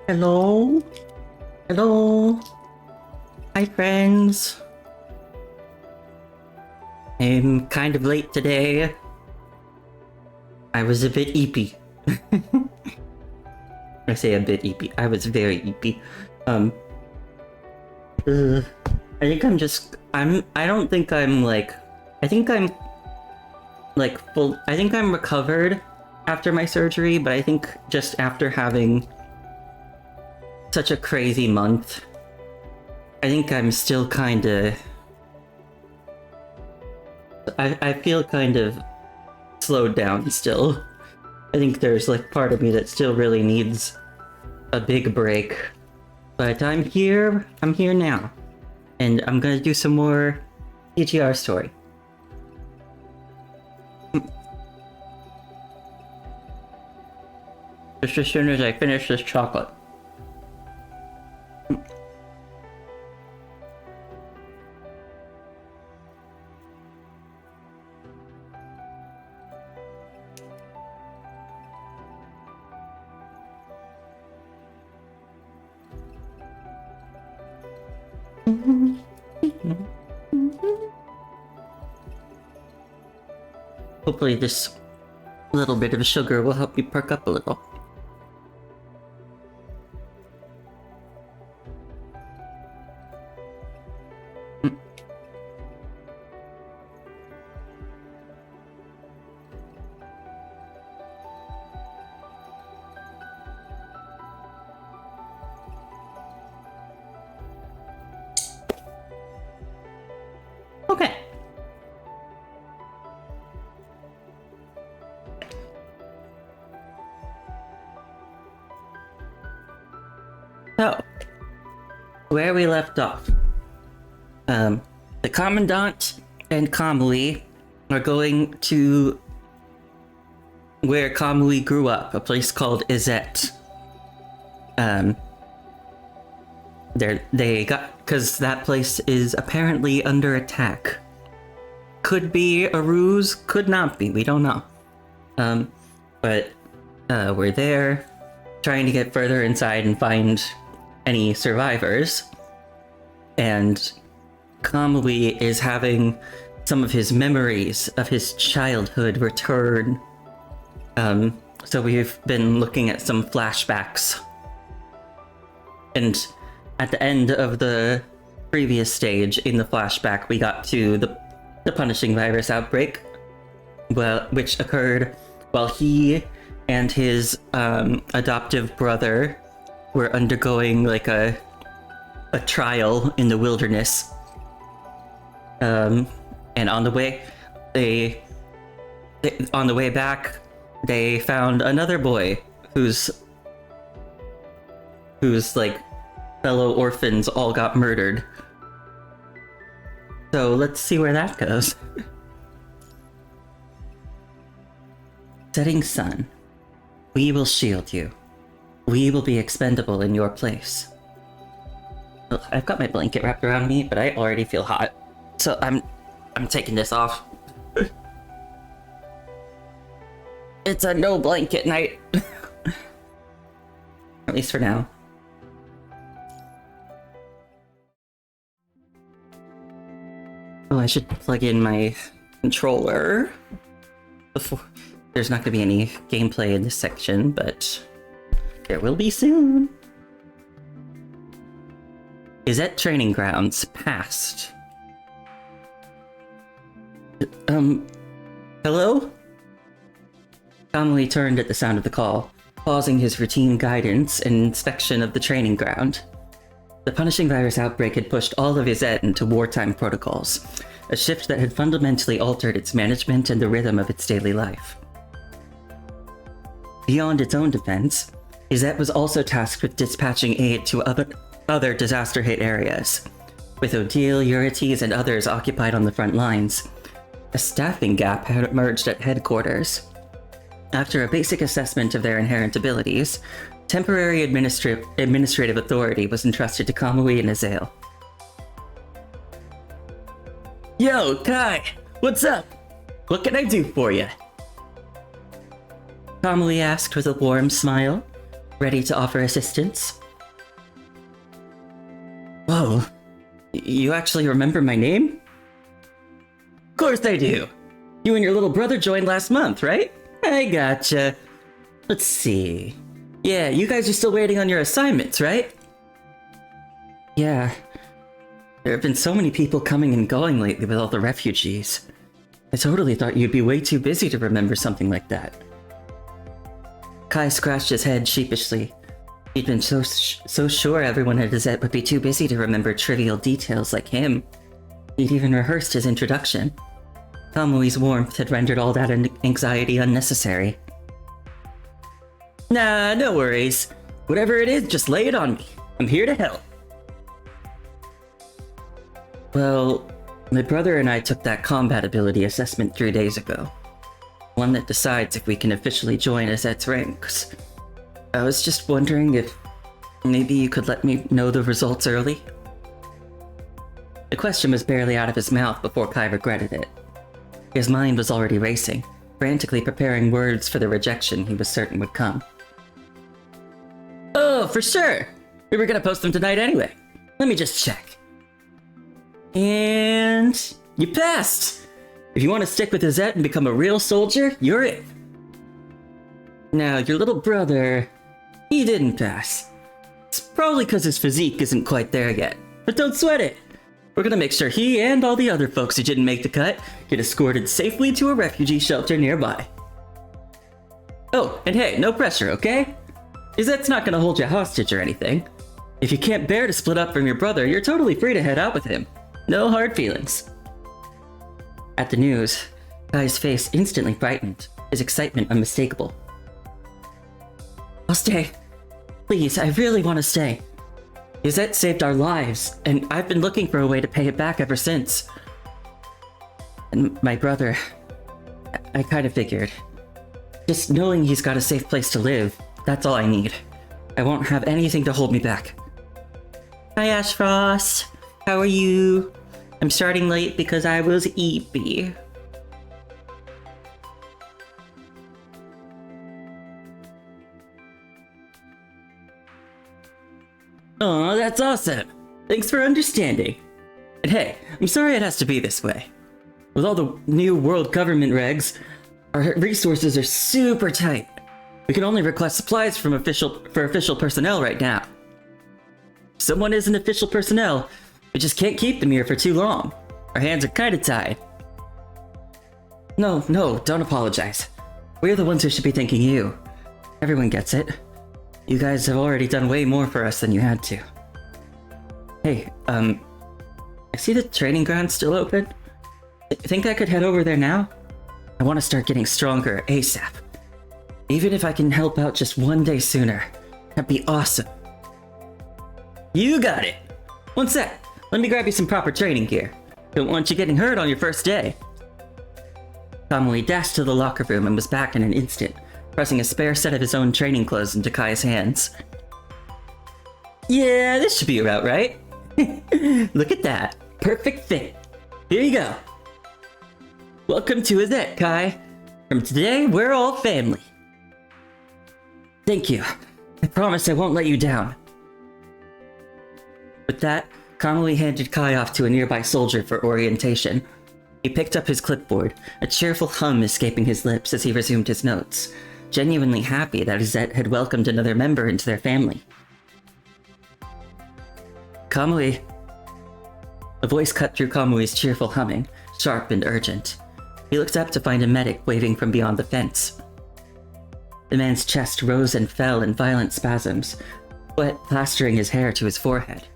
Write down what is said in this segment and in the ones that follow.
Hello? Hello? Hi, friends. I'm kind of late today. I was a bit eepy. I say a bit eepy. I was very eepy. I think I don't think I'm like... I think I'm like full... I think I'm recovered after my surgery, but I think just after having such a crazy month, I think I'm still kind of... I feel kind of slowed down still. I think there's like part of me that still really needs a big break. But I'm here now. And I'm gonna do some more EGR story. Just as soon as I finish this chocolate. Hopefully this little bit of sugar will help me perk up a little. Okay. So, where we left off. The Commandant and Kamui are going to where Kamui grew up, a place called Izet. Because that place is apparently under attack. Could be a ruse, could not be, we don't know. But we're there, trying to get further inside and find any survivors. And Kamui is having some of his memories of his childhood return. So we've been looking at some flashbacks. And at the end of the previous stage in the flashback, we got to the punishing virus outbreak, which occurred while he and his adoptive brother were undergoing like a trial in the wilderness. And on the way back, they found another boy whose like fellow orphans all got murdered. So let's see where that goes. Setting sun, we will shield you. We will be expendable in your place. Ugh, I've got my blanket wrapped around me, but I already feel hot. So I'm taking this off. It's a no blanket night. At least for now. Oh, I should plug in my controller before. There's not going to be any gameplay in this section, but there will be soon. Izet training grounds past. Hello? Kamui turned at the sound of the call, pausing his routine guidance and inspection of the training ground. The punishing virus outbreak had pushed all of Izet into wartime protocols, a shift that had fundamentally altered its management and the rhythm of its daily life. Beyond its own defense, Izet was also tasked with dispatching aid to other disaster-hit areas. With Odile, Eurytes, and others occupied on the front lines, a staffing gap had emerged at headquarters. After a basic assessment of their inherent abilities, temporary administrative authority was entrusted to Kamui and Azael. Yo, Kai! What's up? What can I do for you? Kamui asked with a warm smile. ready to offer assistance. Whoa, you actually remember my name? Of course I do. You and your little brother joined last month, right? I gotcha. Let's see. Yeah, you guys are still waiting on your assignments, right? Yeah. There have been so many people coming and going lately with all the refugees. I totally thought you'd be way too busy to remember something like that. Kai scratched his head sheepishly. He'd been so sure everyone at Azette would be too busy to remember trivial details like him. He'd even rehearsed his introduction. Kamui's warmth had rendered all that anxiety unnecessary. Nah, no worries. Whatever it is, just lay it on me. I'm here to help. Well, my brother and I took that combat ability assessment 3 days ago. One that decides if we can officially join Azette's ranks. I was just wondering if maybe you could let me know the results early? The question was barely out of his mouth before Kai regretted it. His mind was already racing, frantically preparing words for the rejection he was certain would come. Oh, for sure! We were gonna post them tonight anyway. Let me just check. And you passed! If you want to stick with Azette and become a real soldier, you're it. Now, your little brother, he didn't pass. It's probably because his physique isn't quite there yet, but don't sweat it. We're gonna make sure he and all the other folks who didn't make the cut get escorted safely to a refugee shelter nearby. Oh, and hey, no pressure, okay? Azette's not gonna hold you hostage or anything. If you can't bear to split up from your brother, you're totally free to head out with him. No hard feelings. At the news, Kai's face instantly brightened, his excitement unmistakable. I'll stay. Please, I really want to stay. Azette saved our lives, and I've been looking for a way to pay it back ever since. And my brother, I kind of figured. Just knowing he's got a safe place to live, that's all I need. I won't have anything to hold me back. Hi, Ash Frost. How are you? I'm starting late because I was eepy. Aw, that's awesome. Thanks for understanding. And hey, I'm sorry it has to be this way. With all the new world government regs, our resources are super tight. We can only request supplies from official personnel right now. If someone isn't official personnel, we just can't keep them here for too long. Our hands are kinda tied. No, don't apologize. We're the ones who should be thanking you. Everyone gets it. You guys have already done way more for us than you had to. Hey, I see the training ground still open. Think I could head over there now? I want to start getting stronger ASAP. Even if I can help out just one day sooner, that'd be awesome. You got it! One sec, let me grab you some proper training gear. Don't want you getting hurt on your first day. Kamui dashed to the locker room and was back in an instant, pressing a spare set of his own training clothes into Kai's hands. Yeah, this should be about right. Look at that. Perfect fit. Here you go. Welcome to Azette, Kai. From today, we're all family. Thank you. I promise I won't let you down. With that, Kamui handed Kai off to a nearby soldier for orientation. He picked up his clipboard, a cheerful hum escaping his lips as he resumed his notes, genuinely happy that Azette had welcomed another member into their family. Kamui. A voice cut through Kamui's cheerful humming, sharp and urgent. He looked up to find a medic waving from beyond the fence. The man's chest rose and fell in violent spasms, sweat plastering his hair to his forehead.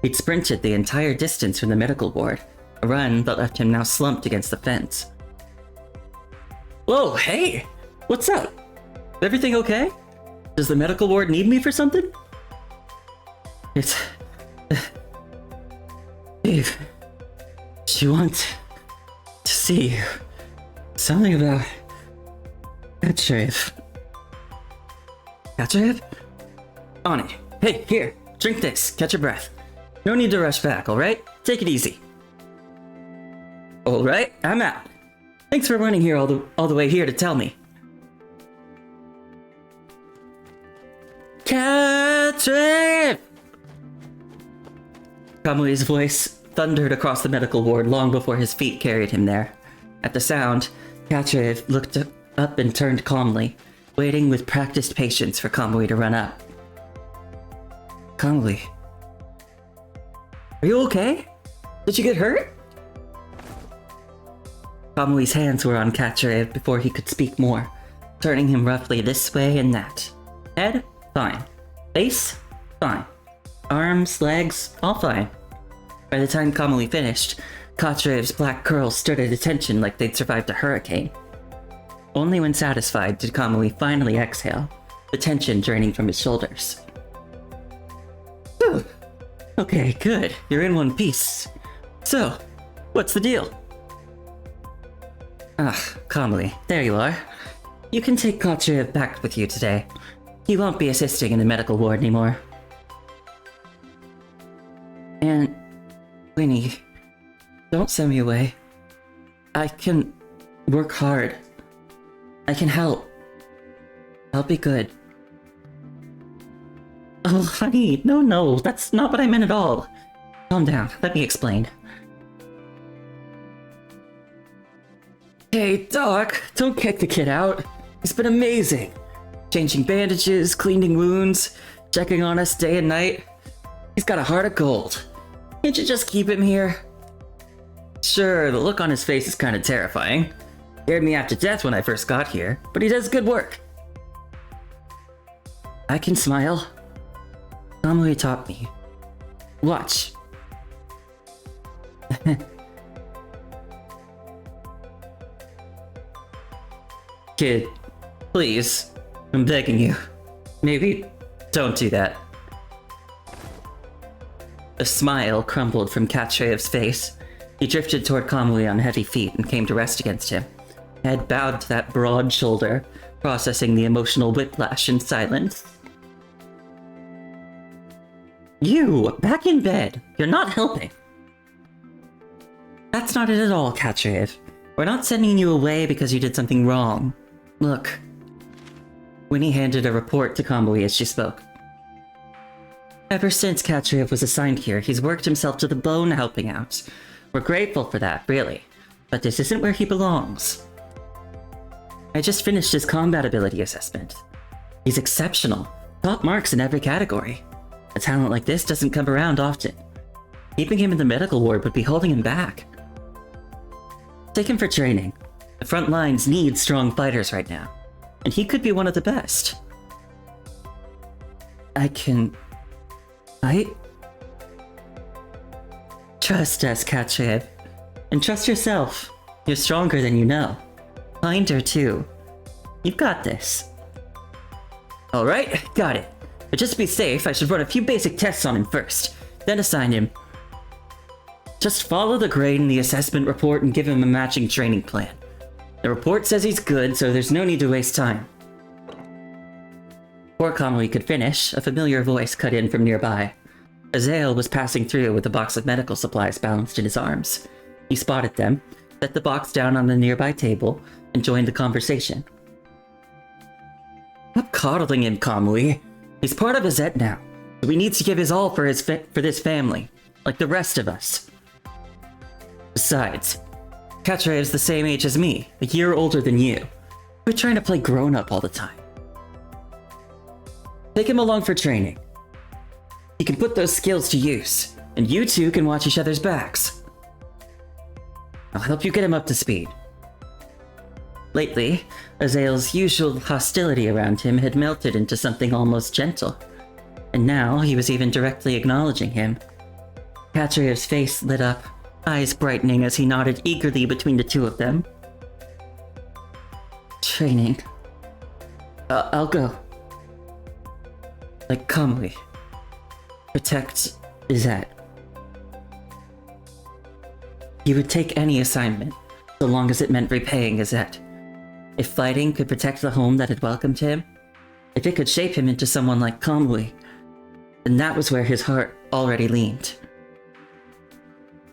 He'd sprinted the entire distance from the medical ward, a run that left him now slumped against the fence. Whoa, hey! What's up? Is everything okay? Does the medical ward need me for something? It's... Dave. She wants to see you. Something about... Katchev. Katchev? On it. Hey, here. Drink this. Catch your breath. No need to rush back, alright? Take it easy. Alright, I'm out. Thanks for running here all the way here to tell me. Catherine! Kamui's voice thundered across the medical ward long before his feet carried him there. At the sound, Katrev looked up and turned calmly, waiting with practiced patience for Kamui to run up. Kamui, are you okay? Did you get hurt? Kamui's hands were on Katrev before he could speak more, turning him roughly this way and that. Head? Fine. Face? Fine. Arms, legs, all fine. By the time Kamui finished, Katrev's black curls stood at attention like they'd survived a hurricane. Only when satisfied did Kamui finally exhale, the tension draining from his shoulders. Whew. Okay, good. You're in one piece. So, what's the deal? Kamui, there you are. You can take Katrev back with you today. He won't be assisting in the medical ward anymore. And Winnie, don't send me away. I can work hard. I can help. I'll be good. Oh, honey, no, that's not what I meant at all. Calm down, let me explain. Hey, Doc, don't kick the kid out. He's been amazing. Changing bandages, cleaning wounds, checking on us day and night. He's got a heart of gold. Can't you just keep him here? Sure, the look on his face is kind of terrifying. Scared me half to death when I first got here, but he does good work. I can smile. Kamui taught me. Watch. Kid, please, I'm begging you. Maybe don't do that. A smile crumbled from Katrev's face. He drifted toward Kamui on heavy feet and came to rest against him. Head bowed to that broad shoulder, processing the emotional whiplash in silence. You, back in bed. You're not helping. That's not it at all, Katrev. We're not sending you away because you did something wrong. Look. Winnie handed a report to Kamui as she spoke. Ever since Katrev was assigned here, he's worked himself to the bone helping out. We're grateful for that, really. But this isn't where he belongs. I just finished his combat ability assessment. He's exceptional. Top marks in every category. A talent like this doesn't come around often. Keeping him in the medical ward would be holding him back. Take him for training. The front lines need strong fighters right now. And he could be one of the best. I can... fight? Trust us, Katrev. And trust yourself. You're stronger than you know. Kinder, too. You've got this. Alright, got it. But just to be safe, I should run a few basic tests on him first, then assign him. Just follow the grade in the assessment report and give him a matching training plan. The report says he's good, so there's no need to waste time. Before Kamui could finish, a familiar voice cut in from nearby. Azael was passing through with a box of medical supplies balanced in his arms. He spotted them, set the box down on the nearby table, and joined the conversation. Stop coddling him, Kamui. He's part of Azet now, so he needs to give his all for this family, like the rest of us. Besides, Katrev's the same age as me, a year older than you. We're trying to play grown-up all the time. Take him along for training. He can put those skills to use, and you two can watch each other's backs. I'll help you get him up to speed. Lately, Azael's usual hostility around him had melted into something almost gentle, and now he was even directly acknowledging him. Katrev's face lit up, eyes brightening as he nodded eagerly between the two of them. Training. I'll go. Like Kamui. Protect Azet. He would take any assignment, so long as it meant repaying Azet. If fighting could protect the home that had welcomed him, if it could shape him into someone like Kamui, then that was where his heart already leaned.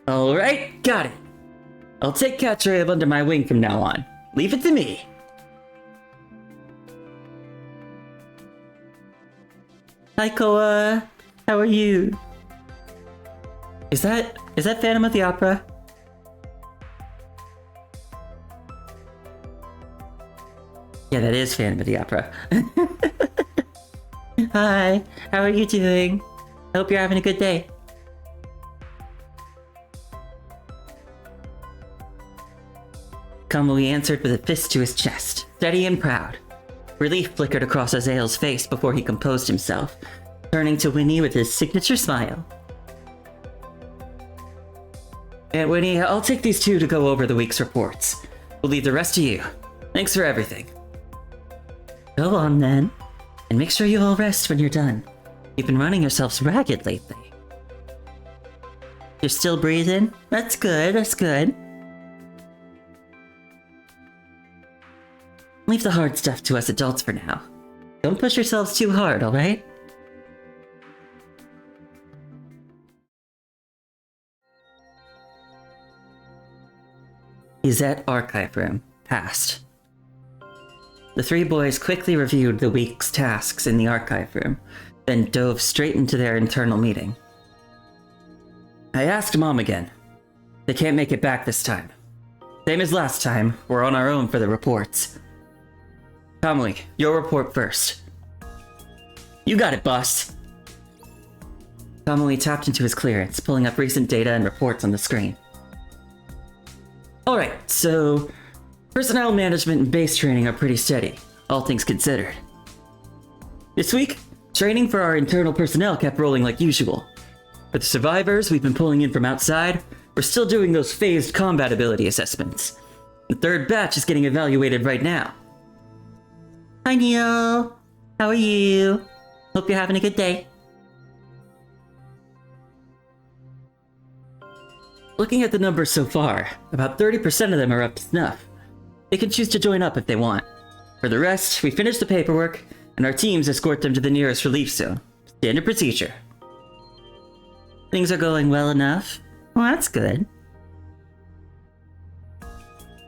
Alright, got it. I'll take Katrev under my wing from now on. Leave it to me. Hi, Koa. How are you? Is that Phantom of the Opera? Yeah, that is Phantom of the Opera. Hi, how are you doing? I hope you're having a good day. Kamui answered with a fist to his chest, steady and proud. Relief flickered across Azael's face before he composed himself, turning to Winnie with his signature smile. And Winnie, I'll take these two to go over the week's reports. We'll leave the rest to you. Thanks for everything. Go on then, and make sure you all rest when you're done. You've been running yourselves ragged lately. You're still breathing? That's good, that's good. Leave the hard stuff to us adults for now. Don't push yourselves too hard, alright? Gazette Archive Room. Past. The three boys quickly reviewed the week's tasks in the archive room, then dove straight into their internal meeting. I asked Mom again. They can't make it back this time. Same as last time, we're on our own for the reports. Kamui, your report first. You got it, boss. Kamui tapped into his clearance, pulling up recent data and reports on the screen. Alright, so personnel management and base training are pretty steady, all things considered. This week, training for our internal personnel kept rolling like usual. For the survivors we've been pulling in from outside, we're still doing those phased combat ability assessments. The third batch is getting evaluated right now. Hi Neil! How are you? Hope you're having a good day. Looking at the numbers so far, about 30% of them are up to snuff. They can choose to join up if they want. For the rest, we finish the paperwork, and our teams escort them to the nearest relief zone. Standard procedure. Things are going well enough. Well, that's good.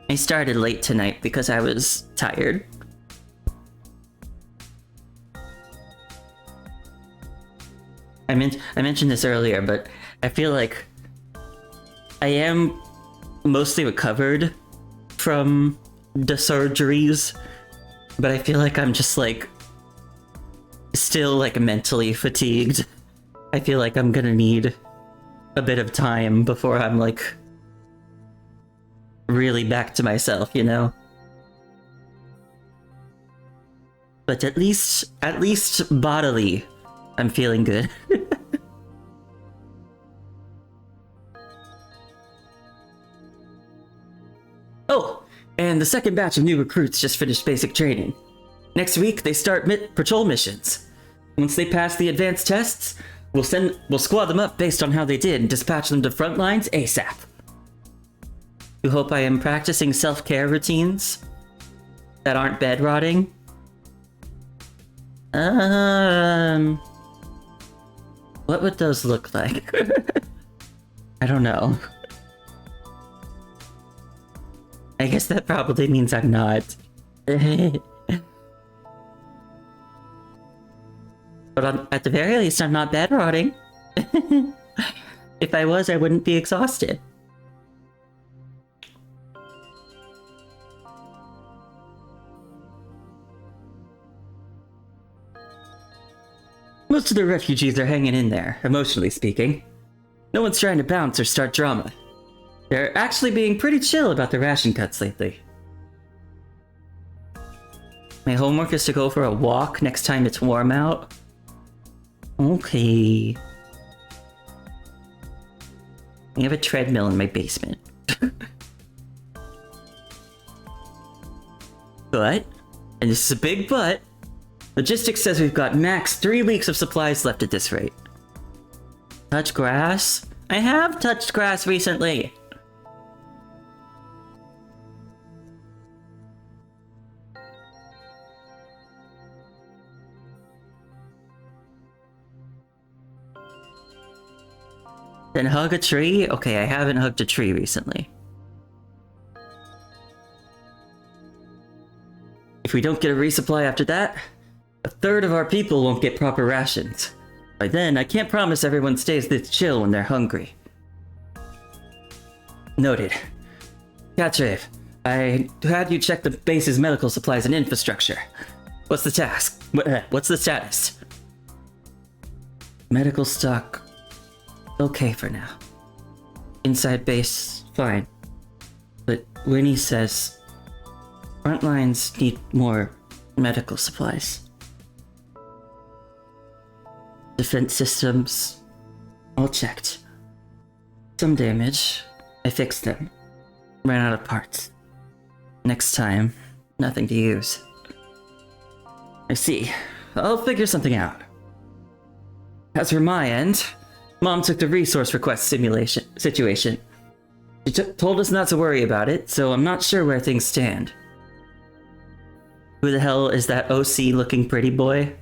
I started late tonight because I was tired. I mentioned this earlier, but I feel like I am mostly recovered from the surgeries, but I feel like I'm just like still like mentally fatigued. I feel like I'm gonna need a bit of time before I'm like really back to myself, you know? But at least bodily, I'm feeling good. Oh, and the second batch of new recruits just finished basic training. Next week, they start patrol missions. Once they pass the advanced tests, we'll squad them up based on how they did and dispatch them to front lines ASAP. You hope I am practicing self-care routines that aren't bed rotting? What would those look like? I don't know. I guess that probably means I'm not. But at the very least, I'm not bed rotting. If I was, I wouldn't be exhausted. Most of the refugees are hanging in there, emotionally speaking. No one's trying to bounce or start drama. They're actually being pretty chill about the ration cuts lately. My homework is to go for a walk next time it's warm out. Okay. I have a treadmill in my basement. But, and this is a big but, logistics says we've got max 3 weeks of supplies left at this rate. Touch grass? I have touched grass recently. Then hug a tree? Okay, I haven't hugged a tree recently. If we don't get a resupply after that, a a third of our people won't get proper rations. By then, I can't promise everyone stays this chill when they're hungry. Noted. Katrev, I had you check the base's medical supplies and infrastructure. What's the task? What's the status? Medical stock. Okay for now. Inside base, fine. But Winnie says front lines need more medical supplies. Defense systems, all checked. Some damage. I fixed them. Ran out of parts. Next time, nothing to use. I see. I'll figure something out. As for my end, Mom took the resource request situation. She told us not to worry about it, so I'm not sure where things stand. Who the hell is that OC-looking pretty boy?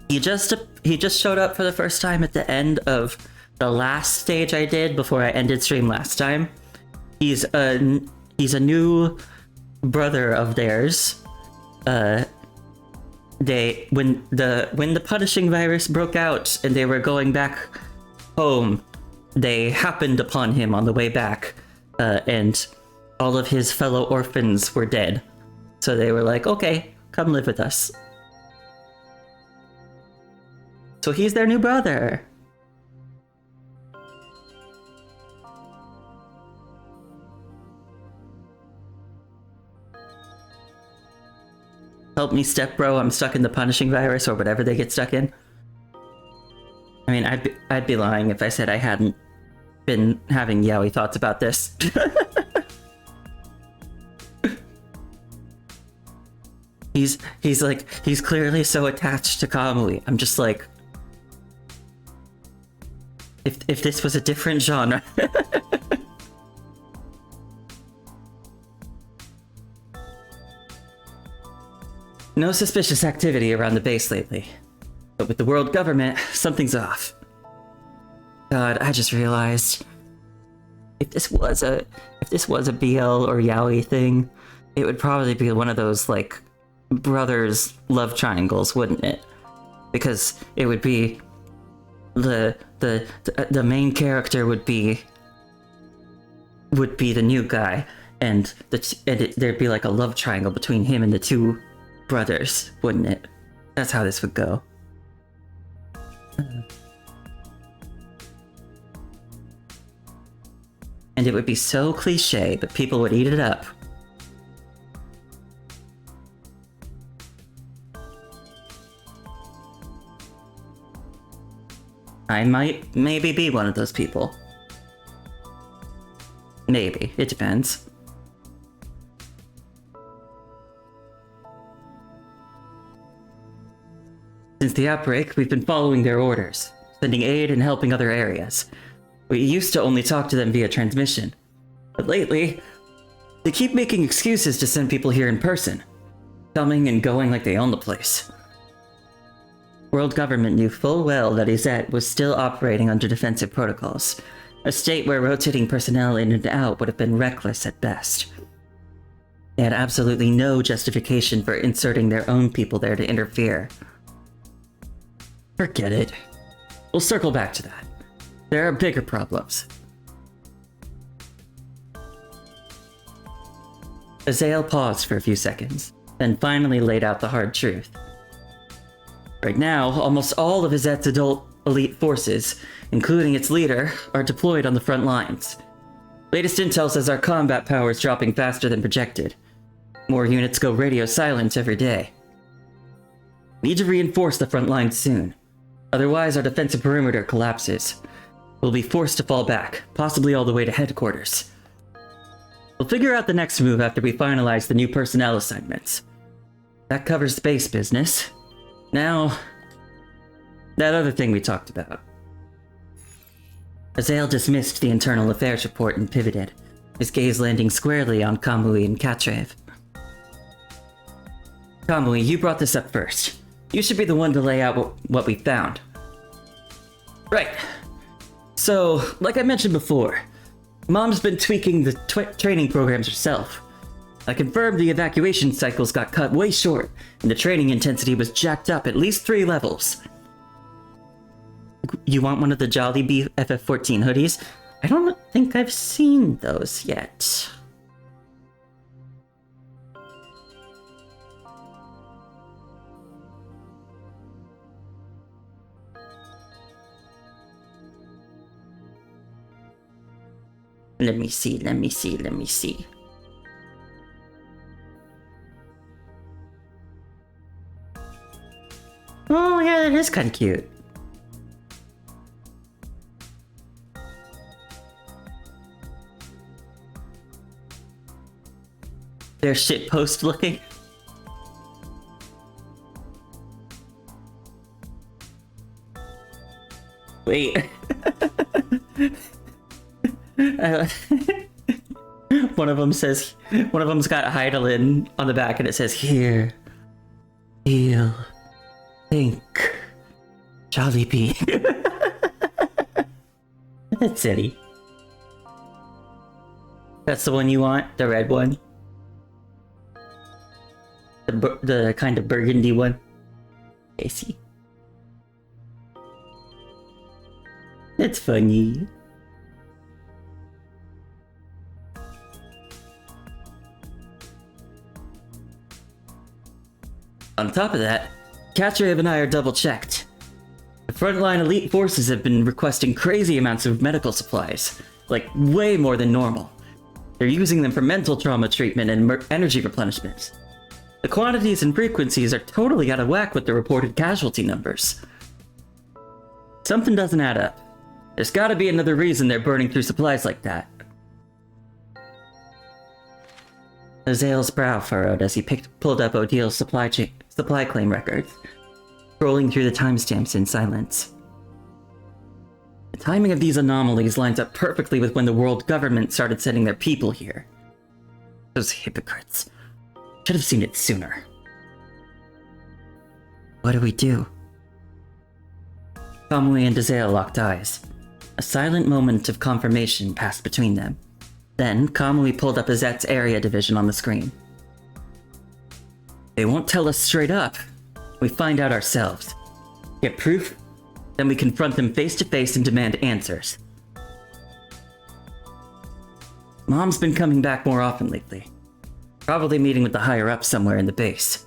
He just showed up for the first time at the end of the last stage I did before I ended stream last time. He's a new brother of theirs. When the punishing virus broke out and they were going back home, they happened upon him on the way back, and all of his fellow orphans were dead. So they were like, okay, come live with us. So he's their new brother. Help me, step bro, I'm stuck in the punishing virus or whatever they get stuck in. I mean, I'd be lying if I said I hadn't been having yaoi thoughts about this. He's clearly so attached to Kamui. I'm just like, if this was a different genre. No suspicious activity around the base lately. But with the world government, something's off. God, I just realized if this was a BL or yaoi thing, it would probably be one of those like brothers love triangles, wouldn't it? Because it would be the main character would be the new guy, and there'd be like a love triangle between him and the two brothers, wouldn't it? That's how this would go. And it would be so cliche, but people would eat it up. I might maybe be one of those people. Maybe, it depends. Since the outbreak, we've been following their orders, sending aid and helping other areas. We used to only talk to them via transmission, but lately, they keep making excuses to send people here in person, coming and going like they own the place. World government knew full well that Izette was still operating under defensive protocols, a state where rotating personnel in and out would have been reckless at best. They had absolutely no justification for inserting their own people there to interfere. Forget it. We'll circle back to that. There are bigger problems. Azael paused for a few seconds, then finally laid out the hard truth. Right now, almost all of Izette's adult elite forces, including its leader, are deployed on the front lines. Latest intel says our combat power is dropping faster than projected. More units go radio silent every day. We need to reinforce the front line soon. Otherwise, our defensive perimeter collapses. We'll be forced to fall back, possibly all the way to headquarters. We'll figure out the next move after we finalize the new personnel assignments. That covers the base business. Now, that other thing we talked about. Azael dismissed the internal affairs report and pivoted, his gaze landing squarely on Kamui and Katrev. Kamui, you brought this up first. You should be the one to lay out what we found. Right. So, like I mentioned before, Mom's been tweaking the training programs herself. I confirmed the evacuation cycles got cut way short, and the training intensity was jacked up at least 3 levels. You want one of the Jollibee FF14 hoodies? I don't think I've seen those yet. Let me see. Oh yeah, that is kind of cute. They're shitpost looking. Wait. One of them's got Heidelin on the back and it says, "Here, feel, think, Jollibee." That's silly. That's the one you want? The red one? The kind of burgundy one? I see. That's funny. On top of that, Katriev and I are double-checked. The frontline elite forces have been requesting crazy amounts of medical supplies, like way more than normal. They're using them for mental trauma treatment and energy replenishment. The quantities and frequencies are totally out of whack with the reported casualty numbers. Something doesn't add up. There's gotta be another reason they're burning through supplies like that. Azael's brow furrowed as he pulled up Odil's supply claim records, scrolling through the timestamps in silence. The timing of these anomalies lines up perfectly with when the world government started sending their people here. Those hypocrites. Should have seen it sooner. What do we do? Kamui and Azael locked eyes. A silent moment of confirmation passed between them. Then, Kamui pulled up Azet's area division on the screen. They won't tell us straight up. We find out ourselves. Get proof, then we confront them face to face and demand answers. Mom's been coming back more often lately. Probably meeting with the higher-ups somewhere in the base.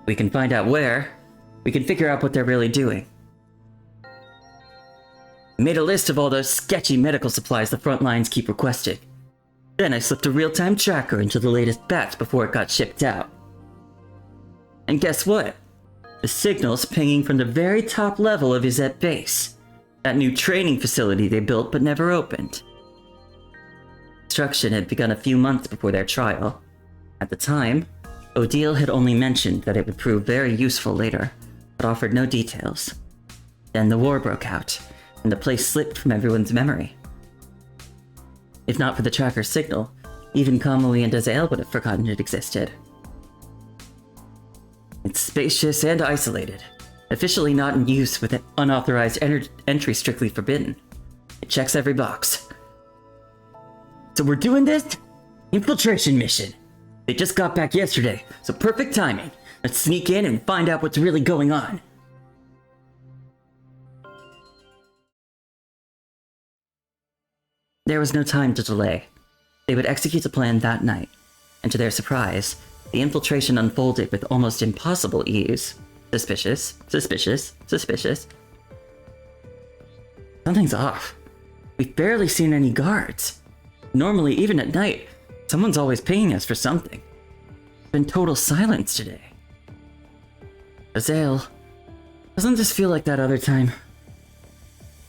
We can find out where. We can figure out what they're really doing. I made a list of all those sketchy medical supplies the front lines keep requesting. Then I slipped a real-time tracker into the latest batch before it got shipped out. And guess what? The signal's pinging from the very top level of Izet Base. That new training facility they built but never opened. Construction had begun a few months before their trial. At the time, Odile had only mentioned that it would prove very useful later, but offered no details. Then the war broke out, and the place slipped from everyone's memory. If not for the tracker's signal, even Kamui and Azael would have forgotten it existed. It's spacious and isolated, officially not in use with unauthorized entry strictly forbidden. It checks every box. So we're doing this? Infiltration mission. They just got back yesterday, so perfect timing. Let's sneak in and find out what's really going on. There was no time to delay. They would execute the plan that night, and to their surprise, the infiltration unfolded with almost impossible ease. Suspicious. Something's off. We've barely seen any guards. Normally, even at night, someone's always pinging us for something. There's been total silence today. Azael, doesn't this feel like that other time?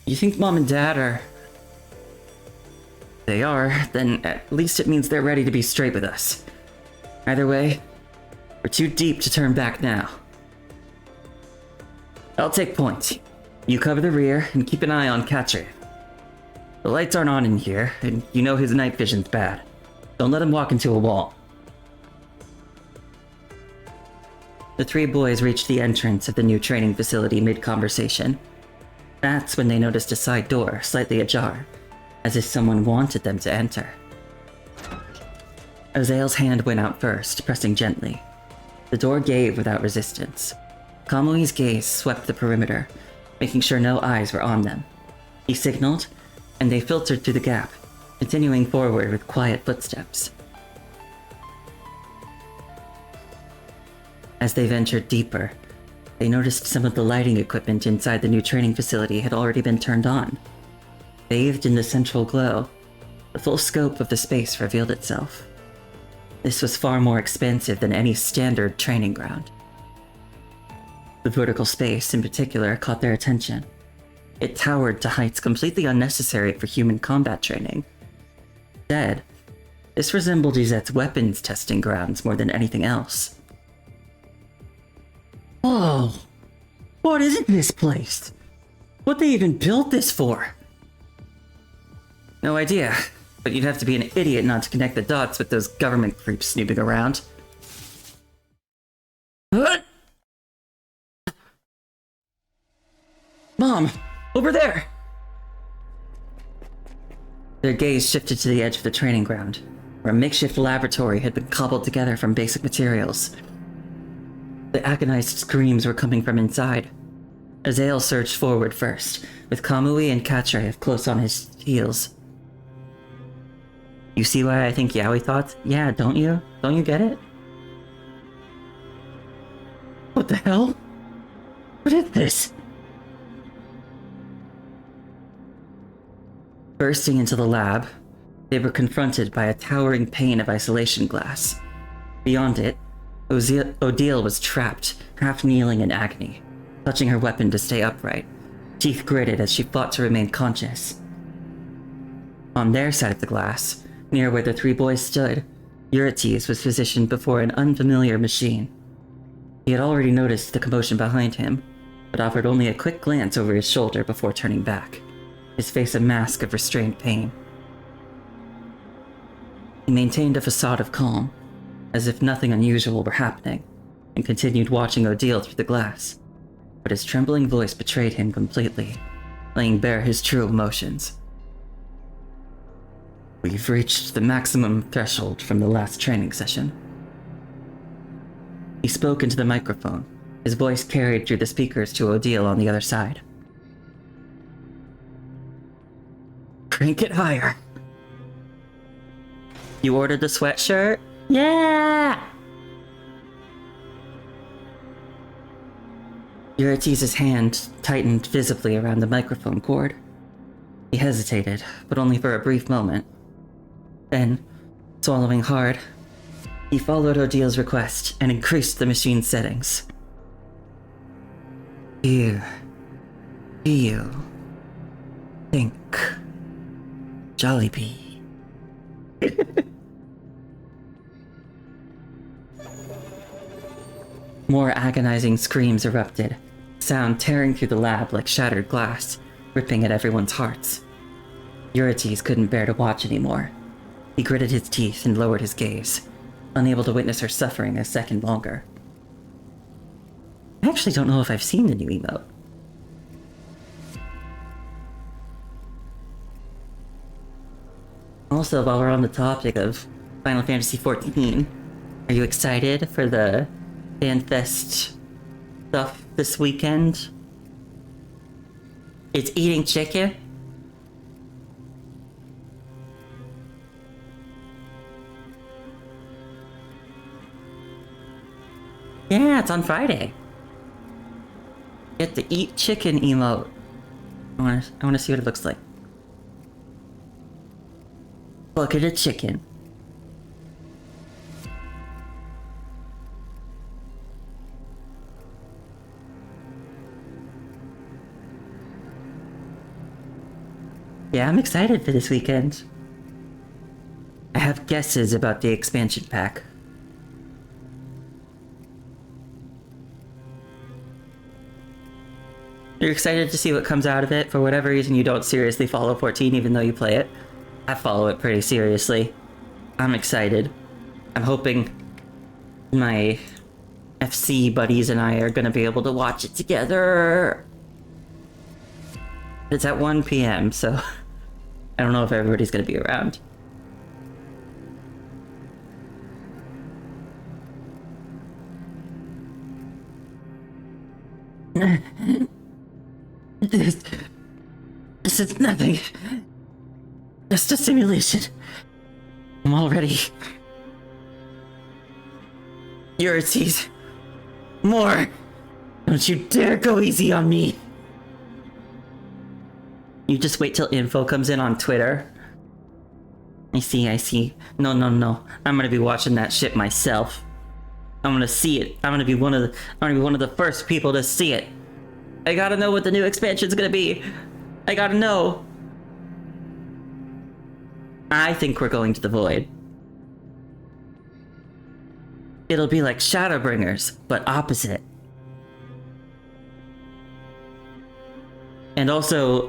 You think Mom and Dad are... They are, then at least it means they're ready to be straight with us. Either way, we're too deep to turn back now. I'll take point. You cover the rear and keep an eye on Catcher. The lights aren't on in here, and you know his night vision's bad. Don't let him walk into a wall. The 3 boys reached the entrance of the new training facility mid-conversation. That's when they noticed a side door slightly ajar, as if someone wanted them to enter. Azael's hand went out first, pressing gently. The door gave without resistance. Kamui's gaze swept the perimeter, making sure no eyes were on them. He signaled, and they filtered through the gap, continuing forward with quiet footsteps. As they ventured deeper, they noticed some of the lighting equipment inside the new training facility had already been turned on. Bathed in the central glow, the full scope of the space revealed itself. This was far more expansive than any standard training ground. The vertical space, in particular, caught their attention. It towered to heights completely unnecessary for human combat training. Instead, this resembled Izette's weapons testing grounds more than anything else. Whoa! What is this place? What they even built this for? No idea, but you'd have to be an idiot not to connect the dots with those government creeps snooping around. Mom! Over there! Their gaze shifted to the edge of the training ground, where a makeshift laboratory had been cobbled together from basic materials. The agonized screams were coming from inside. Azael surged forward first, with Kamui and Katrev close on his heels. You see why I think Yaoi thought? Yeah, don't you? Don't you get it? What the hell? What is this? Bursting into the lab, they were confronted by a towering pane of isolation glass. Beyond it, Odile was trapped, half kneeling in agony, clutching her weapon to stay upright, teeth gritted as she fought to remain conscious. On their side of the glass, near where the three boys stood, Eurytes was positioned before an unfamiliar machine. He had already noticed the commotion behind him, but offered only a quick glance over his shoulder before turning back, his face a mask of restrained pain. He maintained a facade of calm, as if nothing unusual were happening, and continued watching Odile through the glass, but his trembling voice betrayed him completely, laying bare his true emotions. We've reached the maximum threshold from the last training session. He spoke into the microphone, his voice carried through the speakers to Odile on the other side. Crank it higher. You ordered the sweatshirt? Yeah! Eurytes' hand tightened visibly around the microphone cord. He hesitated, but only for a brief moment. Then, swallowing hard, he followed Odile's request and increased the machine's settings. Feel. Think. Jollibee. More agonizing screams erupted, sound tearing through the lab like shattered glass, ripping at everyone's hearts. Eurytes couldn't bear to watch anymore. He gritted his teeth and lowered his gaze, unable to witness her suffering a second longer. I actually don't know if I've seen the new emote. Also, while we're on the topic of Final Fantasy XIV, are you excited for the FanFest stuff this weekend? It's eating chicken. Yeah, it's on Friday. Get the eat chicken emote. I wanna see what it looks like. Bucket of chicken. Yeah, I'm excited for this weekend. I have guesses about the expansion pack. You're excited to see what comes out of it. For whatever reason, you don't seriously follow 14 even though you play it. I follow it pretty seriously. I'm excited. I'm hoping my FC buddies and I are gonna be able to watch it together. It's at 1 p.m., so I don't know if everybody's gonna be around. This, this is nothing. Just a simulation. I'm already... Eurites. More! Don't you dare go easy on me! You just wait till info comes in on Twitter. I see. No. I'm gonna be watching that shit myself. I'm gonna see it. I'm gonna be one of the first people to see it. I gotta know what the new expansion's gonna be. I gotta know. I think we're going to the Void. It'll be like Shadowbringers, but opposite. And also,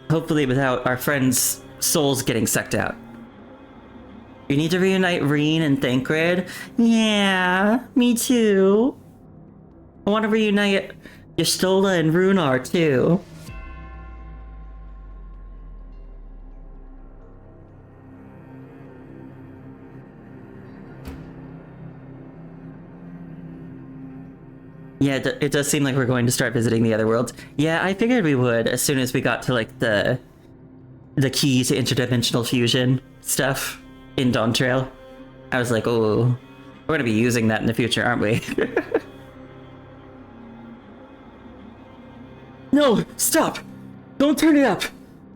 hopefully without our friends' souls getting sucked out. You need to reunite Reen and Thancred? Yeah, me too. I want to reunite Y'shtola and Runar too. Yeah, it does seem like we're going to start visiting the other worlds. Yeah, I figured we would as soon as we got to like the key to interdimensional fusion stuff in Dawntrail. I was like, oh, we're gonna be using that in the future, aren't we? No, stop! Don't turn it up!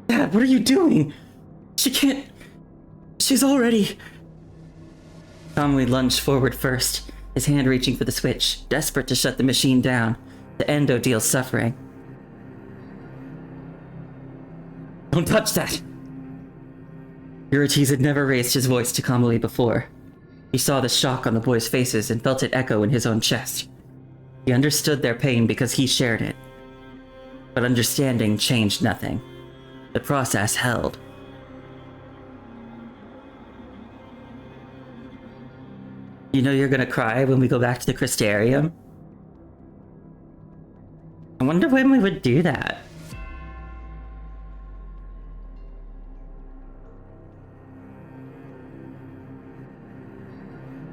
Dad, what are you doing? She can't... She's already... Calmly lunged forward first, his hand reaching for the switch, desperate to shut the machine down, to end Odil's suffering. Don't touch that! Eurites had never raised his voice to Kamui before. He saw the shock on the boys' faces and felt it echo in his own chest. He understood their pain because he shared it. But understanding changed nothing. The process held. You know you're gonna cry when we go back to the Crystarium? I wonder when we would do that.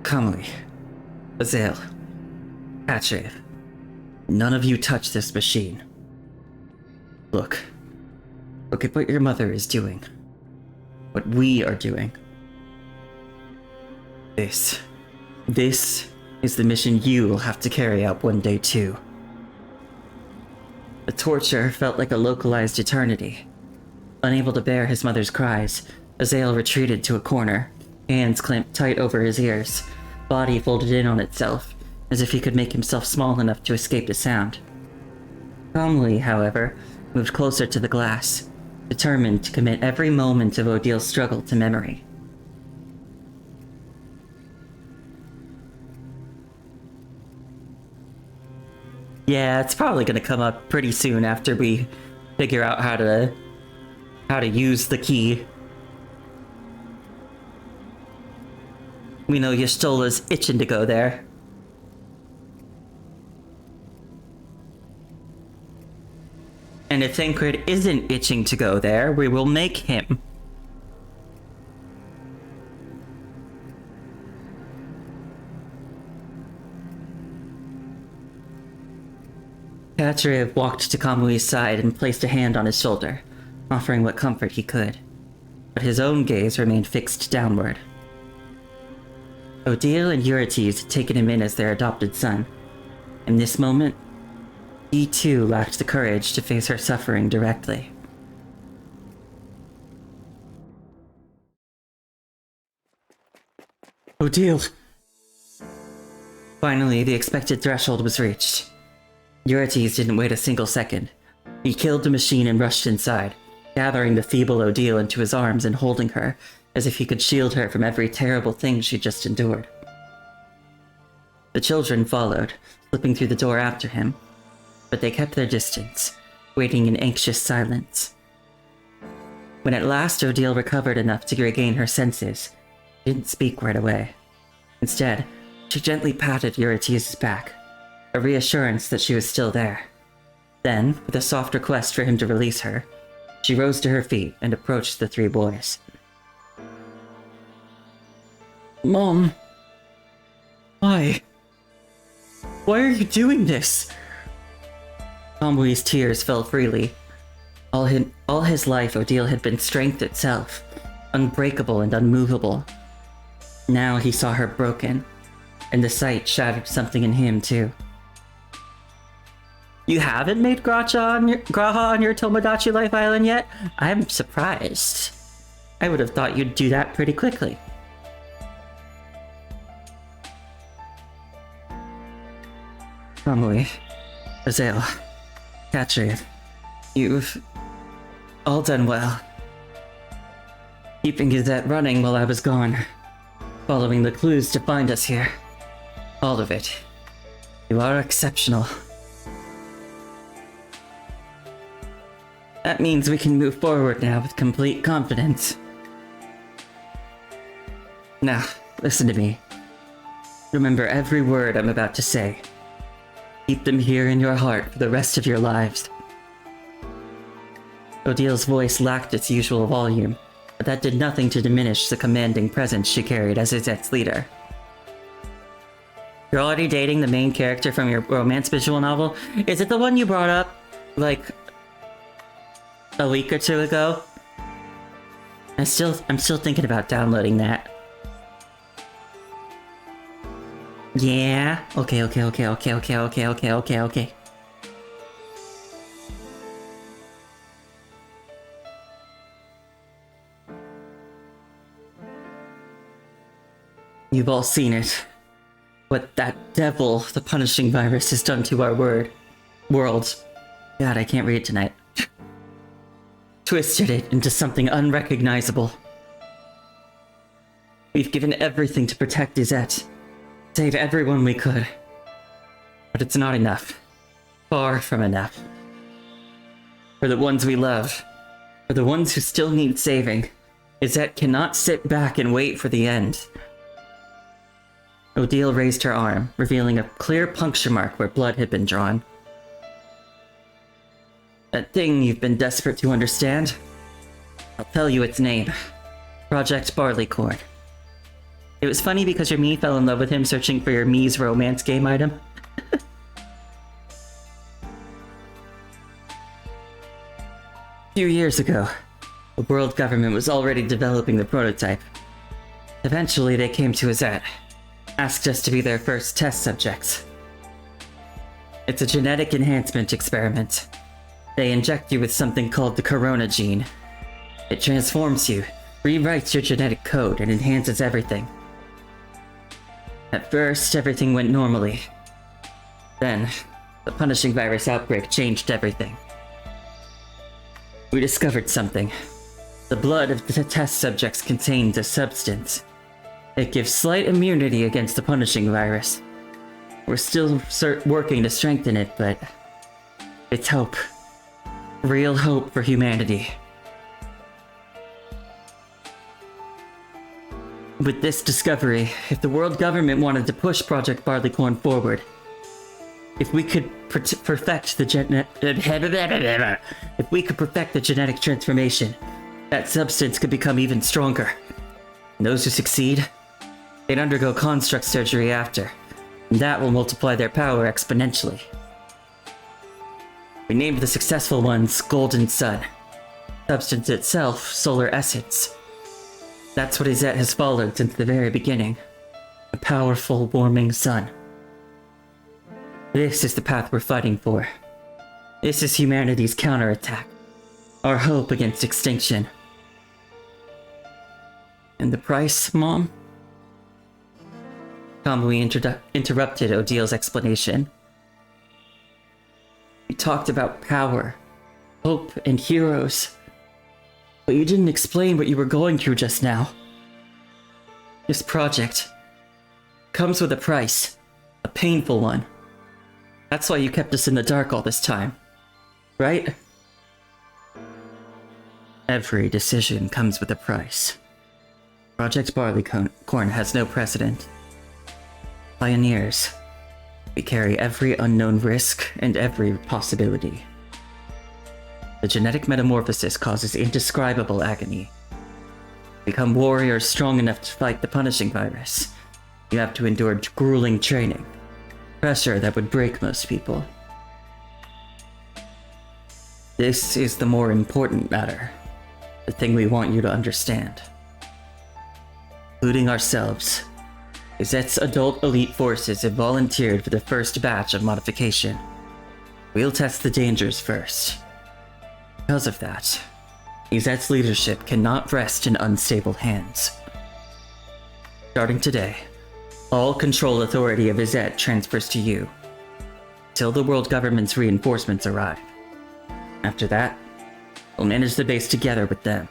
Kamui, Azael, Atreus, none of you touch this machine. Look at what your mother is doing. What we are doing. This is the mission you will have to carry out one day too. The torture felt like a localized eternity. Unable to bear his mother's cries, Azael retreated to a corner, hands clamped tight over his ears, body folded in on itself, as if he could make himself small enough to escape the sound. Calmly, however, moved closer to the glass, determined to commit every moment of Odil's struggle to memory. Yeah, it's probably gonna come up pretty soon after we figure out how to use the key. We know Y'shtola's itching to go there. And if Thancred isn't itching to go there, we will make him. Atreus walked to Kamui's side and placed a hand on his shoulder, offering what comfort he could. But his own gaze remained fixed downward. Odil and Eurites had taken him in as their adopted son. In this moment, he too lacked the courage to face her suffering directly. Odil! Finally, the expected threshold was reached. Eurites didn't wait a single second. He killed the machine and rushed inside, gathering the feeble Odil into his arms and holding her, as if he could shield her from every terrible thing she'd just endured. The children followed, slipping through the door after him, but they kept their distance, waiting in anxious silence. When at last Odil recovered enough to regain her senses, she didn't speak right away. Instead, she gently patted Eurites' back, a reassurance that she was still there. Then, with a soft request for him to release her, she rose to her feet and approached the three boys. Mom. Why? Why are you doing this? Kambui's tears fell freely. All his life, Odile had been strength itself, unbreakable and unmovable. Now he saw her broken, and the sight shattered something in him too. You haven't made Graha on your Tomodachi Life Island yet? I'm surprised. I would have thought you'd do that pretty quickly. Kamui, Azale, Katrin, you've all done well. Keeping Gazette running while I was gone. Following the clues to find us here. All of it. You are exceptional. That means we can move forward now with complete confidence. Now, listen to me. Remember every word I'm about to say. Keep them here in your heart for the rest of your lives. Odile's voice lacked its usual volume, but that did nothing to diminish the commanding presence she carried as Izette's leader. You're already dating the main character from your romance visual novel? Is it the one you brought up, like, a week or two ago? I'm still thinking about downloading that. Yeah. Okay. You've all seen it. What that devil, the punishing virus, has done to our world. God, I can't read tonight. Twisted it into something unrecognizable. We've given everything to protect Izette. Save everyone we could. But it's not enough. Far from enough. For the ones we love, for the ones who still need saving, Izette cannot sit back and wait for the end. Odile raised her arm, revealing a clear puncture mark where blood had been drawn. That thing you've been desperate to understand? I'll tell you its name. Project Barleycorn. It was funny because your Mii fell in love with him searching for your Mii's romance game item. A few years ago, the world government was already developing the prototype. Eventually they came to Izette, asked us to be their first test subjects. It's a genetic enhancement experiment. They inject you with something called the Corona gene. It transforms you, rewrites your genetic code, and enhances everything. At first, everything went normally. Then, the punishing virus outbreak changed everything. We discovered something. The blood of the test subjects contains a substance. It gives slight immunity against the punishing virus. We're still working to strengthen it, but it's hope. Real hope for humanity. With this discovery, if the world government wanted to push Project Barleycorn forward, if we could perfect the genetic transformation, that substance could become even stronger. And those who succeed, they'd undergo construct surgery after, and that will multiply their power exponentially. We named the successful ones Golden Sun. Substance itself, Solar Essence. That's what Izette has followed since the very beginning. A powerful, warming sun. This is the path we're fighting for. This is humanity's counterattack. Our hope against extinction. And the price, Mom? Kamui interrupted Odile's explanation. You talked about power, hope, and heroes. But you didn't explain what you were going through just now. This project comes with a price, a painful one. That's why you kept us in the dark all this time, right? Every decision comes with a price. Project Barleycorn has no precedent. Pioneers, we carry every unknown risk and every possibility. The genetic metamorphosis causes indescribable agony. Become warriors strong enough to fight the punishing virus. You have to endure grueling training. Pressure that would break most people. This is the more important matter. The thing we want you to understand. Including ourselves. Gazette's adult elite forces have volunteered for the first batch of modification. We'll test the dangers first. Because of that, Gazette's leadership cannot rest in unstable hands. Starting today, all control authority of Gazette transfers to you, till the world government's reinforcements arrive. After that, we'll manage the base together with them.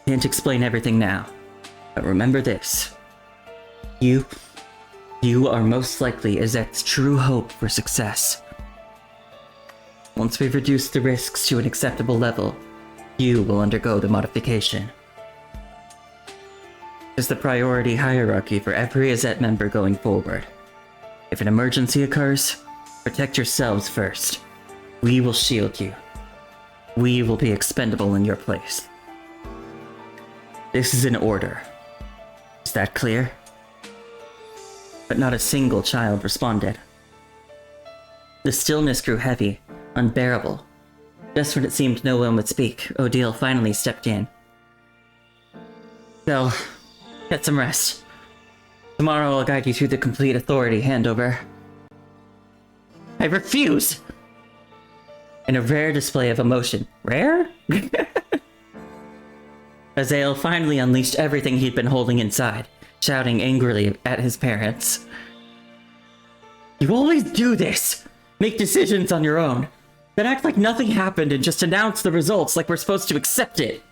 Can't explain everything now, but remember this. You are most likely Gazette's true hope for success. Once we've reduced the risks to an acceptable level, you will undergo the modification. Is the priority hierarchy for every Gazette member going forward. If an emergency occurs, protect yourselves first. We will shield you. We will be expendable in your place. This is an order. Is that clear? But not a single child responded. The stillness grew heavy, unbearable. Just when it seemed no one would speak, Odile finally stepped in. So, get some rest. Tomorrow I'll guide you through the complete authority handover. I refuse! In a rare display of emotion. Rare? Azael finally unleashed everything he'd been holding inside, shouting angrily at his parents. You always do this! Make decisions on your own. Then act like nothing happened and just announce the results like we're supposed to accept it.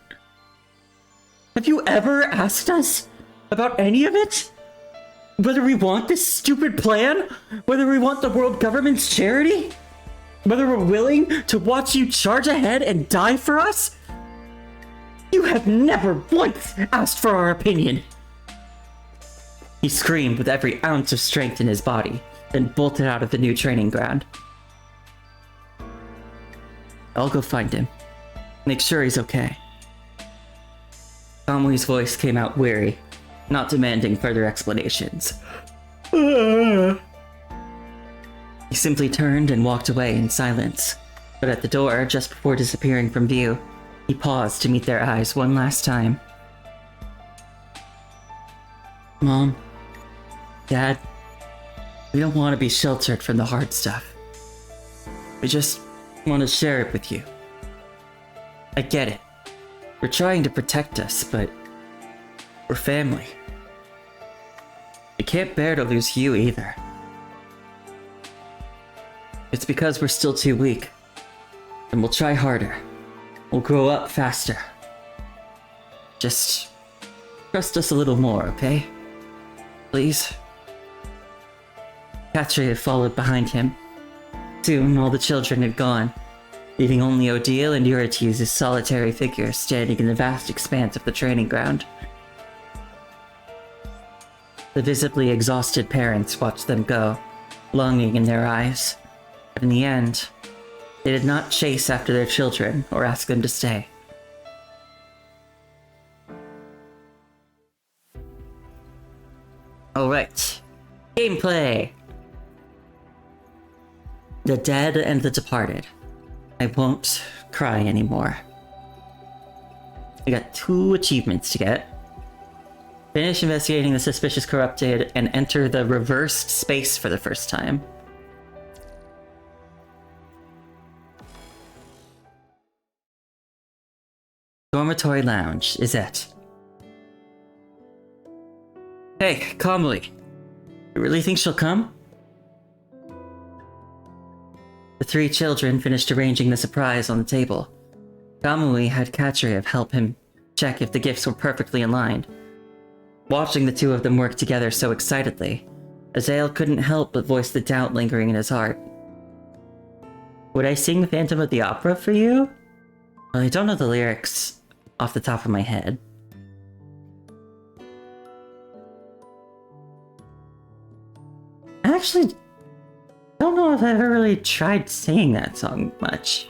Have you ever asked us about any of it? Whether we want this stupid plan? Whether we want the world government's charity? Whether we're willing to watch you charge ahead and die for us? You have never once asked for our opinion. He screamed with every ounce of strength in his body, then bolted out of the new training ground. I'll go find him. Make sure he's okay. Kamui's voice came out weary, not demanding further explanations. He simply turned and walked away in silence, but at the door, just before disappearing from view, he paused to meet their eyes one last time. Mom, Dad, we don't want to be sheltered from the hard stuff. We just want to share it with you. I get it. We're trying to protect us, but we're family. We can't bear to lose you either. It's because we're still too weak. And we'll try harder. We'll grow up faster. Just trust us a little more, okay? Please? Katria followed behind him. Soon, all the children had gone, leaving only Odile and Eurytes as solitary figures standing in the vast expanse of the training ground. The visibly exhausted parents watched them go, longing in their eyes. But in the end, they did not chase after their children or ask them to stay. Alright, gameplay! The Dead and the Departed. I won't cry anymore. I got 2 achievements to get. Finish investigating the suspicious corrupted and enter the reversed space for the first time. Dormitory Lounge, is it? Hey, Kamui. You really think she'll come? The 3 children finished arranging the surprise on the table. Kamui had Katria help him check if the gifts were perfectly aligned. Watching the 2 of them work together so excitedly, Azael couldn't help but voice the doubt lingering in his heart. Would I sing Phantom of the Opera for you? Well, I don't know the lyrics off the top of my head. I actually don't know if I've ever really tried singing that song much.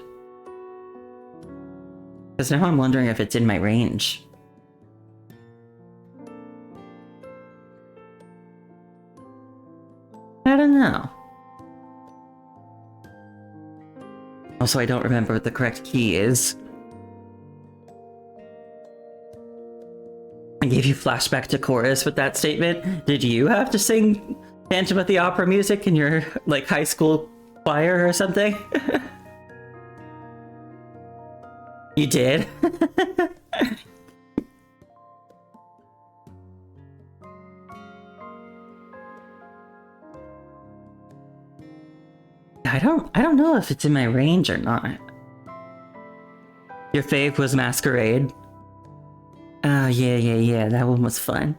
Because now I'm wondering if it's in my range. I don't know. Also, I don't remember what the correct key is. I gave you flashback to chorus with that statement. Did you have to sing Phantom of the Opera music in your, like, high school choir or something? You did? I don't know if it's in my range or not. Your fave was Masquerade. Oh, yeah, that one was fun.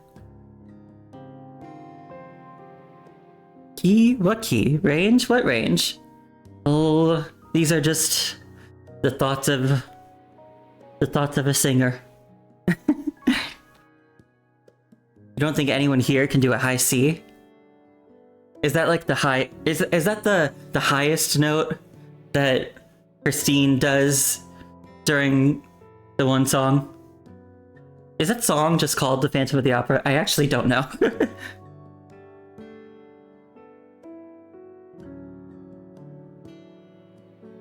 Key? What key? Range? What range? Oh, these are just the thoughts of a singer. You don't think anyone here can do a high C? Is that like the high? Is that the highest note that Christine does during the one song? Is that song just called The Phantom of the Opera? I actually don't know.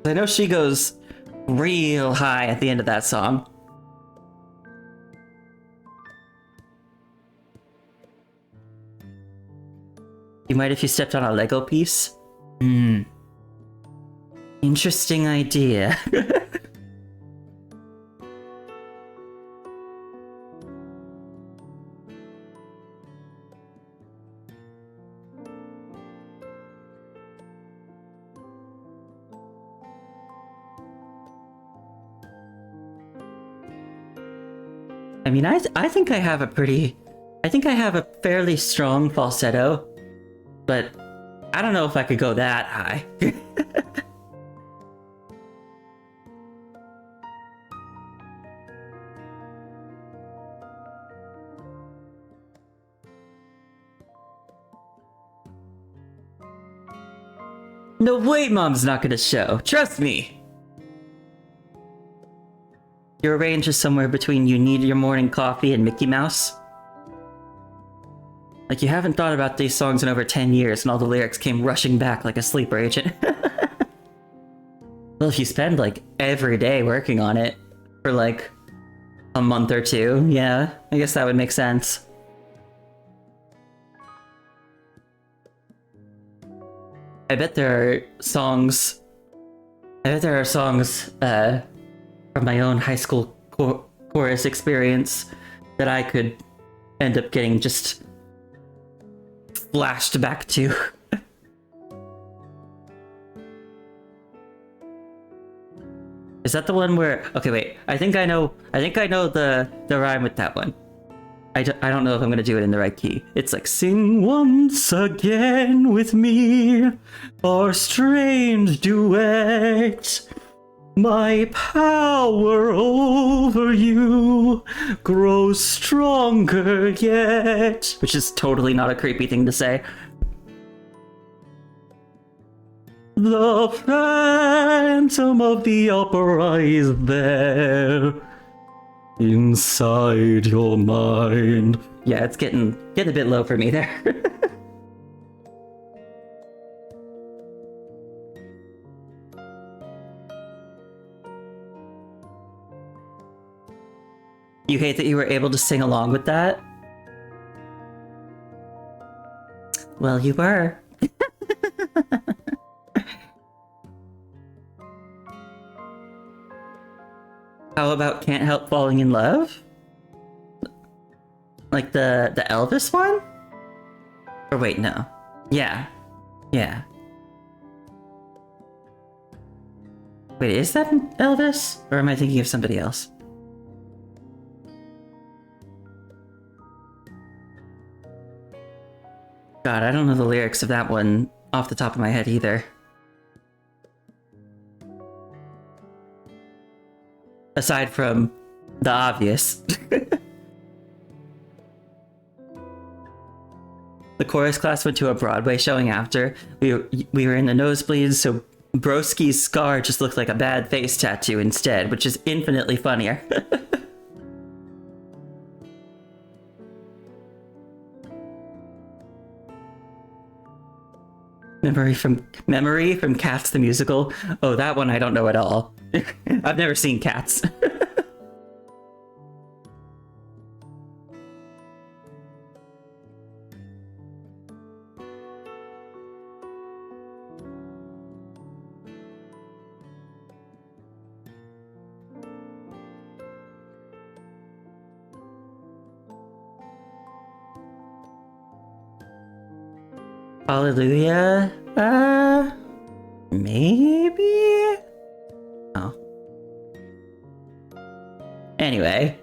I know she goes real high at the end of that song. You might if you stepped on a Lego piece? Interesting idea. I mean, I think I have a fairly strong falsetto, but I don't know if I could go that high. No, wait, Mom's not gonna show. Trust me. Your range is somewhere between You Need Your Morning Coffee and Mickey Mouse. Like, you haven't thought about these songs in over 10 years and all the lyrics came rushing back like a sleeper agent. Well, if you spend, like, every day working on it for, like, a month or two, yeah, I guess that would make sense. I bet there are songs from my own high school chorus experience that I could end up getting just flashed back to. Is that the one where... Okay, wait. I think I know the rhyme with that one. I don't know if I'm gonna do it in the right key. It's like, sing once again with me, our strange duet. My power over you grows stronger yet. Which is totally not a creepy thing to say. The Phantom of the Opera is there inside your mind. Yeah, it's getting a bit low for me there. You hate that you were able to sing along with that? Well, you were. How about Can't Help Falling in Love? Like the Elvis one? Or wait, no. Yeah. Yeah. Wait, is that Elvis? Or am I thinking of somebody else? God, I don't know the lyrics of that one off the top of my head either. Aside from the obvious. The chorus class went to a Broadway showing after. We were in the nosebleeds, so Broski's scar just looked like a bad face tattoo instead, which is infinitely funnier. Memory from Cats the musical. Oh, that one I don't know at all. I've never seen Cats. Hallelujah? Maybe? Oh. Anyway.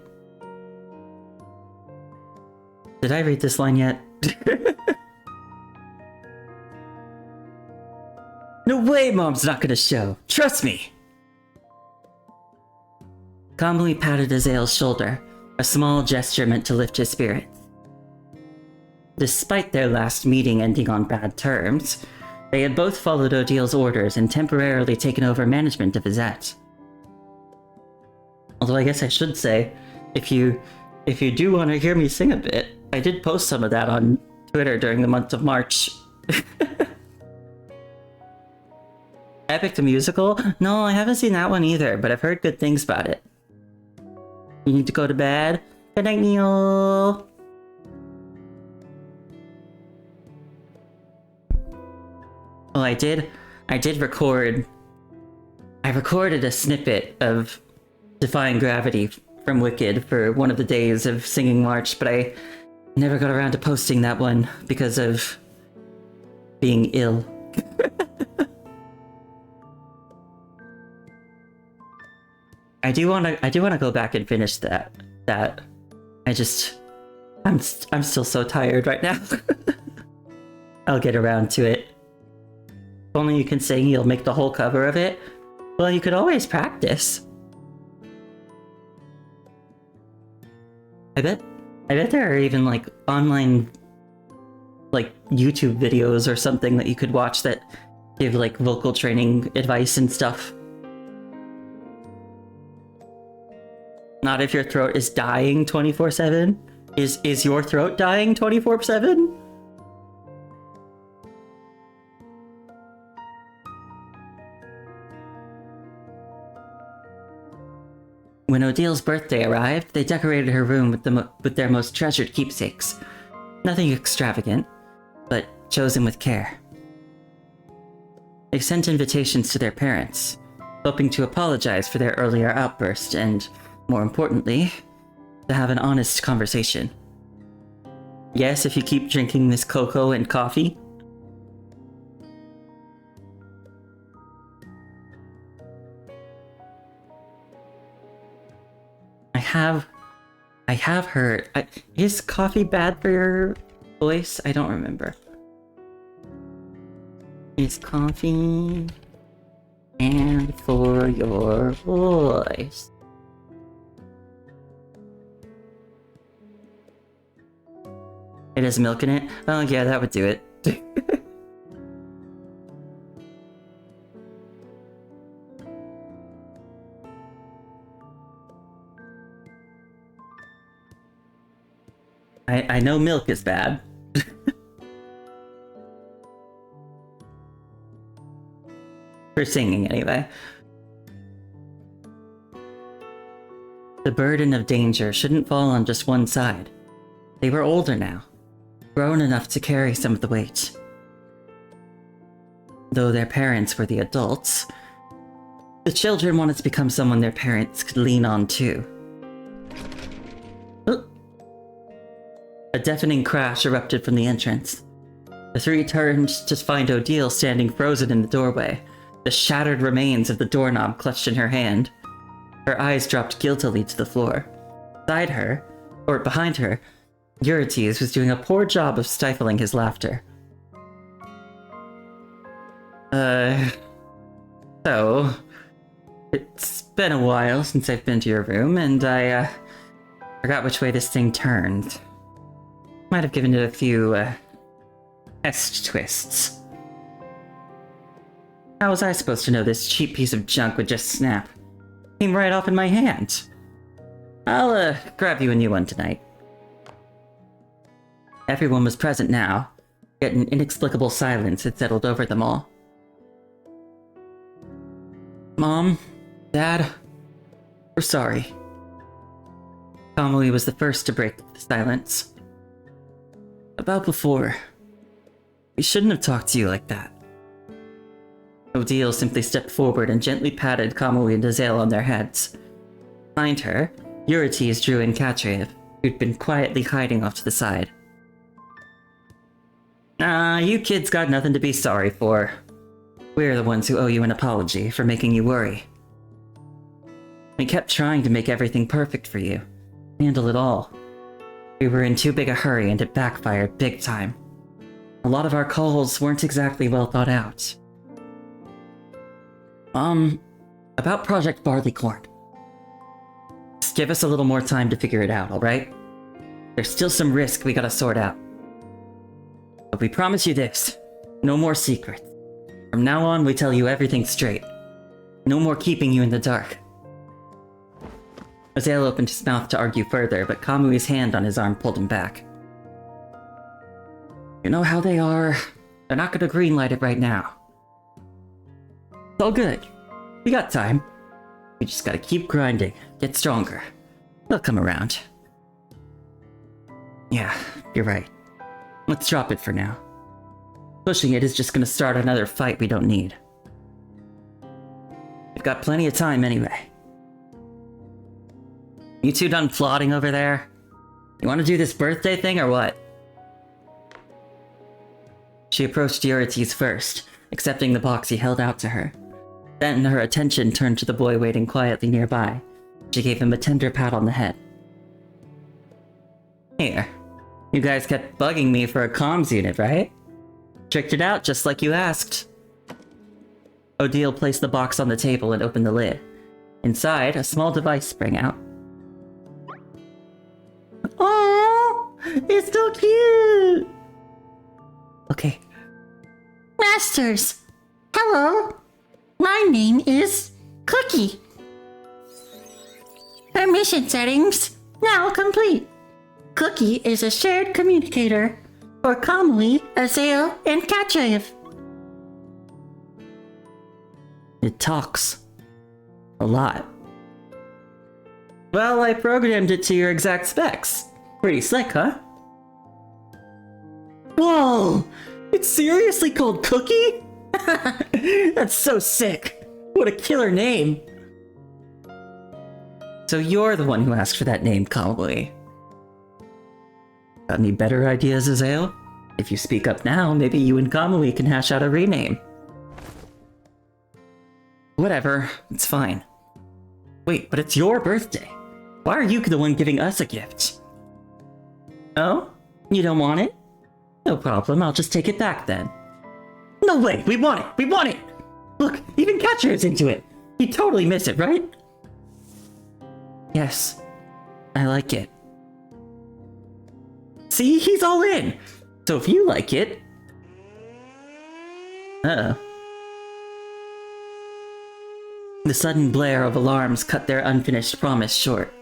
Did I read this line yet? No way Mom's not gonna show. Trust me! Calmly patted Azale's shoulder, a small gesture meant to lift his spirits. Despite their last meeting ending on bad terms, they had both followed Odil's orders and temporarily taken over management of Izette. Although I guess I should say, if you do want to hear me sing a bit, I did post some of that on Twitter during the month of March. Epic the Musical? No, I haven't seen that one either, but I've heard good things about it. You need to go to bed? Good night, Neil! Oh, I did record... I recorded a snippet of Defying Gravity from Wicked for one of the days of Singing March, but I never got around to posting that one because of being ill. I do want to go back and finish that. I'm still so tired right now. I'll get around to it. If only you can sing, you'll make the whole cover of it. Well, you could always practice. I bet there are even like online like YouTube videos or something that you could watch that give like vocal training advice and stuff. Not if your throat is dying 24/7. Is your throat dying 24/7? When Odil's birthday arrived, they decorated her room with their most treasured keepsakes. Nothing extravagant, but chosen with care. They sent invitations to their parents, hoping to apologize for their earlier outburst and, more importantly, to have an honest conversation. Yes, if you keep drinking this cocoa and coffee. I have heard. Is coffee bad for your voice? I don't remember. Is coffee bad for your voice? It has milk in it? Oh yeah, that would do it. I know milk is bad. For singing, anyway. The burden of danger shouldn't fall on just one side. They were older now, grown enough to carry some of the weight. Though their parents were the adults, the children wanted to become someone their parents could lean on too. A deafening crash erupted from the entrance. The three turned to find Odile standing frozen in the doorway, the shattered remains of the doorknob clutched in her hand. Her eyes dropped guiltily to the floor. Beside her, or behind her, Eurites was doing a poor job of stifling his laughter. So... It's been a while since I've been to your room, and I, forgot which way this thing turned. Might have given it a few, test twists. How was I supposed to know this cheap piece of junk would just snap? Came right off in my hand. I'll, grab you a new one tonight. Everyone was present now, Yet an inexplicable silence had settled over them all. Mom, Dad, we're sorry. Kamui was the first to break the silence. About before, we shouldn't have talked to you like that. Odile simply stepped forward and gently patted Kamui and Azael on their heads. Behind her, Eurytes drew in Katreev, who'd been quietly hiding off to the side. You kids got nothing to be sorry for. We're the ones who owe you an apology for making you worry. We kept trying to make everything perfect for you. Handle it all. We were in too big a hurry and it backfired big time. A lot of our calls weren't exactly well thought out. About Project Barleycorn. Just give us a little more time to figure it out, alright? There's still some risk we gotta sort out. But we promise you this, no more secrets. From now on, we tell you everything straight. No more keeping you in the dark. Azael opened his mouth to argue further, but Kamui's hand on his arm pulled him back. You know how they are. They're not gonna greenlight it right now. It's all good. We got time. We just gotta keep grinding, get stronger. They'll come around. Yeah, you're right. Let's drop it for now. Pushing it is just gonna start another fight we don't need. We've got plenty of time anyway. You two done plotting over there? You want to do this birthday thing or what? She approached Eurytes first, accepting the box he held out to her. Then her attention turned to the boy waiting quietly nearby. She gave him a tender pat on the head. Here, you guys kept bugging me for a comms unit, right? Tricked it out just like you asked. Odile placed the box on the table and opened the lid. Inside, a small device sprang out. Oh, it's so cute! Okay. Masters, hello. My name is Cookie. Permission settings now complete. Cookie is a shared communicator for Kamui, Azael, and Katreev. It talks. A lot. Well, I programmed it to your exact specs. Pretty slick, huh? Whoa! It's seriously called Cookie? That's so sick. What a killer name. So you're the one who asked for that name, Kamui. Got any better ideas, Azael? If you speak up now, maybe you and Kamui can hash out a rename. Whatever, it's fine. Wait, but it's your birthday. Why are you the one giving us a gift? Oh? You don't want it? No problem, I'll just take it back then. No way! We want it! We want it! Look, even Catcher's into it! You'd totally miss it, right? Yes. I like it. See? He's all in! So if you like it... Uh-oh. The sudden blare of alarms cut their unfinished promise short.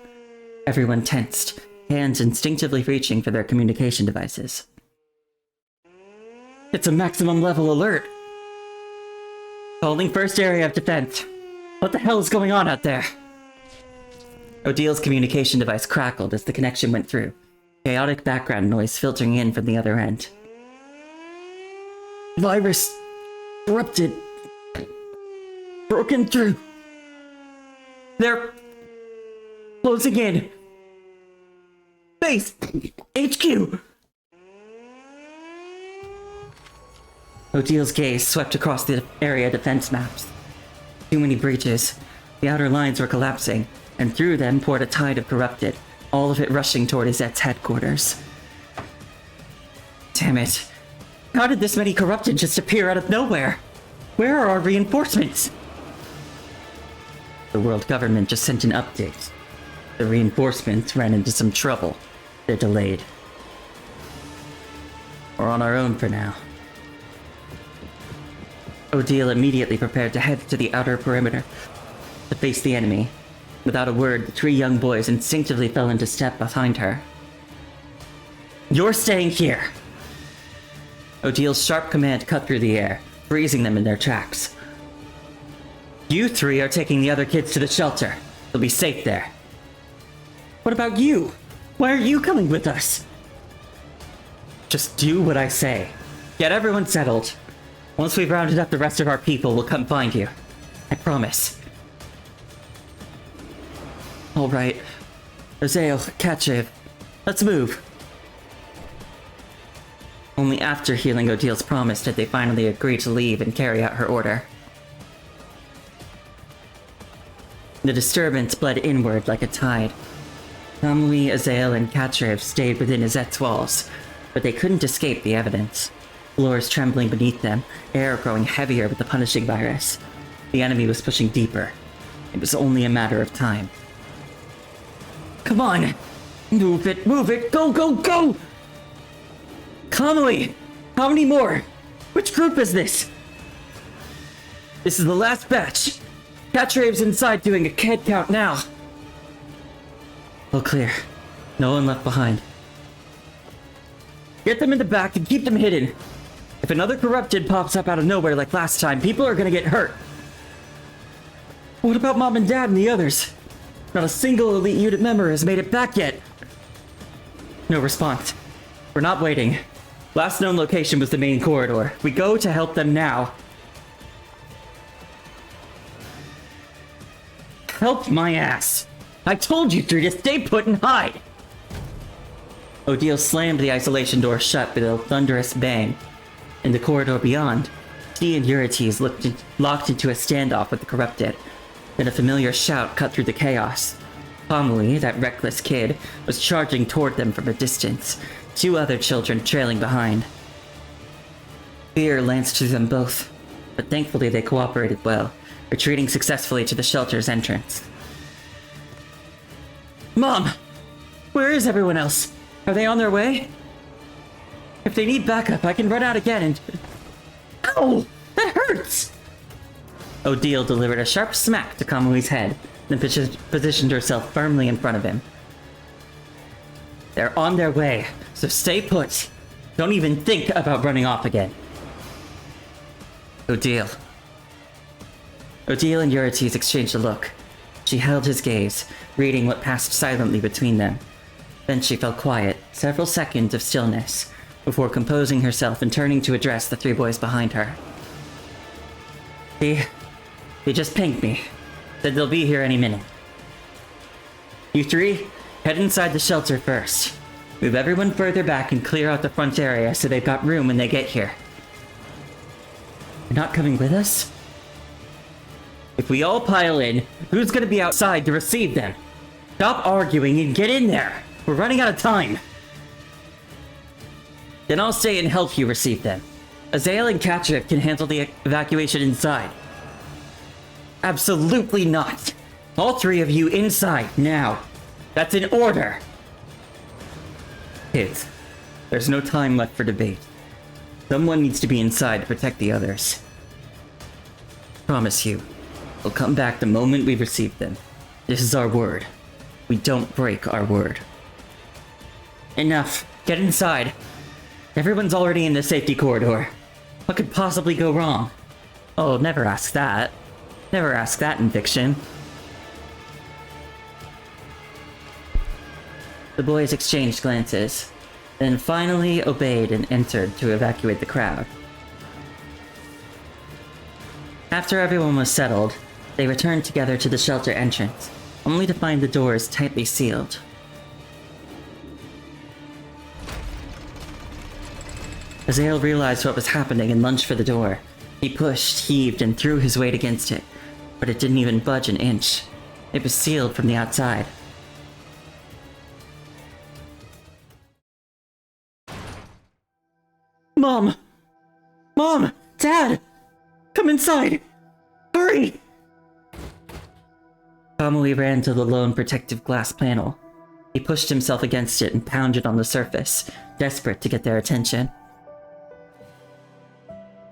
Everyone tensed, hands instinctively reaching for their communication devices. It's a maximum level alert! Holding first area of defense. What the hell is going on out there? Odile's communication device crackled as the connection went through, chaotic background noise filtering in from the other end. Virus corrupted. Broken through. They're closing in. Base HQ. Odile's gaze swept across the area defense maps. Too many breaches. The outer lines were collapsing, and through them poured a tide of corrupted, all of it rushing toward Izette's headquarters. Damn it. How did this many corrupted just appear out of nowhere? Where are our reinforcements? The world government just sent an update. The reinforcements ran into some trouble. They're delayed. We're on our own for now. Odile immediately prepared to head to the outer perimeter to face the enemy. Without a word, the three young boys instinctively fell into step behind her. You're staying here! Odil's sharp command cut through the air, freezing them in their tracks. You three are taking the other kids to the shelter. They'll be safe there. What about you? Why are you coming with us? Just do what I say. Get everyone settled. Once we've rounded up the rest of our people, we'll come find you. I promise. All right. Azael, Katchev, let's move. Only after healing Odil's promise did they finally agree to leave and carry out her order. The disturbance bled inward like a tide. Kamui, Azael, and Katchev stayed within Azet's walls, but they couldn't escape the evidence. Floors trembling beneath them, air growing heavier with the punishing virus. The enemy was pushing deeper. It was only a matter of time. Come on! Move it! Go, go, go! Kamui! How many more? Which group is this? This is the last batch. Katchev's inside doing a head count now. All clear. No one left behind. Get them in the back and keep them hidden. If another corrupted pops up out of nowhere like last time, people are gonna get hurt. What about Mom and Dad and the others? Not a single elite unit member has made it back yet. No response. We're not waiting. Last known location was the main corridor. We go to help them now. Help my ass. I told you three to stay put and hide. Odile slammed the isolation door shut with a thunderous bang. In the corridor beyond, T and Eurytes locked into a standoff with the corrupted. Then a familiar shout cut through the chaos. Kamui, that reckless kid, was charging toward them from a distance, two other children trailing behind. Fear lanced through them both, but thankfully they cooperated well, retreating successfully to the shelter's entrance. Mom! Where is everyone else? Are they on their way? If they need backup, I can run out again and... Ow! That hurts! Odile delivered a sharp smack to Kamui's head, then positioned herself firmly in front of him. They're on their way, so stay put. Don't even think about running off again. Odile and Eurytes exchanged a look. She held his gaze, reading what passed silently between them. Then she fell quiet, several seconds of stillness, before composing herself and turning to address the three boys behind her. They just pinged me. Said they'll be here any minute. You three, head inside the shelter first. Move everyone further back and clear out the front area so they've got room when they get here. You're not coming with us? If we all pile in, who's gonna be outside to receive them? Stop arguing and get in there! We're running out of time! Then I'll stay and help you receive them. Azael and Katchev can handle the evacuation inside. Absolutely not! All three of you inside, now! That's an order! Kids, there's no time left for debate. Someone needs to be inside to protect the others. Promise you, we'll come back the moment we receive them. This is our word. We don't break our word. Enough. Get inside. Everyone's already in the safety corridor. What could possibly go wrong? Oh, never ask that. Never ask that in fiction. The boys exchanged glances, then finally obeyed and entered to evacuate the crowd. After everyone was settled, they returned together to the shelter entrance, only to find the doors tightly sealed. Azael realized what was happening and lunged for the door. He pushed, heaved, and threw his weight against it, but it didn't even budge an inch. It was sealed from the outside. Mom! Mom! Dad! Come inside! Hurry! Kamui ran to the lone protective glass panel. He pushed himself against it and pounded on the surface, desperate to get their attention.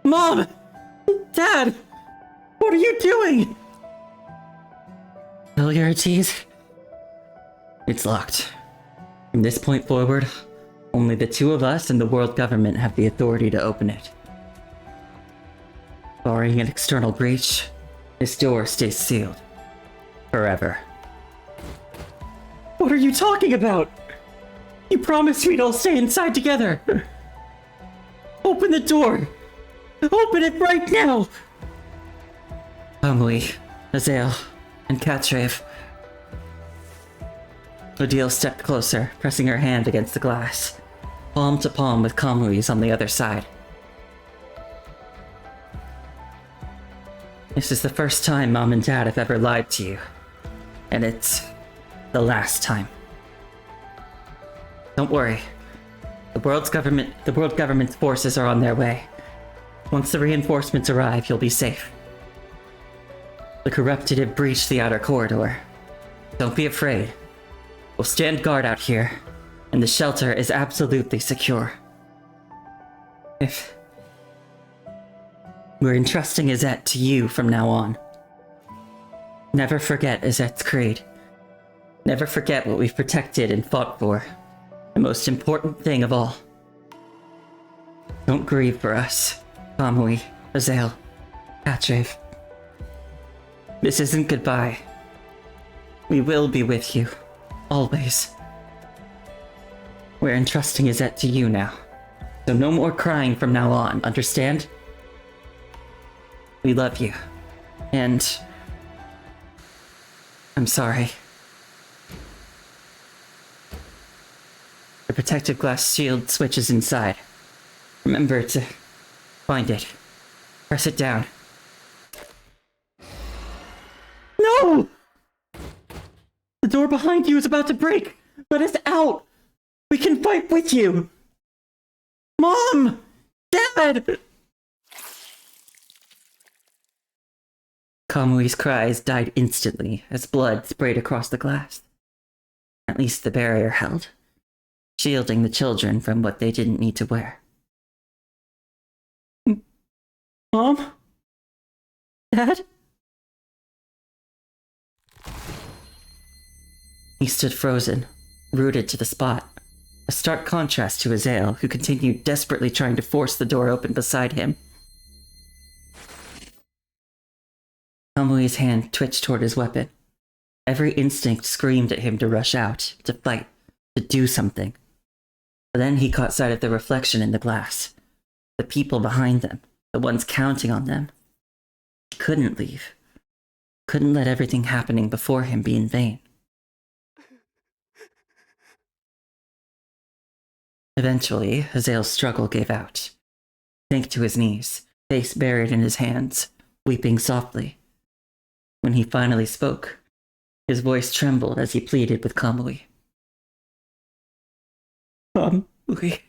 Mom! Dad! What are you doing? Eurytes? It's locked. From this point forward, Only the two of us and the world government have the authority to open it. Barring an external breach, this door stays sealed. Forever. What are you talking about? You promised we'd all stay inside together. Open the door. Open it right now. Amelie, Azael, and Katrev. Odile stepped closer, pressing her hand against the glass, palm to palm with Kamui on the other side. This is the first time Mom and Dad have ever lied to you. And it's the last time. Don't worry. The world government's forces are on their way. Once the reinforcements arrive, you'll be safe. The corrupted have breached the outer corridor. Don't be afraid. We'll stand guard out here, and the shelter is absolutely secure. We're entrusting Izette to you from now on. Never forget Izette's creed. Never forget what we've protected and fought for. The most important thing of all. Don't grieve for us, Kamui, Azael, Katrev. This isn't goodbye. We will be with you, always. We're entrusting Izette to you now, so no more crying from now on, understand? We love you, and I'm sorry. The protective glass shield switch is inside. Remember to find it. Press it down. No! The door behind you is about to break! Let us out! We can fight with you! Mom! Dad! Kamui's cries died instantly as blood sprayed across the glass. At least the barrier held, shielding the children from what they didn't need to wear. Mom? Dad? He stood frozen, rooted to the spot, a stark contrast to Azael, who continued desperately trying to force the door open beside him. Kamui's hand twitched toward his weapon. Every instinct screamed at him to rush out, to fight, to do something. But then he caught sight of the reflection in the glass. The people behind them, the ones counting on them. He couldn't leave. Couldn't let everything happening before him be in vain. Eventually, Azael's struggle gave out. He sank to his knees, face buried in his hands, weeping softly. When he finally spoke, his voice trembled as he pleaded with Kamui. Kamui,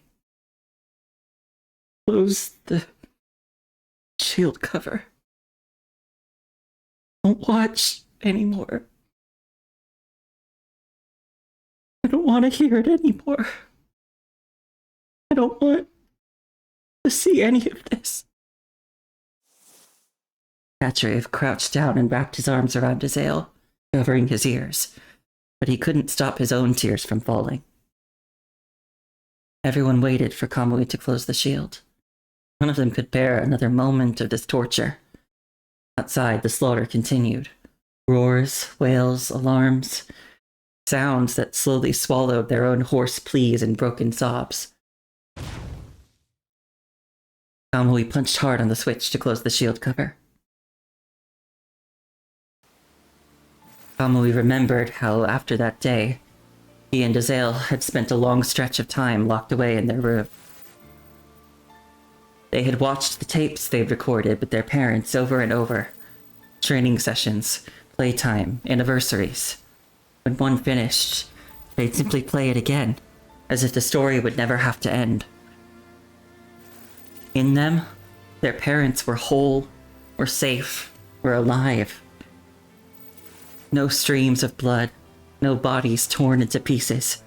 close the shield cover. Don't watch anymore. I don't want to hear it anymore. I don't want to see any of this. Katrev crouched down and wrapped his arms around Azael, covering his ears, but he couldn't stop his own tears from falling. Everyone waited for Kamui to close the shield. None of them could bear another moment of this torture. Outside, the slaughter continued. Roars, wails, alarms, sounds that slowly swallowed their own hoarse pleas and broken sobs. Kamui punched hard on the switch to close the shield cover. Kamui remembered how, after that day, he and Azael had spent a long stretch of time locked away in their room. They had watched the tapes they'd recorded with their parents over and over. Training sessions, playtime, anniversaries. When one finished, they'd simply play it again, as if the story would never have to end. In them, their parents were whole, were safe, were alive. No streams of blood, no bodies torn into pieces.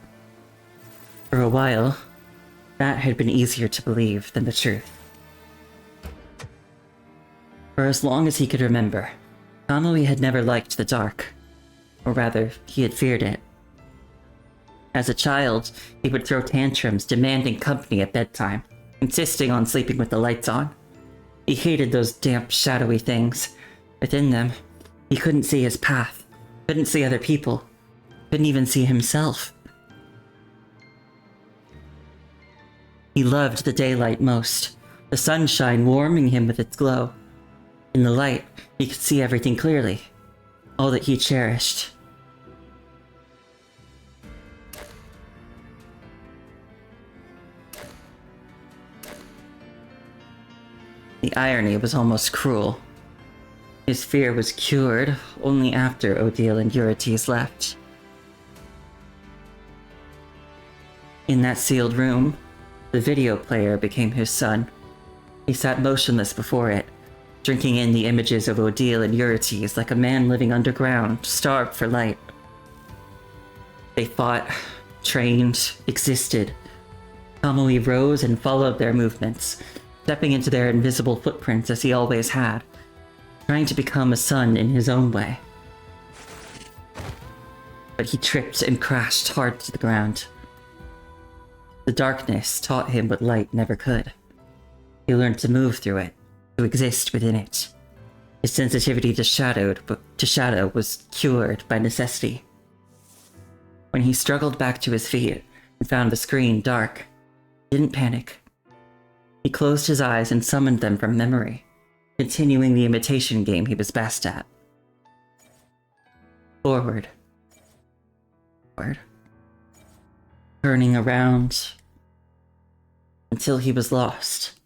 For a while, that had been easier to believe than the truth. For as long as he could remember, Kamui had never liked the dark. Or rather, he had feared it. As a child, he would throw tantrums demanding company at bedtime, insisting on sleeping with the lights on. He hated those damp, shadowy things. Within them, he couldn't see his path, couldn't see other people, couldn't even see himself. He loved the daylight most, the sunshine warming him with its glow. In the light, he could see everything clearly, all that he cherished. The irony was almost cruel. His fear was cured only after Odile and Eurytes left. In that sealed room, the video player became his son. He sat motionless before it, drinking in the images of Odile and Eurytes like a man living underground, starved for light. They fought, trained, existed. Kamui rose and followed their movements, stepping into their invisible footprints as he always had, trying to become a son in his own way. But he tripped and crashed hard to the ground. The darkness taught him what light never could. He learned to move through it, to exist within it. His sensitivity to shadow was cured by necessity. When he struggled back to his feet and found the screen dark, he didn't panic. He closed his eyes and summoned them from memory, continuing the imitation game he was best at. Forward. Forward. Turning around until he was lost.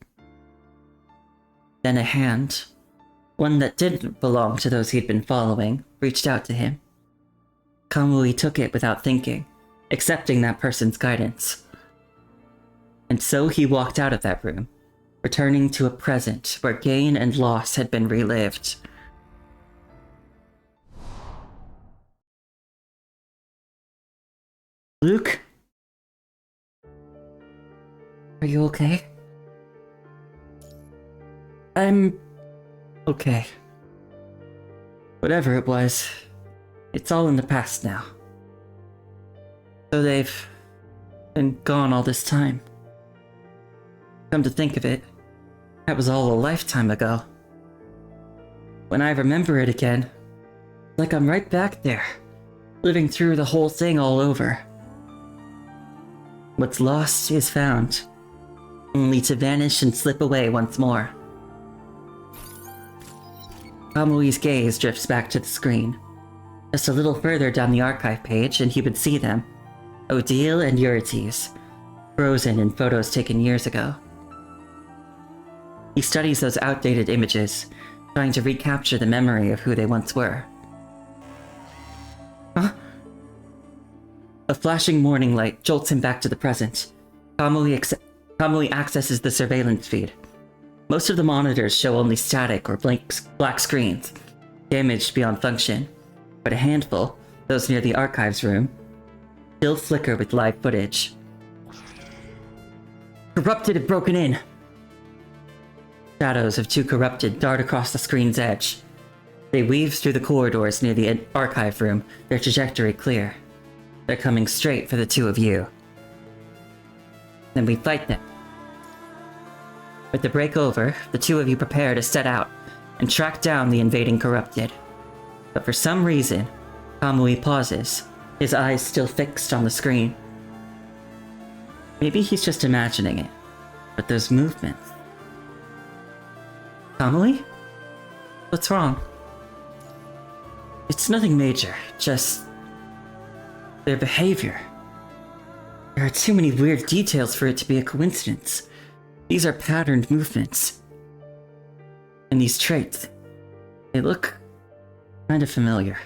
Then a hand, one that didn't belong to those he'd been following, reached out to him. Kamui took it without thinking, accepting that person's guidance. And so he walked out of that room, returning to a present where gain and loss had been relived. Luke? Are you okay? I'm okay. Whatever it was, it's all in the past now. So they've been gone all this time. Come to think of it, that was all a lifetime ago. When I remember it again, it's like I'm right back there, living through the whole thing all over. What's lost is found, only to vanish and slip away once more. Kamui's gaze drifts back to the screen. Just a little further down the archive page and he would see them. Odile and Eurytes, frozen in photos taken years ago. He studies those outdated images, trying to recapture the memory of who they once were. Huh? A flashing morning light jolts him back to the present. Kamui accesses the surveillance feed. Most of the monitors show only static or black screens, damaged beyond function, but a handful, those near the archives room, still flicker with live footage. Corrupted have broken in! Shadows of two corrupted dart across the screen's edge. They weave through the corridors near the archive room, their trajectory clear. They're coming straight for the two of you. Then we fight them. With the break over, the two of you prepare to set out and track down the invading corrupted. But for some reason, Kamui pauses, his eyes still fixed on the screen. Maybe he's just imagining it, but those movements... Kamui? What's wrong? It's nothing major, just... their behavior. There are too many weird details for it to be a coincidence. These are patterned movements. And these traits, they look kind of familiar.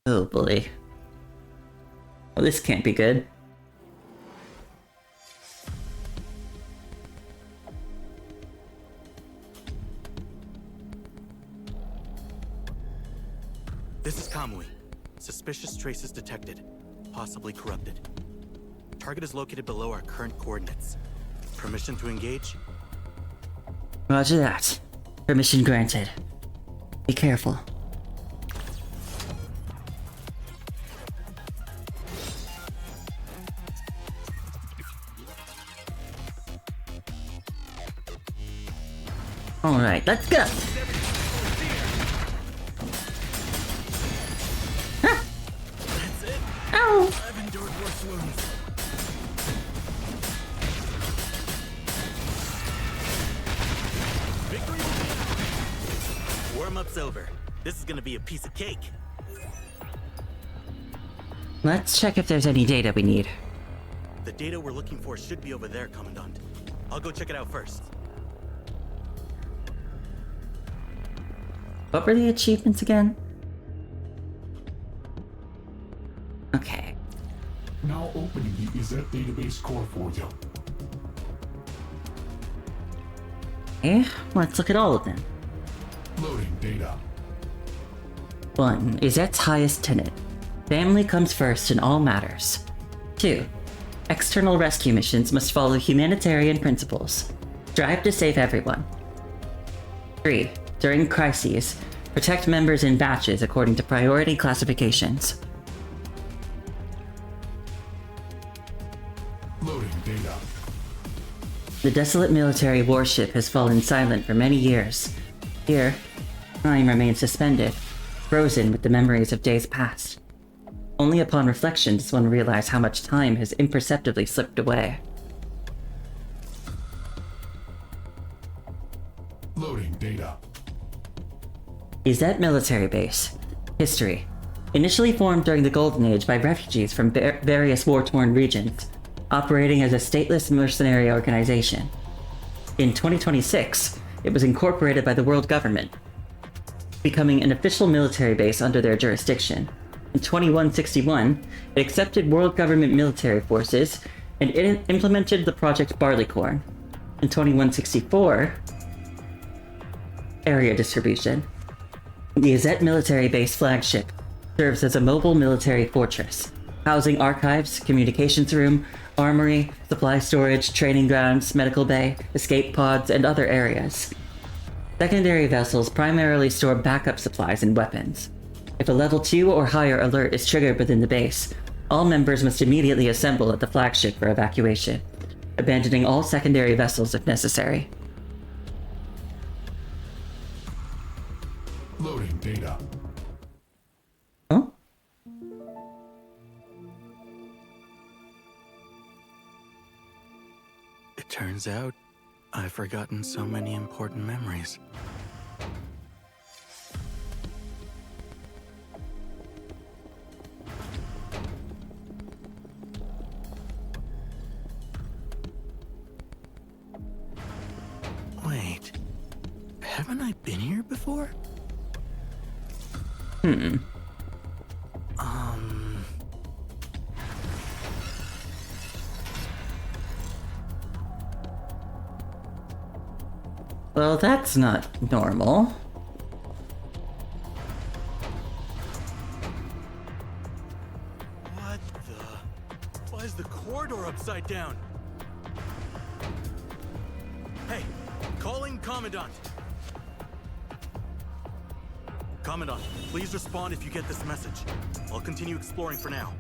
Oh boy. Well, this can't be good. This is Kamui. Suspicious traces detected, possibly corrupted. Target is located below our current coordinates. Permission to engage? Roger that. Permission granted. Be careful. Alright, let's go! Ah! That's it. Ow! I've endured worse wounds. Victory will be ours. Warm-up's over. This is gonna be a piece of cake. Let's check if there's any data we need. The data we're looking for should be over there, Commandant. I'll go check it out first. What were the achievements again? Okay. Now opening the Izzet database core for you. Okay, let's look at all of them. Loading data. 1. Izzet's highest tenet. Family comes first in all matters. 2. External rescue missions must follow humanitarian principles. Strive to save everyone. 3. During crises, protect members in batches according to priority classifications. Loading data. The desolate military warship has fallen silent for many years. Here, time remains suspended, frozen with the memories of days past. Only upon reflection does one realize how much time has imperceptibly slipped away. Loading data. Izzet Military Base. History. Initially formed during the Golden Age by refugees from various war-torn regions, operating as a stateless mercenary organization. In 2026, it was incorporated by the world government, becoming an official military base under their jurisdiction. In 2161, it accepted world government military forces and it implemented the Project Barleycorn. In 2164, area distribution. The Izzet Military Base flagship serves as a mobile military fortress, housing archives, communications room, armory, supply storage, training grounds, medical bay, escape pods, and other areas. Secondary vessels primarily store backup supplies and weapons. If a level 2 or higher alert is triggered within the base, all members must immediately assemble at the flagship for evacuation, abandoning all secondary vessels if necessary. Loading data. Huh? It turns out, I've forgotten so many important memories. Wait, haven't I been here before? Well, that's not normal. What the? Why is the corridor upside down? Hey, calling Commandant. Commandant, please respond if you get this message. I'll continue exploring for now.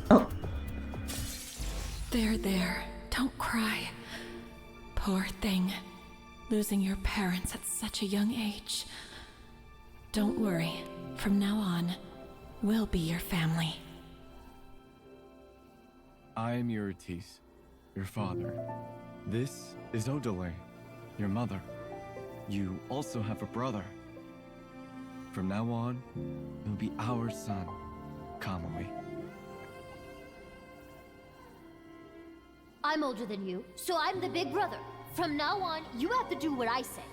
Oh, There. Don't cry. Poor thing. Losing your parents at such a young age. Don't worry. From now on, we'll be your family. I am Eurytis, your father. This is Odelay, your mother. You also have a brother. From now on, he'll be our son, Kamui. I'm older than you, so I'm the big brother. From now on, you have to do what I say.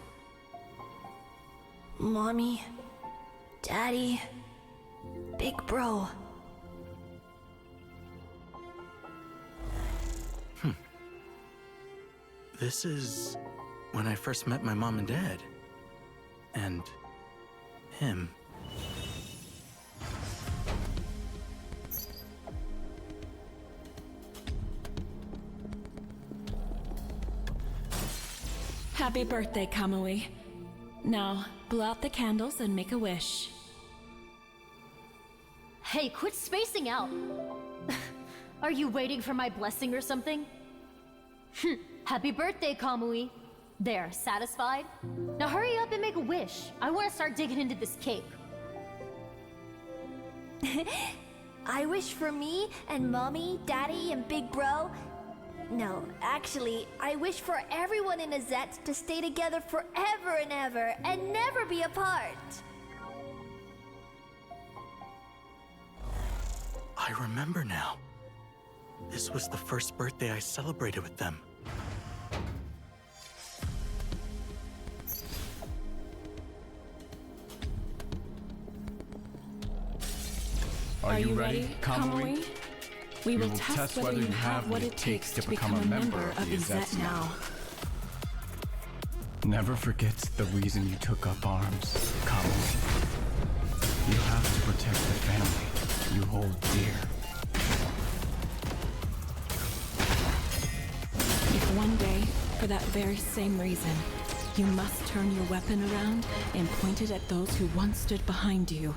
Mommy, Daddy, Big Bro. This is when I first met my mom and dad. And him. Happy birthday, Kamui. Now, blow out the candles and make a wish. Hey, quit spacing out. Are you waiting for my blessing or something? Happy birthday, Kamui. There, satisfied? Now hurry up and make a wish. I want to start digging into this cake. I wish for me and Mommy, Daddy, and Big Bro. No, actually, I wish for everyone in Azette to stay together forever and ever and never be apart. I remember now. This was the first birthday I celebrated with them. Are you ready, Kamui? We will test whether you have what it takes to become a member of Izet now. Never forget the reason you took up arms, Kamui. You have to protect the family you hold dear. If one day, for that very same reason, you must turn your weapon around and point it at those who once stood behind you,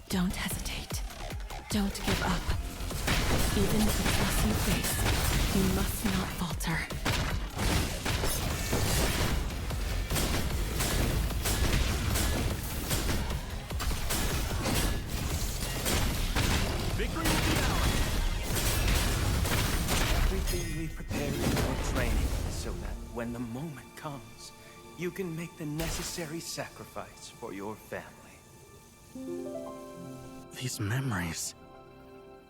don't hesitate. Don't give up. Even if it's loss you face, you must not falter. Victory will be ours! Everything we prepared in your training so that when the moment comes, you can make the necessary sacrifice for your family. These memories,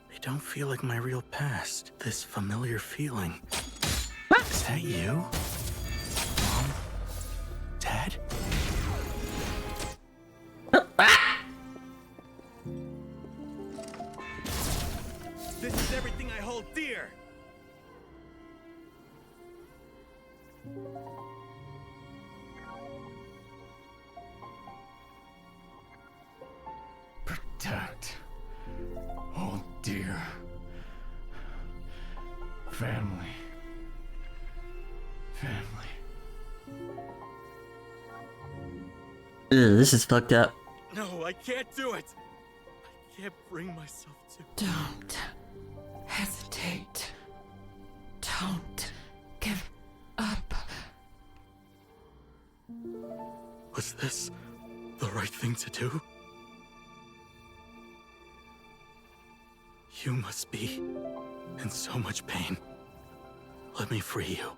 they don't feel like my real past. This familiar feeling. Is that you? Mom? Dad? This is everything I hold dear! Protect. Oh dear. Family. Ugh, this is fucked up. No, I can't do it! I can't bring myself to. Don't hesitate. Don't give up. Was this the right thing to do? You must be in so much pain. Let me free you.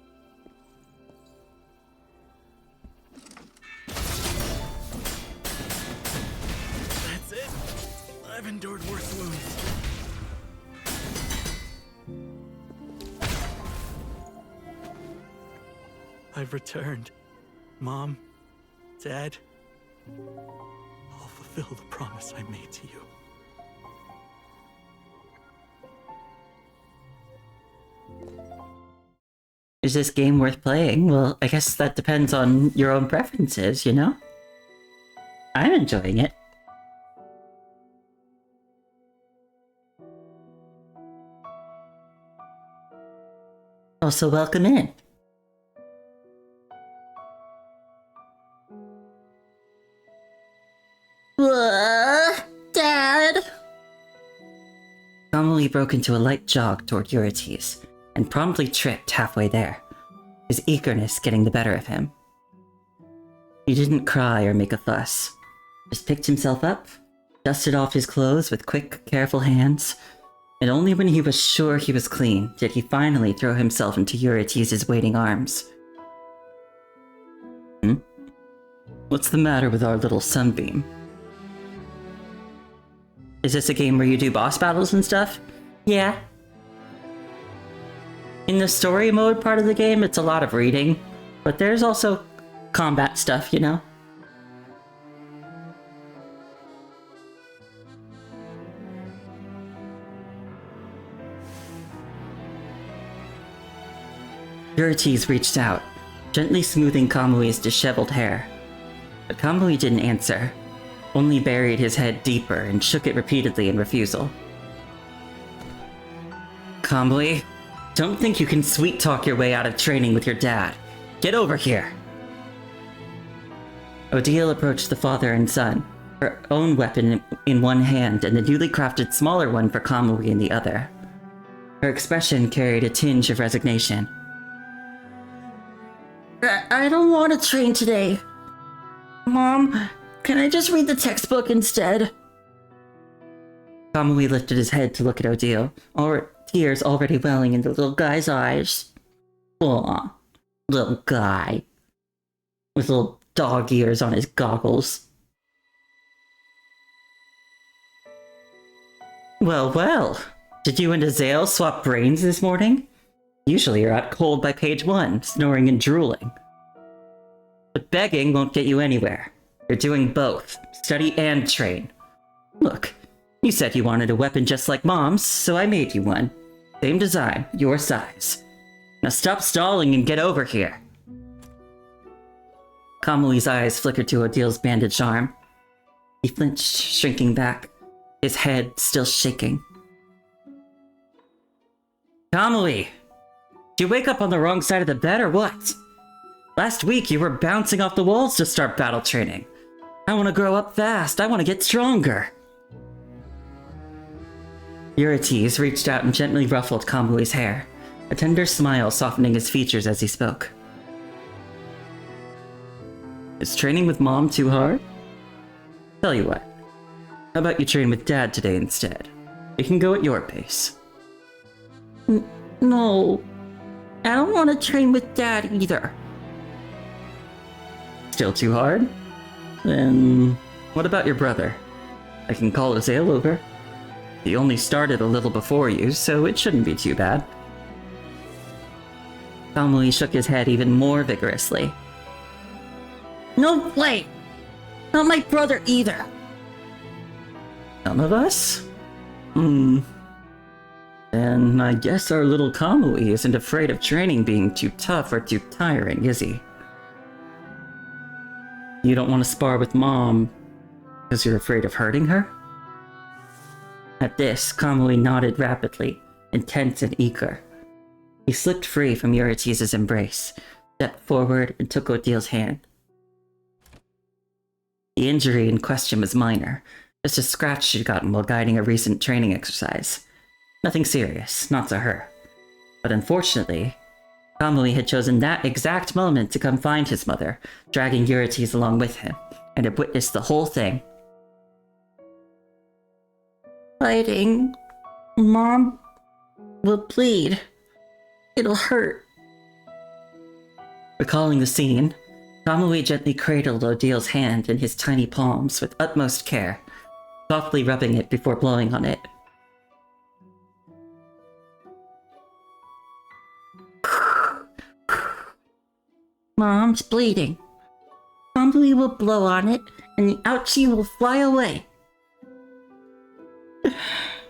That's it. I've endured worse wounds. I've returned. Mom, Dad, I'll fulfill the promise I made to you. Is this game worth playing? Well, I guess that depends on your own preferences, you know? I'm enjoying it. Also, welcome in. Dad! Kamui broke into a light jog toward Eurites, and promptly tripped halfway there, his eagerness getting the better of him. He didn't cry or make a fuss, just picked himself up, dusted off his clothes with quick, careful hands, and only when he was sure he was clean did he finally throw himself into Eurites' waiting arms. What's the matter with our little sunbeam? Is this a game where you do boss battles and stuff? Yeah. In the story mode part of the game, it's a lot of reading, but there's also combat stuff, you know? Eurites reached out, gently smoothing Kamui's disheveled hair. But Kamui didn't answer, only buried his head deeper and shook it repeatedly in refusal. Kamui, don't think you can sweet-talk your way out of training with your dad. Get over here! Odile approached the father and son, her own weapon in one hand and the newly crafted smaller one for Kamui in the other. Her expression carried a tinge of resignation. I don't want to train today. Mom, can I just read the textbook instead? Kamui lifted his head to look at Odile, tears already welling in the little guy's eyes. Aw, little guy. With little dog ears on his goggles. Well, well. Did you and Azael swap brains this morning? Usually you're out cold by page 1, snoring and drooling. But begging won't get you anywhere. You're doing both, study and train. Look, you said you wanted a weapon just like Mom's, so I made you one. Same design, your size. Now stop stalling and get over here. Kamui's eyes flickered to Odile's bandaged arm. He flinched, shrinking back, his head still shaking. Kamui! Did you wake up on the wrong side of the bed or what? Last week you were bouncing off the walls to start battle training. I want to grow up fast. I want to get stronger. Eurytes reached out and gently ruffled Kamui's hair, a tender smile softening his features as he spoke. Is training with Mom too hard? Tell you what, how about you train with Dad today instead? You can go at your pace. No, I don't want to train with Dad either. Still too hard? Then what about your brother? I can call Azael over. He only started a little before you, so it shouldn't be too bad. Kamui shook his head even more vigorously. No way! Not my brother either! None of us? Then I guess our little Kamui isn't afraid of training being too tough or too tiring, is he? You don't want to spar with Mom because you're afraid of hurting her? At this, Kamui nodded rapidly, intense and eager. He slipped free from Eurytes' embrace, stepped forward and took Odile's hand. The injury in question was minor, just a scratch she'd gotten while guiding a recent training exercise. Nothing serious, not to her. But unfortunately, Kamui had chosen that exact moment to come find his mother, dragging Eurytes along with him, and had witnessed the whole thing. Fighting Mom will bleed. It'll hurt. Recalling the scene, Kamui gently cradled Odile's hand in his tiny palms with utmost care, softly rubbing it before blowing on it. Mom's bleeding. Kamui will blow on it, and the ouchie will fly away.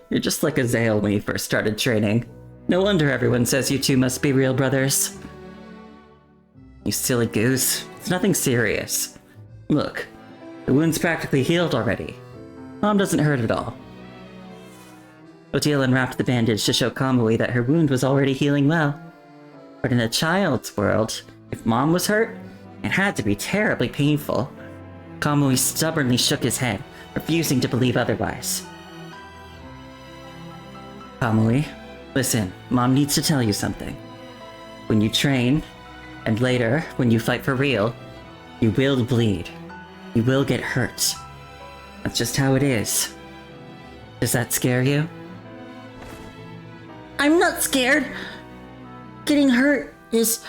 You're just like Azael when you first started training. No wonder everyone says you two must be real brothers. You silly goose. It's nothing serious. Look, the wound's practically healed already. Mom doesn't hurt at all. Odile unwrapped the bandage to show Kamui that her wound was already healing well. But in a child's world, if Mom was hurt, it had to be terribly painful. Kamui stubbornly shook his head, refusing to believe otherwise. Kamui, listen, Mom needs to tell you something. When you train, and later, when you fight for real, you will bleed. You will get hurt. That's just how it is. Does that scare you? I'm not scared. Getting hurt is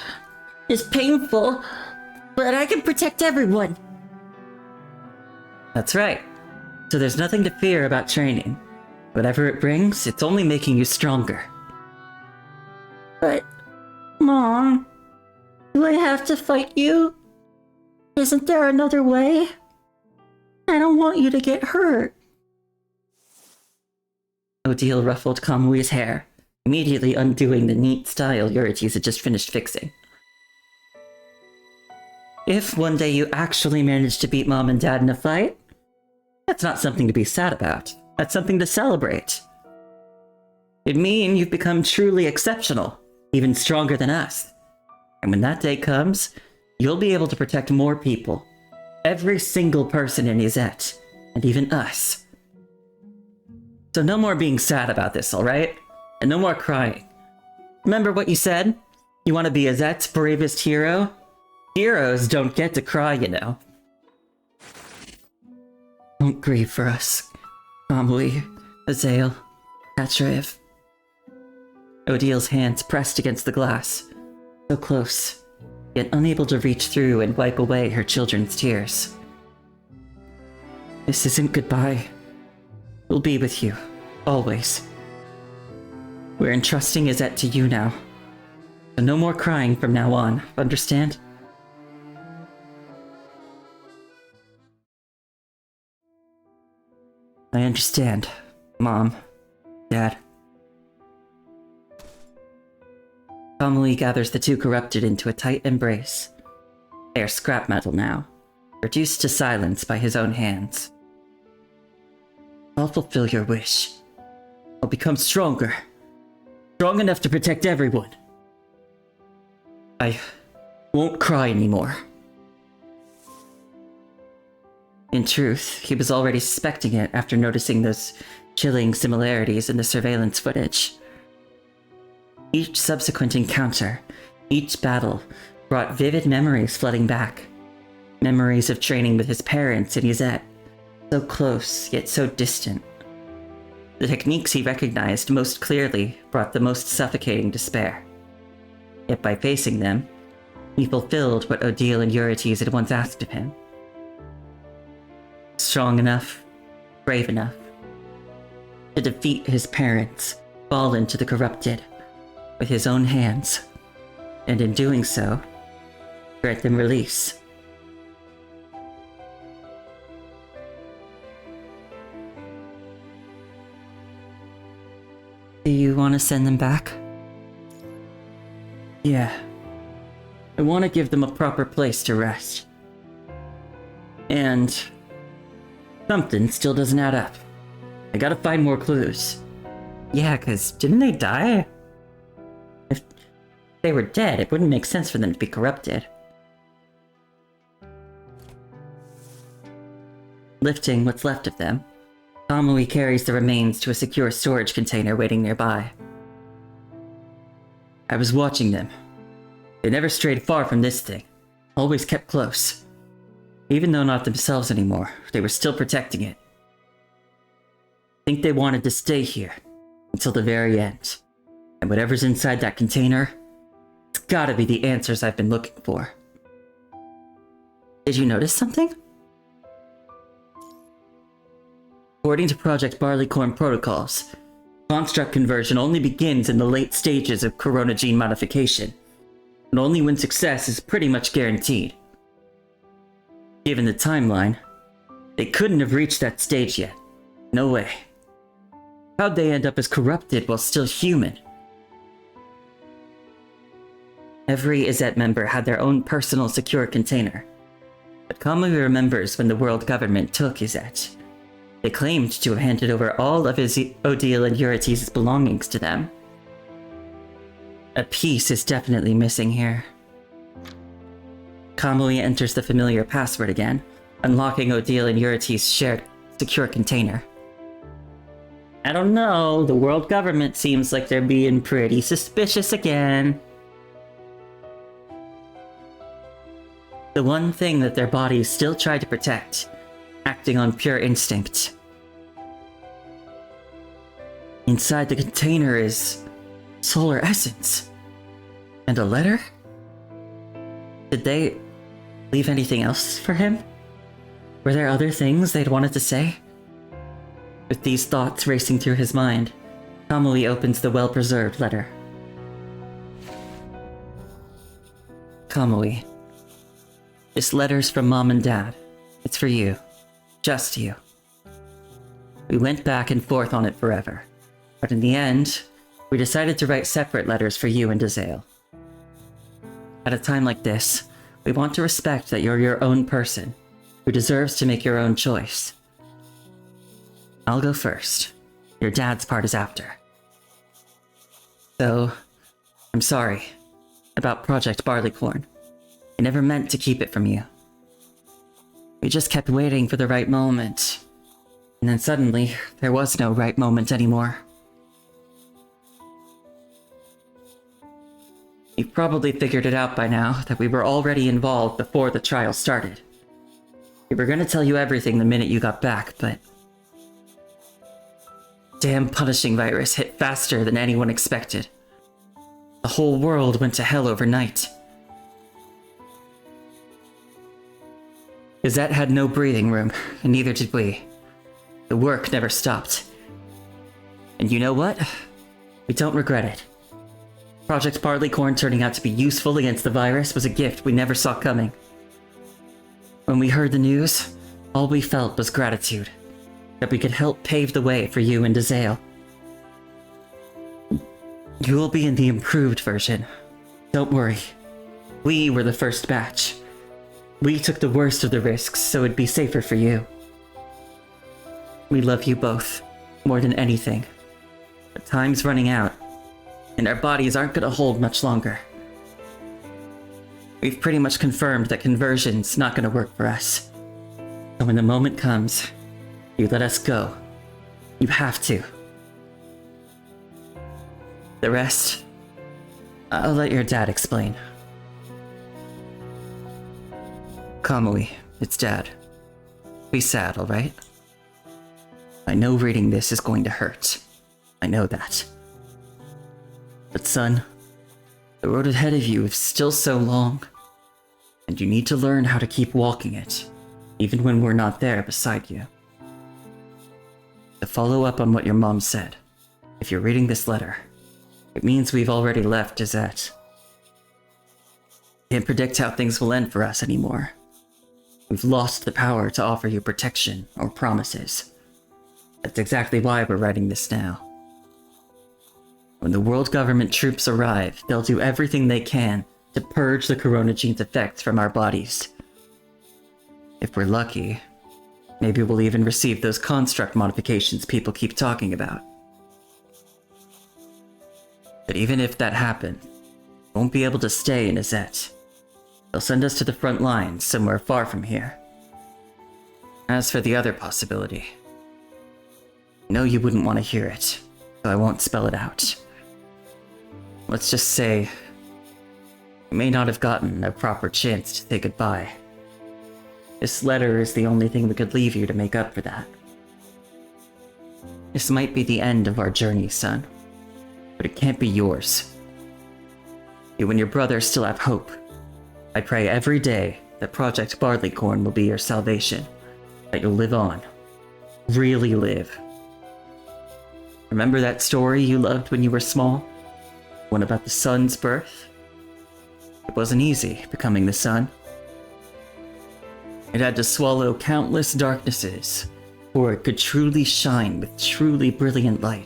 painful, but I can protect everyone. That's right. So there's nothing to fear about training. Whatever it brings, it's only making you stronger. But, Mom, do I have to fight you? Isn't there another way? I don't want you to get hurt. Odile ruffled Kamui's hair, immediately undoing the neat style Eurytes had just finished fixing. If one day you actually manage to beat Mom and Dad in a fight, that's not something to be sad about. That's something to celebrate. It'd mean you've become truly exceptional, even stronger than us. And when that day comes, you'll be able to protect more people. Every single person in Izette. and even us. So no more being sad about this, alright? And no more crying. Remember what you said? You want to be Azet's bravest hero? Heroes don't get to cry, you know. Don't grieve for us, Kamui, Azael, Atrev. Odile's hands pressed against the glass, so close, yet unable to reach through and wipe away her children's tears. This isn't goodbye. We'll be with you, always. We're entrusting Azet to you now, so no more crying from now on, understand? I understand, Mom, Dad. Kamui gathers the two corrupted into a tight embrace. They are scrap metal now, reduced to silence by his own hands. I'll fulfill your wish. I'll become stronger. Strong enough to protect everyone. I won't cry anymore. In truth, he was already suspecting it after noticing those chilling similarities in the surveillance footage. Each subsequent encounter, each battle, brought vivid memories flooding back. Memories of training with his parents in Azet, so close yet so distant. The techniques he recognized most clearly brought the most suffocating despair. Yet by facing them, he fulfilled what Odile and Eurytes had once asked of him. Strong enough, brave enough, to defeat his parents, fallen to the corrupted, with his own hands, and in doing so, grant them release. Do you want to send them back? Yeah. I want to give them a proper place to rest. And something still doesn't add up. I gotta find more clues. Yeah, cause didn't they die? If they were dead, it wouldn't make sense for them to be corrupted. Lifting what's left of them, Kamui carries the remains to a secure storage container waiting nearby. I was watching them. They never strayed far from this thing. Always kept close. Even though not themselves anymore, they were still protecting it. I think they wanted to stay here until the very end. And whatever's inside that container, it's gotta be the answers I've been looking for. Did you notice something? According to Project Barleycorn protocols, construct conversion only begins in the late stages of corona gene modification, and only when success is pretty much guaranteed. Given the timeline, they couldn't have reached that stage yet. No way. How'd they end up as corrupted while still human? Every Azet member had their own personal secure container. But Kamui remembers when the world government took Azet. They claimed to have handed over all of Odile and Eurytes' belongings to them. A piece is definitely missing here. Kamui enters the familiar password again, unlocking Odile and Eurytes' shared secure container. I don't know, the world government seems like they're being pretty suspicious again. The one thing that their bodies still try to protect, acting on pure instinct. Inside the container is solar essence. And a letter? Did they leave anything else for him? Were there other things they'd wanted to say? With these thoughts racing through his mind, Kamui opens the well-preserved letter. Kamui, this letter's from Mom and Dad. It's for you. Just you. We went back and forth on it forever, but in the end, we decided to write separate letters for you and Azael. At a time like this, we want to respect that you're your own person, who deserves to make your own choice. I'll go first. Your dad's part is after. So, I'm sorry about Project Barleycorn. I never meant to keep it from you. We just kept waiting for the right moment, And then suddenly, there was no right moment anymore. You've probably figured it out by now that we were already involved before the trial started. We were gonna tell you everything the minute you got back, but... damn punishing virus hit faster than anyone expected. The whole world went to hell overnight. Gazette had no breathing room, and neither did we. The work never stopped. And you know what? We don't regret it. Project Barleycorn turning out to be useful against the virus was a gift we never saw coming. When we heard the news, all we felt was gratitude. That we could help pave the way for you and Dazale. You will be in the improved version. Don't worry. We were the first batch. We took the worst of the risks so it'd be safer for you. We love you both, more than anything. But time's running out, and our bodies aren't gonna hold much longer. We've pretty much confirmed that conversion's not gonna work for us. So when the moment comes, you let us go. You have to. The rest, I'll let your dad explain. Kamui, it's Dad. Be sad, alright? I know reading this is going to hurt. I know that. But son, the road ahead of you is still so long, and you need to learn how to keep walking it, even when we're not there beside you. To follow up on what your mom said, if you're reading this letter, it means we've already left Dazette. Can't predict how things will end for us anymore. We've lost the power to offer you protection or promises. That's exactly why we're writing this now. When the world government troops arrive, they'll do everything they can to purge the Corona gene's effects from our bodies. If we're lucky, maybe we'll even receive those construct modifications people keep talking about. But even if that happens, we won't be able to stay in Azette. They'll send us to the front lines, somewhere far from here. As for the other possibility, I know you wouldn't want to hear it, so I won't spell it out. Let's just say, we may not have gotten a proper chance to say goodbye. This letter is the only thing we could leave you to make up for that. This might be the end of our journey, son, but it can't be yours. You and your brother still have hope. I pray every day that Project Barleycorn will be your salvation, that you'll live on. Really live. Remember that story you loved when you were small? One about the sun's birth? It wasn't easy becoming the sun. It had to swallow countless darknesses before it could truly shine with truly brilliant light.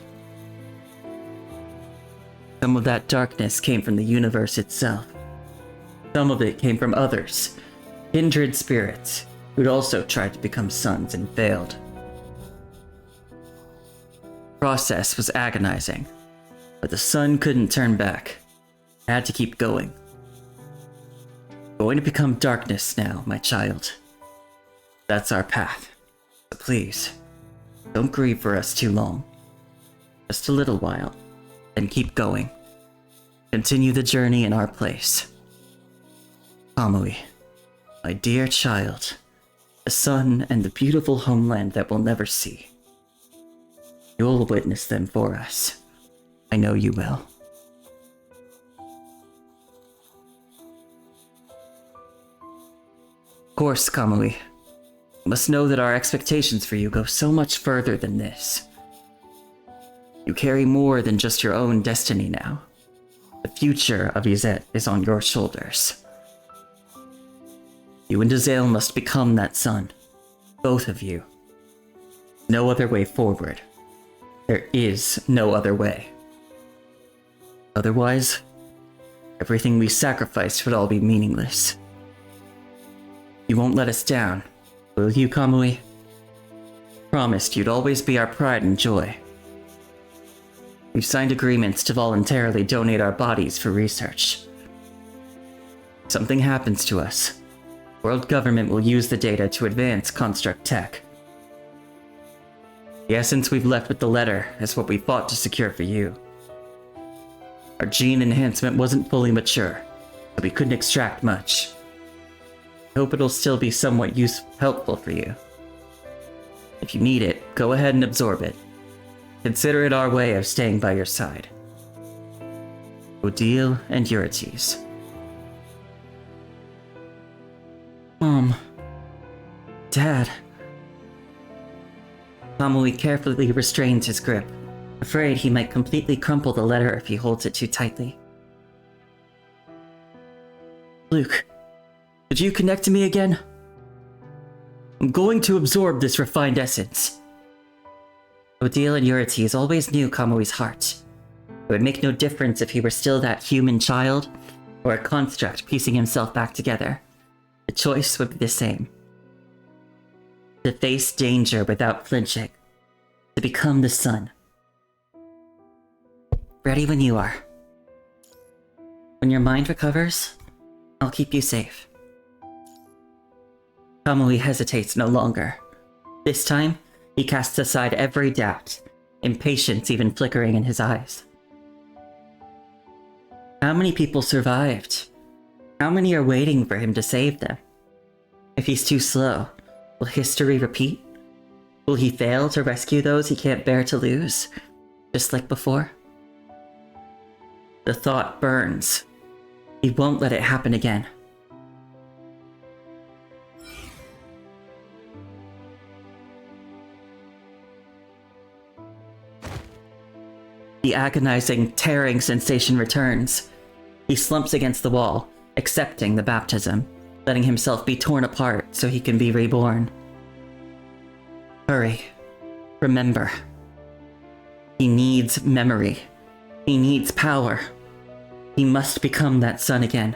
Some of that darkness came from the universe itself. Some of it came from others, kindred spirits, who'd also tried to become suns and failed. The process was agonizing, but the sun couldn't turn back. It had to keep going. Going to become darkness now, my child. That's our path. So please, don't grieve for us too long. Just a little while, then keep going. Continue the journey in our place. Kamui, my dear child, the sun and the beautiful homeland that we'll never see. You'll witness them for us. I know you will. Of course, Kamui. You must know that our expectations for you go so much further than this. You carry more than just your own destiny now. The future of Izette is on your shoulders. You and Dazale must become that sun. Both of you. No other way forward. There is no other way. Otherwise, everything we sacrificed would all be meaningless. You won't let us down, will you, Kamui? Promised you'd always be our pride and joy. We've signed agreements to voluntarily donate our bodies for research. If something happens to us, world government will use the data to advance construct tech. The essence we've left with the letter is what we fought to secure for you. Our gene enhancement wasn't fully mature, so we couldn't extract much. I hope it'll still be somewhat helpful for you. If you need it, go ahead and absorb it. Consider it our way of staying by your side. Odile and Eurytes. Mom. Dad. Kamui carefully restrains his grip, afraid he might completely crumple the letter if he holds it too tightly. Luke, could you connect to me again? I'm going to absorb this refined essence. Odile and Eurytes always knew Kamui's heart. It would make no difference if he were still that human child, or a construct piecing himself back together. The choice would be the same. To face danger without flinching. To become the sun. Ready when you are. When your mind recovers, I'll keep you safe. Kamui hesitates no longer. This time, he casts aside every doubt, impatience even flickering in his eyes. How many people survived? How many are waiting for him to save them? If he's too slow, will history repeat? Will he fail to rescue those he can't bear to lose, just like before? The thought burns. He won't let it happen again. The agonizing, tearing sensation returns. He slumps against the wall, accepting the baptism, letting himself be torn apart so he can be reborn. Hurry. Remember. He needs memory. He needs power. He must become that sun again.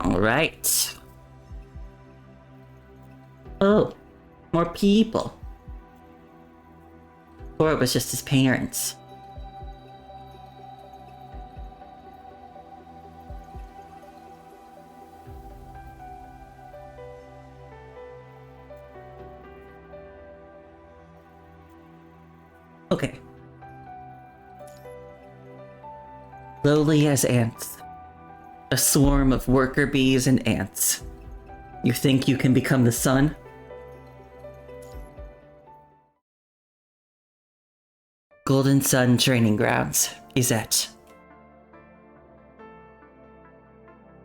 Alright. Oh, more people. Or it was just his parents. Okay. Lowly as ants. A swarm of worker bees and ants. You think you can become the sun? Golden Sun Training Grounds, Izette.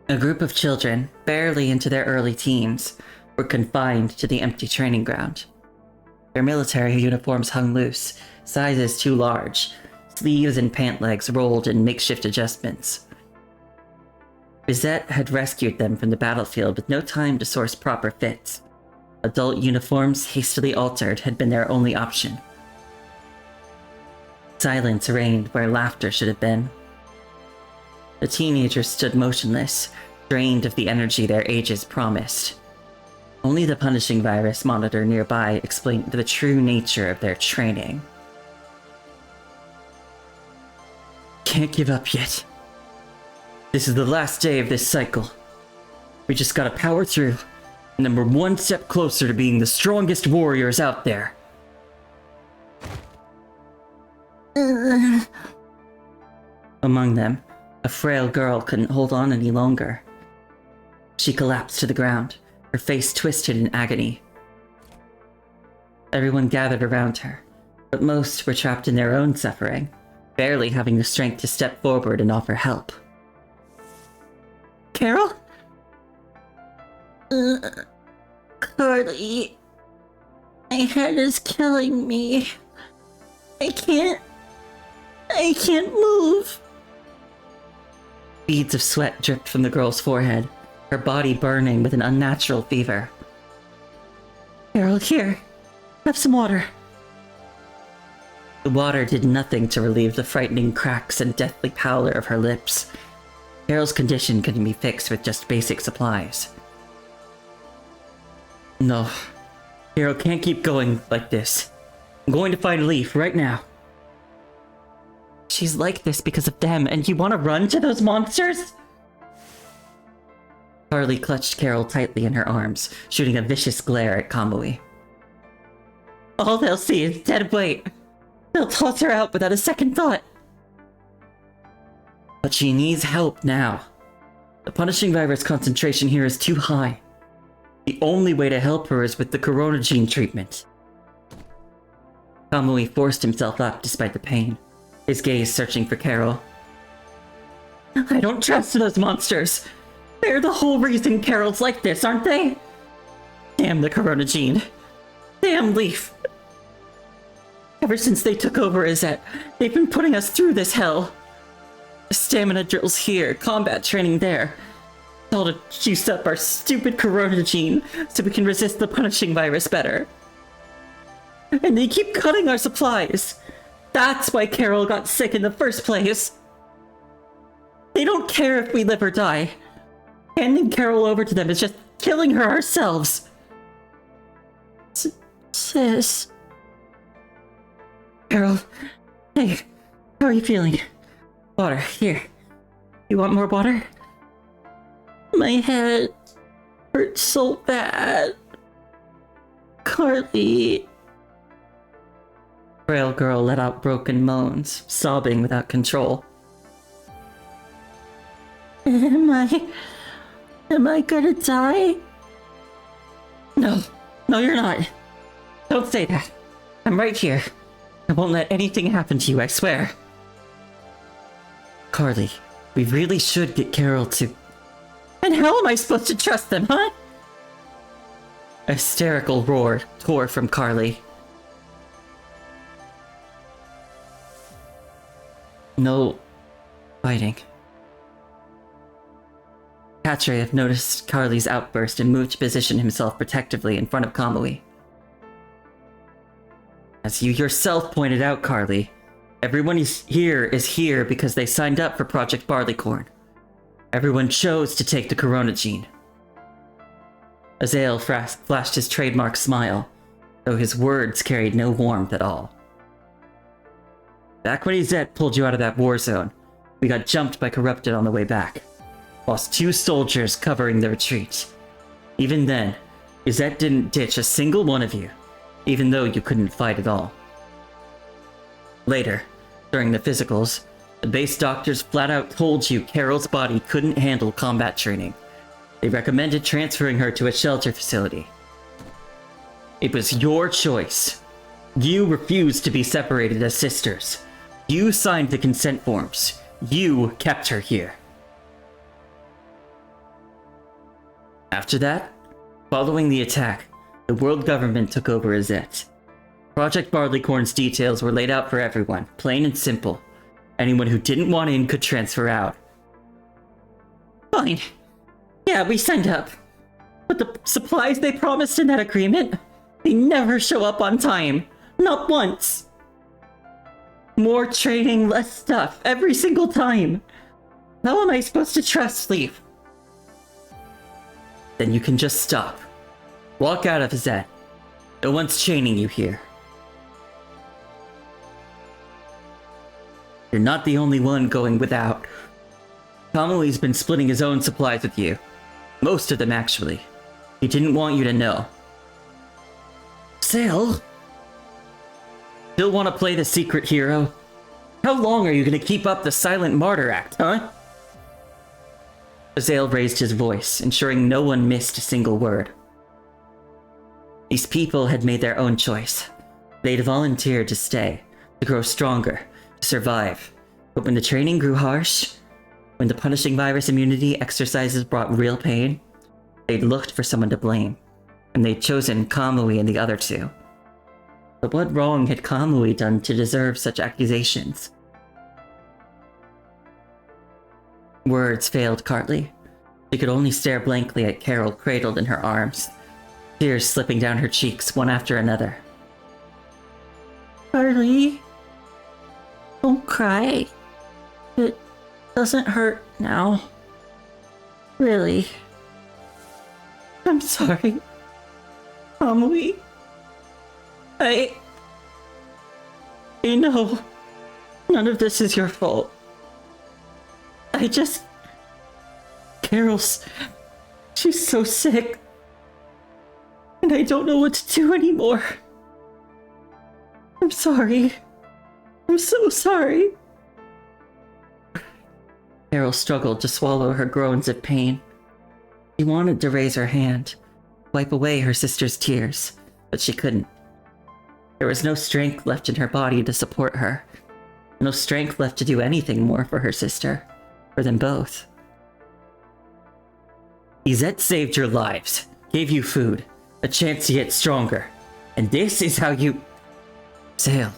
A group of children, barely into their early teens, were confined to the empty training ground. Their military uniforms hung loose, sizes too large, sleeves and pant legs rolled in makeshift adjustments. Izette had rescued them from the battlefield with no time to source proper fits. Adult uniforms, hastily altered, had been their only option. Silence reigned where laughter should have been. The teenagers stood motionless, drained of the energy their ages promised. Only the punishing virus monitor nearby explained the true nature of their training. Can't give up yet. This is the last day of this cycle. We just gotta power through, and then we're one step closer to being the strongest warriors out there. Among them, a frail girl couldn't hold on any longer. She collapsed to the ground, her face twisted in agony. Everyone gathered around her, but most were trapped in their own suffering, barely having the strength to step forward and offer help. Carol? Carly, my head is killing me. I can't move. Beads of sweat dripped from the girl's forehead, her body burning with an unnatural fever. Carol, here. Have some water. The water did nothing to relieve the frightening cracks and deathly pallor of her lips. Carol's condition couldn't be fixed with just basic supplies. No. Carol can't keep going like this. I'm going to find Leaf right now. She's like this because of them, and you want to run to those monsters? Carly clutched Carol tightly in her arms, shooting a vicious glare at Kamui. All they'll see is dead weight. They'll toss her out without a second thought. But she needs help now. The punishing virus concentration here is too high. The only way to help her is with the Corona gene treatment. Kamui forced himself up despite the pain, his gaze searching for Carol. I don't trust those monsters. They're the whole reason Carol's like this, aren't they? Damn the Corona gene. Damn Leaf. Ever since they took over Izette, they've been putting us through this hell. Stamina drills here, combat training there. All to juice up our stupid Corona gene so we can resist the punishing virus better. And they keep cutting our supplies. That's why Carol got sick in the first place. They don't care if we live or die. Handing Carol over to them is just killing her ourselves. Sis. Carol, hey, how are you feeling? Water, here. You want more water? My head hurts so bad. Carly. Frail girl let out broken moans, sobbing without control. Am I gonna die? No, you're not. Don't say that. I'm right here. I won't let anything happen to you, I swear. Carly, we really should get Carol to... And how am I supposed to trust them, huh? A hysterical roar tore from Carly. No fighting. Katreyev noticed Carly's outburst and moved to position himself protectively in front of Kamui. As you yourself pointed out, Carly, everyone is here because they signed up for Project Barleycorn. Everyone chose to take the Corona gene. Azael flashed his trademark smile, though his words carried no warmth at all. Back when Izette pulled you out of that war zone, we got jumped by Corrupted on the way back. Lost 2 soldiers covering the retreat. Even then, Izette didn't ditch a single one of you, even though you couldn't fight at all. Later, during the physicals, the base doctors flat out told you Carol's body couldn't handle combat training. They recommended transferring her to a shelter facility. It was your choice. You refused to be separated as sisters. You signed the consent forms. You kept her here. After that, following the attack, the world government took over Izette. Project Barleycorn's details were laid out for everyone, plain and simple. Anyone who didn't want in could transfer out. Fine. Yeah, we signed up. But the supplies they promised in that agreement, they never show up on time. Not once. More training, less stuff, every single time. How am I supposed to trust Leaf? Then you can just stop. Walk out of Izette. No one's chaining you here. You're not the only one going without. Kamui's been splitting his own supplies with you. Most of them, actually. He didn't want you to know. Sail? Still want to play the secret hero? How long are you going to keep up the silent martyr act, huh? Azael raised his voice, ensuring no one missed a single word. These people had made their own choice. They'd volunteered to stay, to grow stronger, to survive. But when the training grew harsh, when the punishing virus immunity exercises brought real pain, they'd looked for someone to blame, and they'd chosen Kamui and the other 2. But what wrong had Kamui done to deserve such accusations? Words failed Carly. She could only stare blankly at Carol cradled in her arms, tears slipping down her cheeks one after another. Carly, don't cry. It doesn't hurt now. Really. I'm sorry, Kamui. I know none of this is your fault. Carol's She's so sick. And I don't know what to do anymore. I'm sorry. I'm so sorry. Carol struggled to swallow her groans of pain. She wanted to raise her hand, wipe away her sister's tears, but she couldn't. There was no strength left in her body to support her. No strength left to do anything more for her sister, for them both. Izette saved your lives, gave you food, a chance to get stronger. And this is how you... Zale,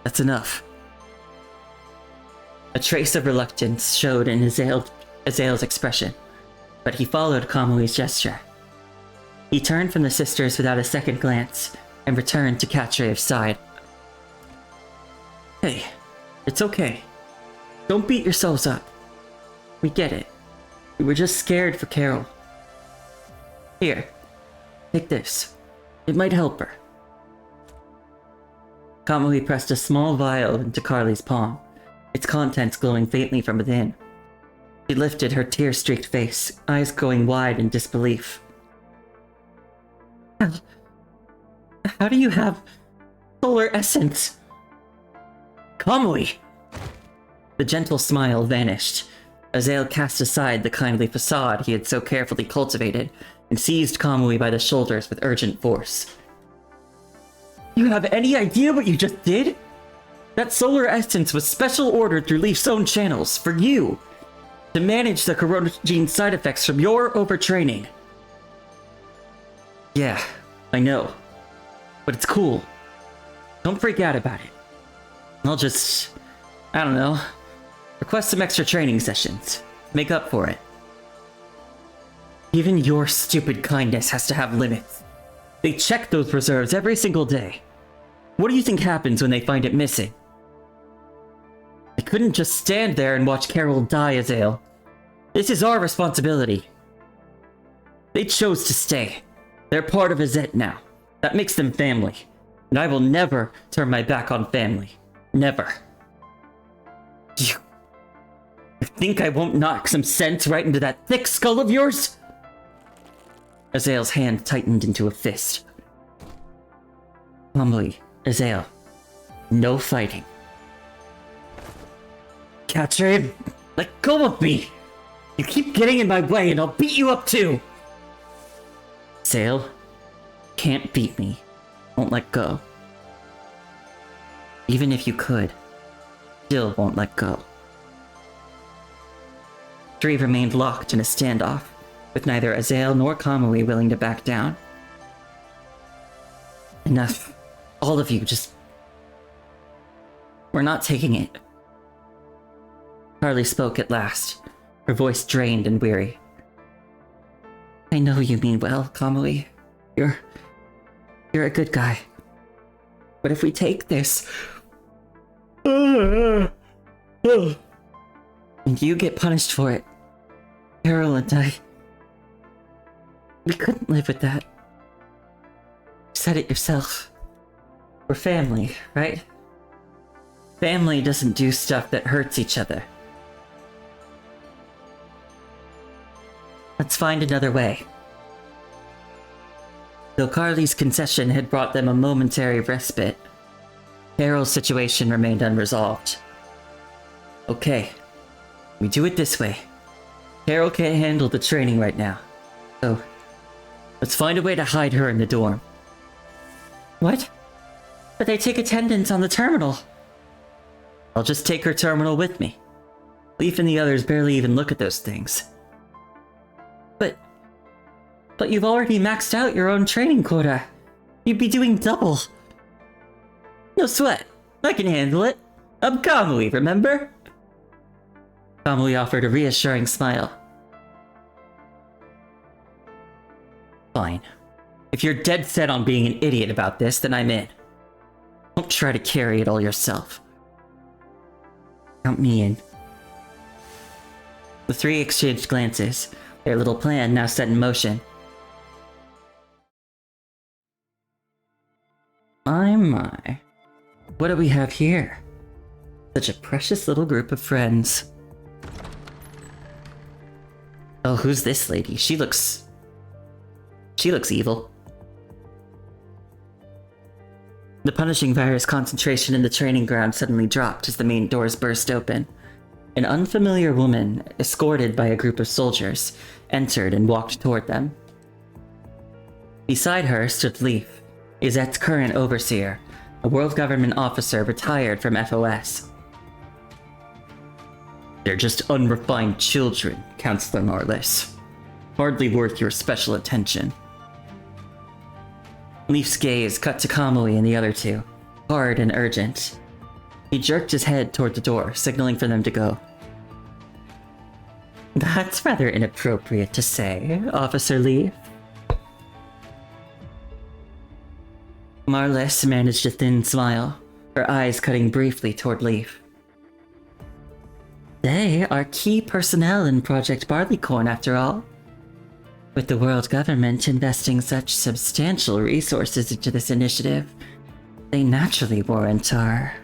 that's enough. A trace of reluctance showed in Azale's expression, but he followed Kamui's gesture. He turned from the sisters without a second glance and returned to Cattreya's side. Hey, it's okay. Don't beat yourselves up. We get it. We were just scared for Carol. Here, take this. It might help her. Kamui pressed a small vial into Carly's palm, its contents glowing faintly from within. She lifted her tear-streaked face, eyes going wide in disbelief. How do you have solar essence? Kamui! The gentle smile vanished. Azale cast aside the kindly facade he had so carefully cultivated and seized Kamui by the shoulders with urgent force. You have any idea what you just did? That solar essence was special ordered through Leaf's own channels for you, to manage the Corona Gene side effects from your overtraining. Yeah, I know. But it's cool. Don't freak out about it. I'll just, I don't know, request some extra training sessions. Make up for it. Even your stupid kindness has to have limits. They check those reserves every single day. What do you think happens when they find it missing? I couldn't just stand there and watch Carol die, Azale. This is our responsibility. They chose to stay. They're part of Azette now. That makes them family. And I will never turn my back on family. Never. You think I won't knock some sense right into that thick skull of yours? Azale's hand tightened into a fist. Humbly, Azale. No fighting. Catcher, let go of me! You keep getting in my way and I'll beat you up too! Azale, can't beat me. Won't let go. Even if you could, still won't let go. Three remained locked in a standoff, with neither Azale nor Kamui willing to back down. Enough. All of you, just... We're not taking it. Carly spoke at last, her voice drained and weary. I know you mean well, Kamui. You're a good guy. But if we take this... and you get punished for it, Carol and I... We couldn't live with that. You said it yourself. We're family, right? Family doesn't do stuff that hurts each other. Let's find another way. Though Carly's concession had brought them a momentary respite, Carol's situation remained unresolved. Okay, we do it this way. Carol can't handle the training right now, so let's find a way to hide her in the dorm. What? But they take attendance on the terminal. I'll just take her terminal with me. Leaf and the others barely even look at those things. But you've already maxed out your own training quota. You'd be doing double. No sweat. I can handle it. I'm Kamui, remember? Kamui offered a reassuring smile. Fine. If you're dead set on being an idiot about this, then I'm in. Don't try to carry it all yourself. Count me in. The three exchanged glances, their little plan now set in motion. My. What do we have here? Such a precious little group of friends. Oh, who's this lady? She looks She looks evil. The punishing virus concentration in the training ground suddenly dropped as the main doors burst open. An unfamiliar woman, escorted by a group of soldiers, entered and walked toward them. Beside her stood Leaf, Izette's current overseer, a world government officer retired from FOS. They're just unrefined children, Counselor Marlis. Hardly worth your special attention. Leaf's gaze cut to Kamui and the other two, hard and urgent. He jerked his head toward the door, signaling for them to go. That's rather inappropriate to say, Officer Leaf. Marlis managed a thin smile, her eyes cutting briefly toward Leaf. They are key personnel in Project Barleycorn, after all. With the world government investing such substantial resources into this initiative, they naturally warrant our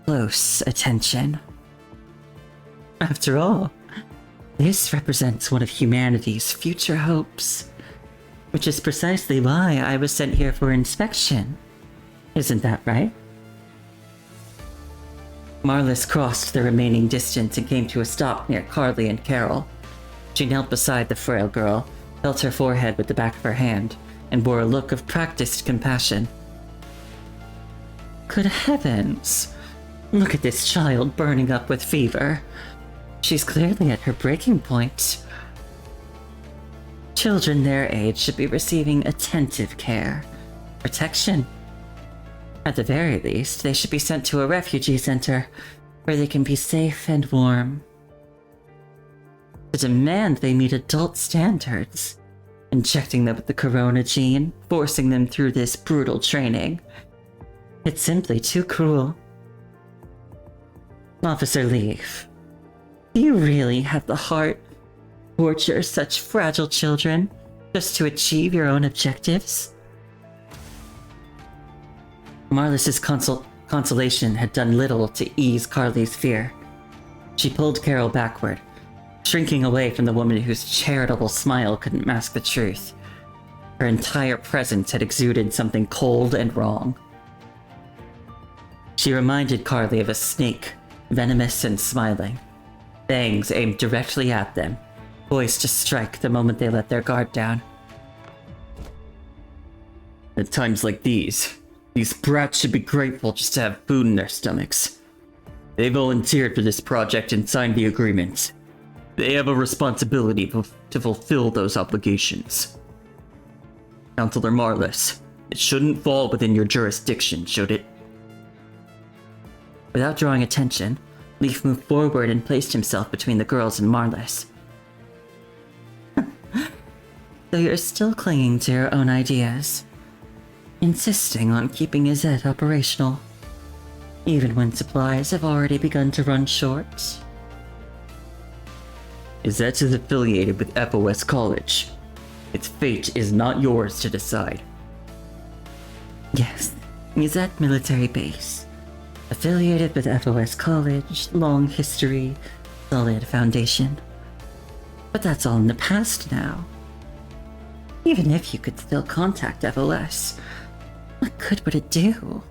close attention. After all, this represents one of humanity's future hopes, which is precisely why I was sent here for inspection. Isn't that right? Marlis crossed the remaining distance and came to a stop near Carly and Carol. She knelt beside the frail girl, felt her forehead with the back of her hand, and bore a look of practiced compassion. Good heavens! Look at this child burning up with fever. She's clearly at her breaking point. Children their age should be receiving attentive care, protection. At the very least, they should be sent to a refugee center where they can be safe and warm. To demand they meet adult standards, injecting them with the corona gene, forcing them through this brutal training. It's simply too cruel. Officer Leaf, do you really have the heart to torture such fragile children just to achieve your own objectives? Marlis's consolation had done little to ease Carly's fear. She pulled Carol backward, shrinking away from the woman whose charitable smile couldn't mask the truth. Her entire presence had exuded something cold and wrong. She reminded Carly of a snake, venomous and smiling, fangs aimed directly at them, poised to strike the moment they let their guard down. At times like these brats should be grateful just to have food in their stomachs. They volunteered for this project and signed the agreement. They have a responsibility to fulfill those obligations. Counselor Marlis, it shouldn't fall within your jurisdiction, should it? Without drawing attention, Leaf moved forward and placed himself between the girls and Marlis. So you're still clinging to your own ideas, insisting on keeping Izette operational, even when supplies have already begun to run short. Izette is affiliated with FOS College. Its fate is not yours to decide. Yes, Izette Military Base. Affiliated with FOS College, long history, solid foundation. But that's all in the past now. Even if you could still contact FOS, what good would it do?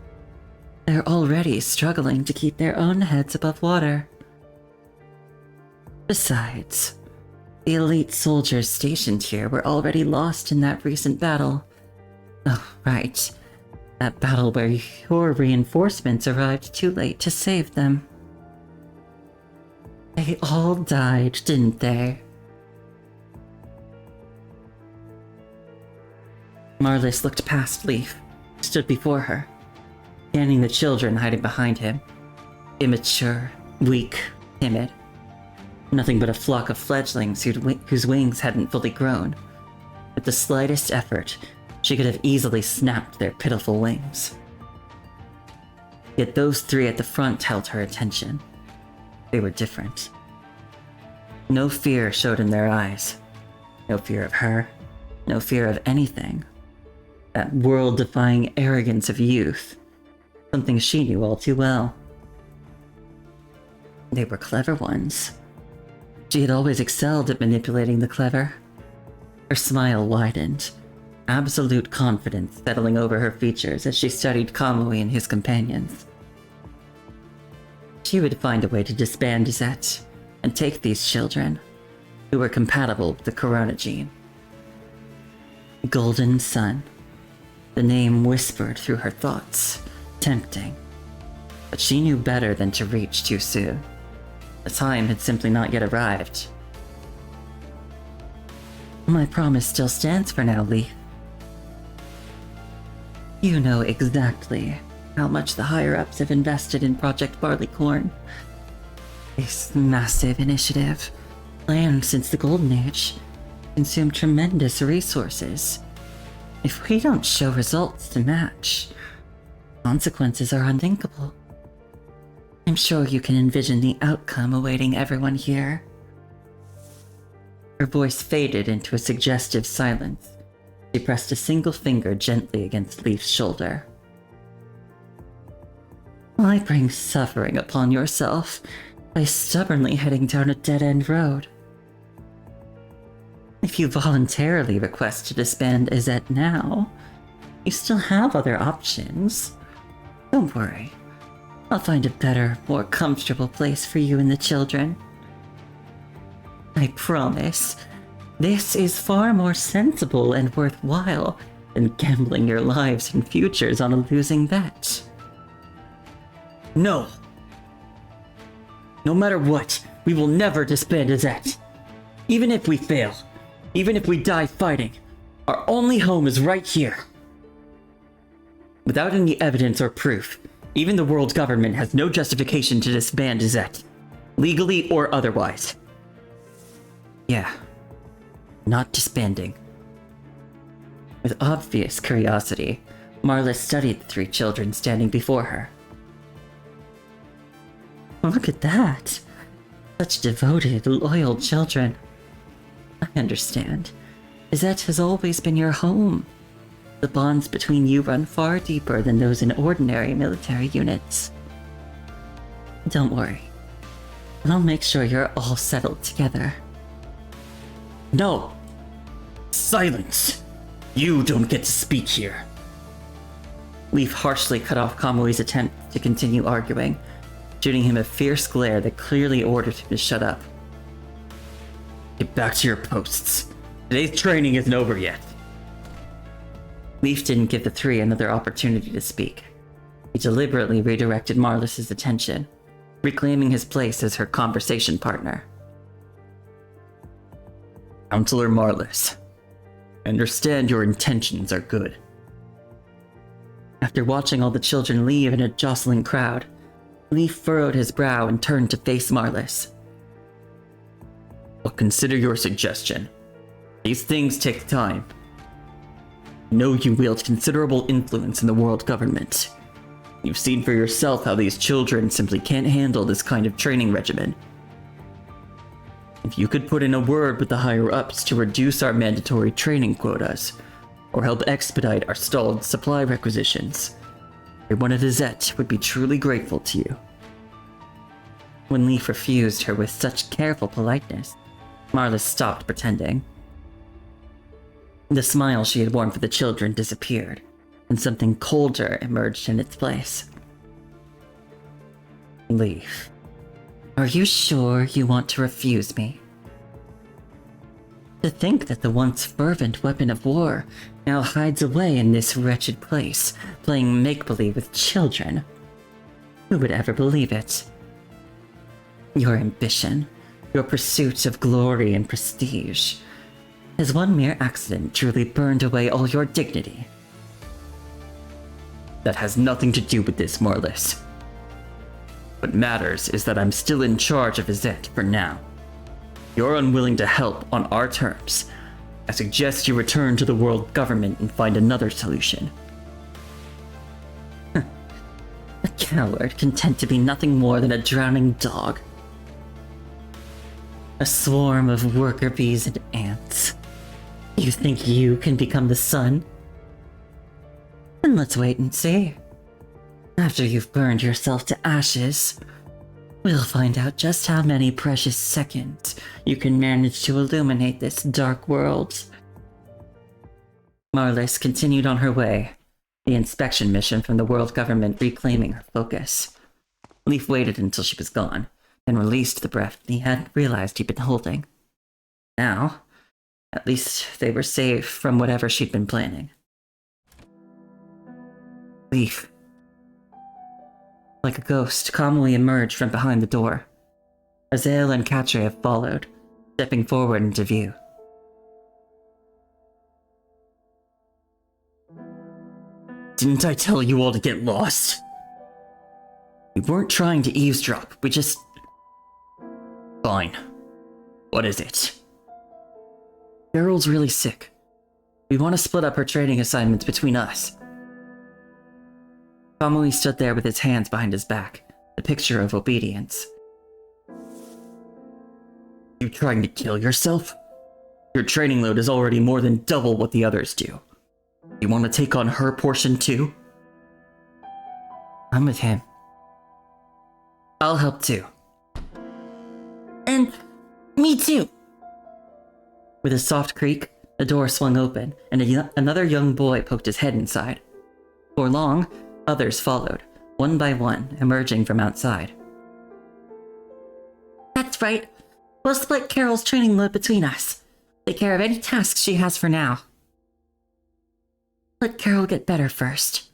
They're already struggling to keep their own heads above water. Besides, the elite soldiers stationed here were already lost in that recent battle. Oh, right. That battle where your reinforcements arrived too late to save them. They all died, didn't they? Marlis looked past Leaf, stood before her, scanning the children hiding behind him. Immature, weak, timid. Nothing but a flock of fledglings whose wings hadn't fully grown. With the slightest effort, she could have easily snapped their pitiful wings. Yet those three at the front held her attention. They were different. No fear showed in their eyes. No fear of her. No fear of anything. That world-defying arrogance of youth. Something she knew all too well. They were clever ones. She had always excelled at manipulating the clever. Her smile widened, absolute confidence settling over her features as she studied Kamui and his companions. She would find a way to disband Zet and take these children, who were compatible with the Corona gene. Golden Sun. The name whispered through her thoughts, tempting. But she knew better than to reach too soon. The time had simply not yet arrived. My promise still stands for now, Leaf. You know exactly how much the higher-ups have invested in Project Barleycorn. This massive initiative, planned since the Golden Age, consumed tremendous resources. If we don't show results to match, consequences are unthinkable. I'm sure you can envision the outcome awaiting everyone here. Her voice faded into a suggestive silence. She pressed a single finger gently against Leaf's shoulder. Why bring suffering upon yourself by stubbornly heading down a dead-end road? If you voluntarily request to disband Izette now, you still have other options. Don't worry. I'll find a better, more comfortable place for you and the children. I promise, this is far more sensible and worthwhile than gambling your lives and futures on a losing bet. No! No matter what, we will never disband Izette. Even if we fail, even if we die fighting, our only home is right here. Without any evidence or proof, even the world government has no justification to disband Izette, legally or otherwise. Yeah, not disbanding. With obvious curiosity, Marla studied the three children standing before her. Look at that. Such devoted, loyal children. I understand. Izette has always been your home. The bonds between you run far deeper than those in ordinary military units. Don't worry. I'll make sure you're all settled together. No! Silence! You don't get to speak here. Leaf harshly cut off Kamui's attempt to continue arguing, shooting him a fierce glare that clearly ordered him to shut up. Get back to your posts. Today's training isn't over yet. Leaf didn't give the three another opportunity to speak. He deliberately redirected Marlis's attention, reclaiming his place as her conversation partner. Counselor Marlis, I understand your intentions are good. After watching all the children leave in a jostling crowd, Leaf furrowed his brow and turned to face Marlis. I'll consider your suggestion. These things take time. I know you wield considerable influence in the world government. You've seen for yourself how these children simply can't handle this kind of training regimen. If you could put in a word with the higher-ups to reduce our mandatory training quotas, or help expedite our stalled supply requisitions, everyone at Izette would be truly grateful to you. When Leaf refused her with such careful politeness, Marlis stopped pretending. The smile she had worn for the children disappeared, and something colder emerged in its place. Leaf, are you sure you want to refuse me? To think that the once fervent weapon of war now hides away in this wretched place, playing make-believe with children. Who would ever believe it? Your ambition, your pursuit of glory and prestige, has one mere accident truly burned away all your dignity? That has nothing to do with this, Marlis. What matters is that I'm still in charge of Izette for now. You're unwilling to help on our terms. I suggest you return to the world government and find another solution. A coward content to be nothing more than a drowning dog. A swarm of worker bees and ants. You think you can become the sun? Then let's wait and see. After you've burned yourself to ashes, we'll find out just how many precious seconds you can manage to illuminate this dark world. Marlis continued on her way, the inspection mission from the world government reclaiming her focus. Leaf waited until she was gone, then released the breath he hadn't realized he'd been holding. Now, at least they were safe from whatever she'd been planning. Leaf. Like a ghost, calmly emerged from behind the door. Azael and Katreev followed, stepping forward into view. Didn't I tell you all to get lost? We weren't trying to eavesdrop, we just... Fine. What is it? Carol's really sick. We want to split up her training assignments between us. Kamui stood there with his hands behind his back, the picture of obedience. You trying to kill yourself? Your training load is already more than double what the others do. You want to take on her portion too? I'm with him. I'll help too. And me too. With a soft creak, the door swung open, and another young boy poked his head inside. Before long, others followed, one by one, emerging from outside. That's right. We'll split Carol's training load between us. Take care of any tasks she has for now. Let Carol get better first.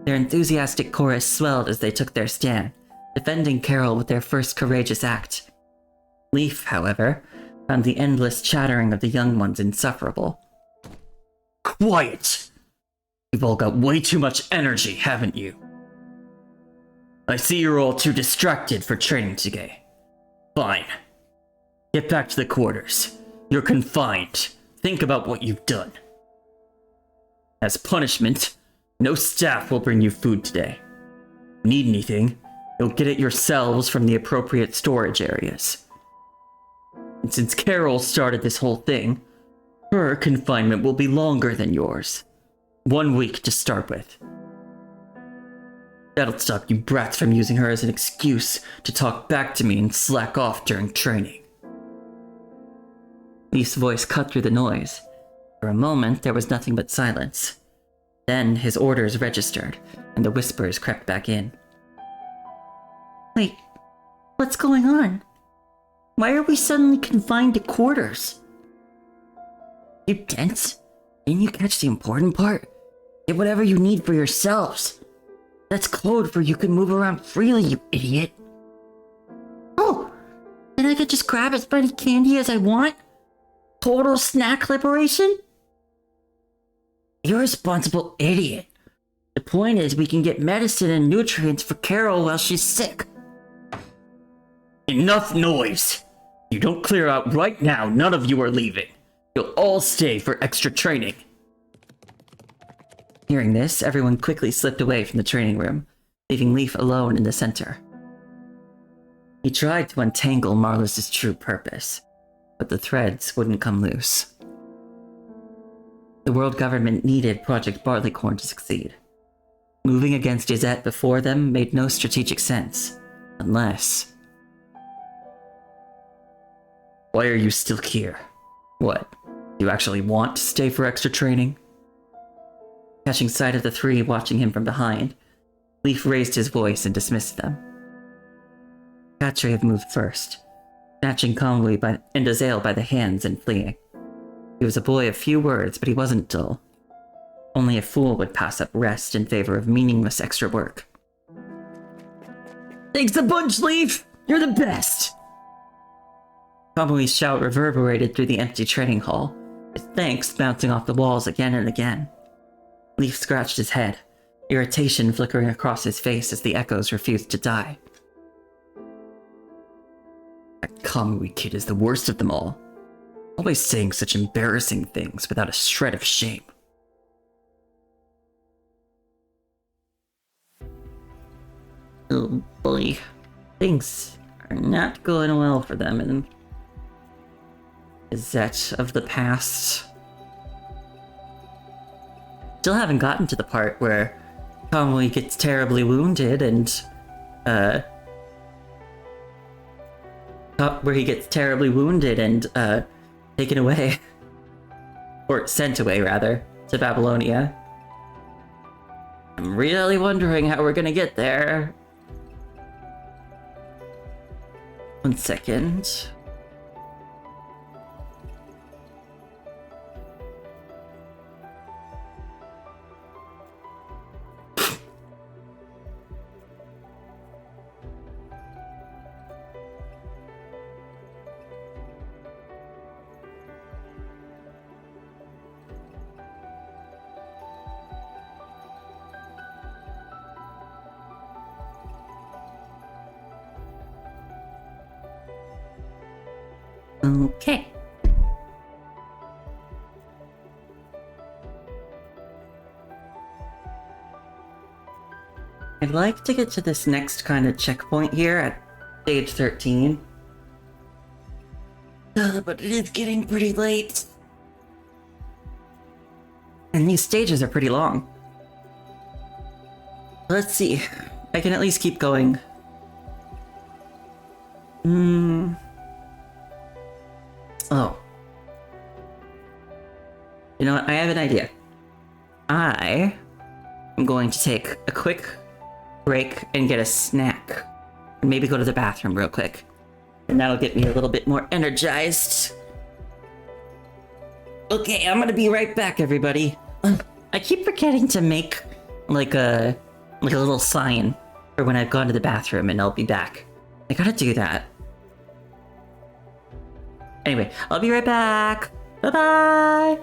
Their enthusiastic chorus swelled as they took their stand, defending Carol with their first courageous act. Leaf, however, found the endless chattering of the young ones insufferable. Quiet! You've all got way too much energy, haven't you? I see you're all too distracted for training today. Fine. Get back to the quarters. You're confined. Think about what you've done. As punishment, no staff will bring you food today. Need anything, you'll get it yourselves from the appropriate storage areas. And since Carol started this whole thing, her confinement will be longer than yours. 1 week to start with. That'll stop you brats from using her as an excuse to talk back to me and slack off during training. Leaf's voice cut through the noise. For a moment, there was nothing but silence. Then his orders registered, and the whispers crept back in. Wait, what's going on? Why are we suddenly confined to quarters? You dense? Didn't you catch the important part? Get whatever you need for yourselves. That's code for you can move around freely, you idiot. Oh, then I could just grab as many candy as I want? Total snack liberation? Irresponsible idiot. The point is we can get medicine and nutrients for Carol while she's sick. Enough noise! You don't clear out right now, none of you are leaving. You'll all stay for extra training. Hearing this, everyone quickly slipped away from the training room, leaving Leaf alone in the center. He tried to untangle Marlis' true purpose, but the threads wouldn't come loose. The world government needed Project Barleycorn to succeed. Moving against Yazette before them made no strategic sense, unless... Why are you still here? What, do you actually want to stay for extra training? Catching sight of the three watching him from behind, Leaf raised his voice and dismissed them. Katreev moved first, snatching Kamui and Azael by the hands and fleeing. He was a boy of few words, but he wasn't dull. Only a fool would pass up rest in favor of meaningless extra work. Thanks a bunch, Leaf! You're the best! Kamui's shout reverberated through the empty training hall, his thanks bouncing off the walls again and again. Leaf scratched his head, irritation flickering across his face as the echoes refused to die. That Kamui kid is the worst of them all. Always saying such embarrassing things without a shred of shame. Oh boy, things are not going well for them in Yazette of the past. Still haven't gotten to the part where Kamui gets terribly wounded and, taken away. or sent away rather, to Babylonia. I'm really wondering how we're gonna get there. 1 second. Okay. I'd like to get to this next kind of checkpoint here at stage 13. But it is getting pretty late. And these stages are pretty long. Let's see. I can at least keep going. Oh. You know what? I have an idea. I am going to take a quick break and get a snack. And maybe go to the bathroom real quick. And that'll get me a little bit more energized. Okay, I'm gonna be right back, everybody. I keep forgetting to make like a little sign for when I've gone to the bathroom and I'll be back. I gotta do that. Anyway, I'll be right back. Bye-bye!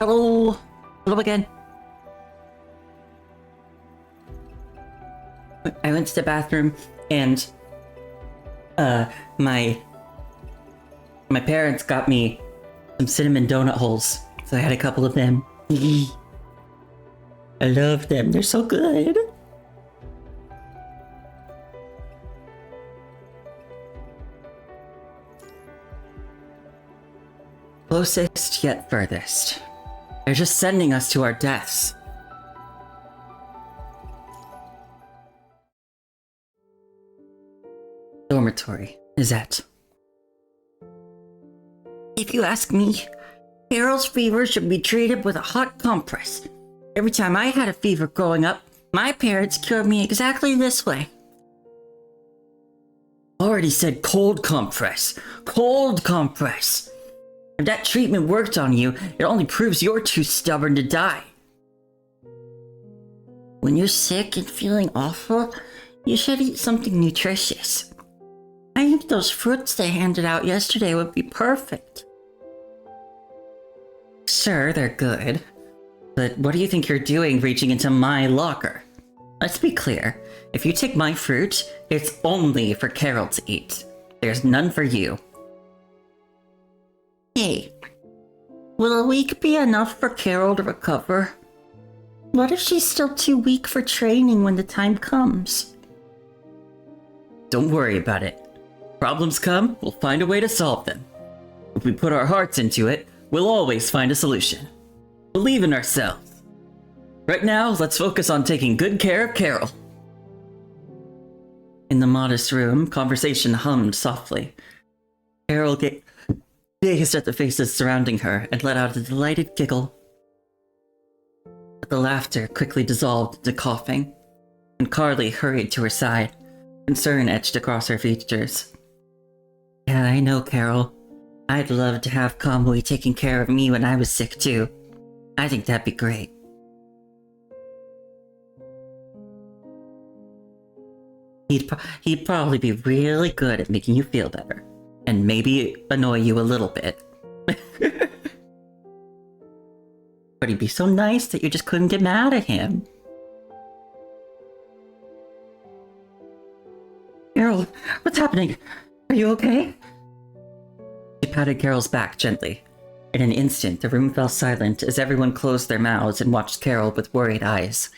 Hello? Hello again. I went to the bathroom and my parents got me some cinnamon donut holes, so I had a couple of them. I love them, they're so good. Closest yet furthest. They're just sending us to our deaths. Dormitory, Izette. If you ask me, Carol's fever should be treated with a hot compress. Every time I had a fever growing up, my parents cured me exactly this way. Already said cold compress. Cold compress. If that treatment worked on you, it only proves you're too stubborn to die. When you're sick and feeling awful, you should eat something nutritious. I think those fruits they handed out yesterday would be perfect. Sure, they're good. But what do you think you're doing reaching into my locker? Let's be clear. If you take my fruit, it's only for Carol to eat. There's none for you. Hey, will a week be enough for Carol to recover? What if she's still too weak for training when the time comes? Don't worry about it. Problems come, we'll find a way to solve them. If we put our hearts into it, we'll always find a solution. Believe in ourselves. Right now, let's focus on taking good care of Carol. In the modest room, conversation hummed softly. Carol gazed at the faces surrounding her and let out a delighted giggle. But the laughter quickly dissolved into coughing, and Carly hurried to her side, concern etched across her features. Yeah, I know, Carol. I'd love to have Kamui taking care of me when I was sick too. I think that'd be great. He'd probably be really good at making you feel better. And maybe annoy you a little bit. But he'd be so nice that you just couldn't get mad at him. Carol, what's happening? Are you okay? She patted Carol's back gently. In an instant, the room fell silent as everyone closed their mouths and watched Carol with worried eyes.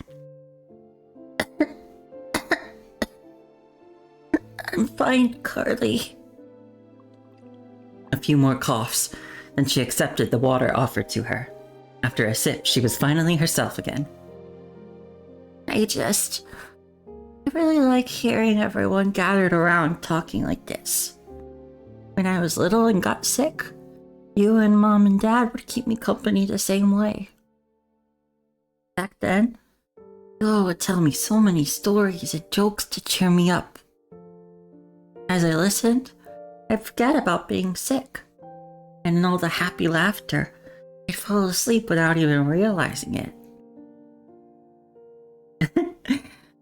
I'm fine, Carly. A few more coughs, then she accepted the water offered to her. After a sip, she was finally herself again. I really like hearing everyone gathered around talking like this. When I was little and got sick, you and Mom and Dad would keep me company the same way. Back then, Phil would tell me so many stories and jokes to cheer me up. As I listened, I'd forget about being sick, and in all the happy laughter, I'd fall asleep without even realizing it.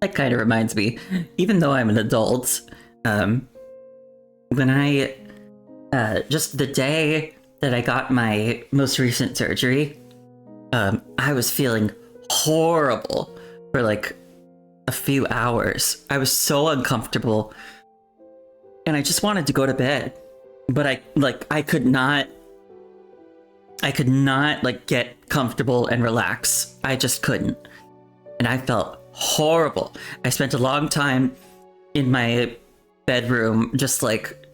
That kind of reminds me, even though I'm an adult, when I, just the day that I got my most recent surgery, I was feeling horrible for like a few hours. I was so uncomfortable, and I just wanted to go to bed, but I could not like get comfortable and relax. I just couldn't, and I felt horrible. I spent a long time in my bedroom just like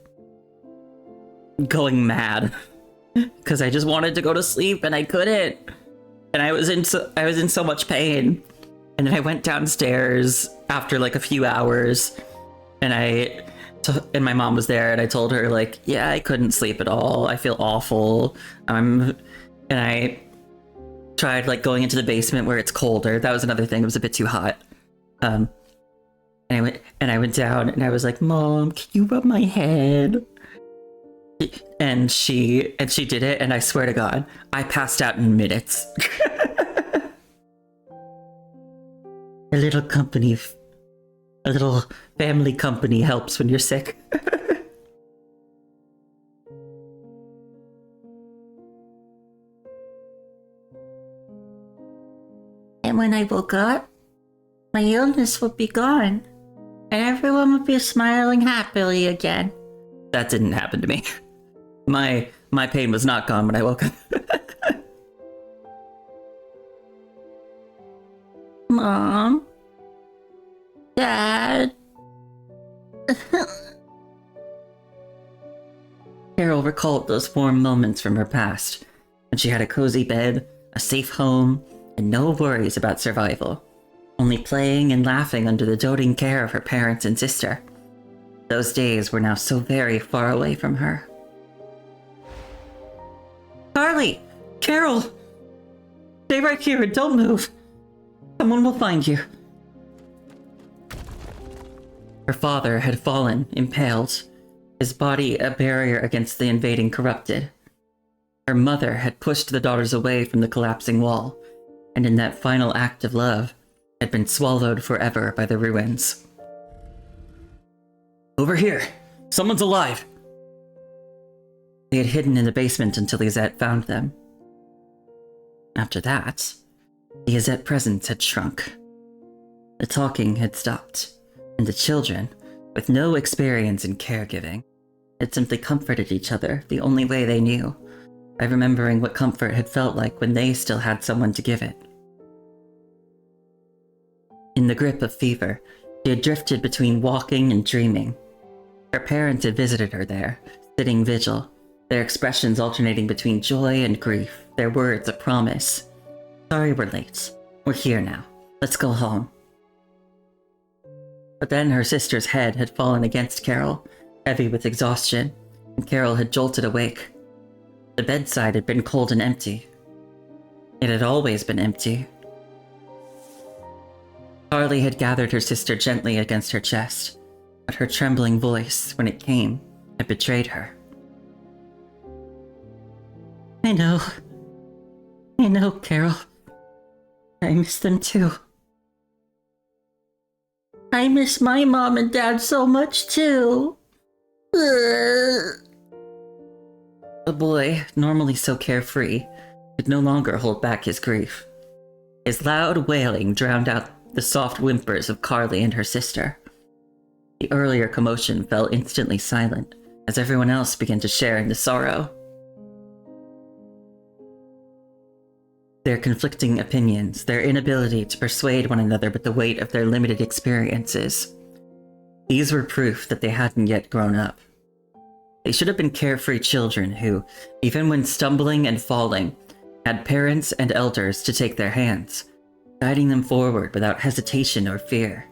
going mad because I just wanted to go to sleep and I couldn't, and I was in so much pain. And then I went downstairs after like a few hours, and and my mom was there, and I told her like, yeah, I couldn't sleep at all. I feel awful. And I tried like going into the basement where it's colder. That was another thing. It was a bit too hot. And I went down, and I was like, Mom, can you rub my head? And she did it, and I swear to God, I passed out in minutes. A little family company helps when you're sick. when I woke up, my illness would be gone, and everyone would be smiling happily again. That didn't happen to me. My pain was not gone when I woke up. Mom? Dad? Carol recalled those warm moments from her past, when she had a cozy bed, a safe home, and no worries about survival. Only playing and laughing under the doting care of her parents and sister. Those days were now so very far away from her. Carly! Carol! Stay right here and don't move. Someone will find you. Her father had fallen, impaled, his body a barrier against the invading corrupted. Her mother had pushed the daughters away from the collapsing wall, and in that final act of love, had been swallowed forever by the ruins. Over here! Someone's alive! They had hidden in the basement until Izette found them. After that, the Izette presence had shrunk. The talking had stopped, and the children, with no experience in caregiving, had simply comforted each other the only way they knew, by remembering what comfort had felt like when they still had someone to give it. In the grip of fever, she had drifted between walking and dreaming. Her parents had visited her there, sitting vigil, their expressions alternating between joy and grief, their words a promise. Sorry we're late. We're here now. Let's go home. But then her sister's head had fallen against Carol, heavy with exhaustion, and Carol had jolted awake. The bedside had been cold and empty. It had always been empty. Carly had gathered her sister gently against her chest, but her trembling voice, when it came, had betrayed her. I know, Carol. I miss them too. I miss my mom and dad so much too. The boy, normally so carefree, could no longer hold back his grief. His loud wailing drowned out the soft whimpers of Carly and her sister. The earlier commotion fell instantly silent as everyone else began to share in the sorrow. Their conflicting opinions, their inability to persuade one another with the weight of their limited experiences. These were proof that they hadn't yet grown up. They should have been carefree children who, even when stumbling and falling, had parents and elders to take their hands, guiding them forward without hesitation or fear.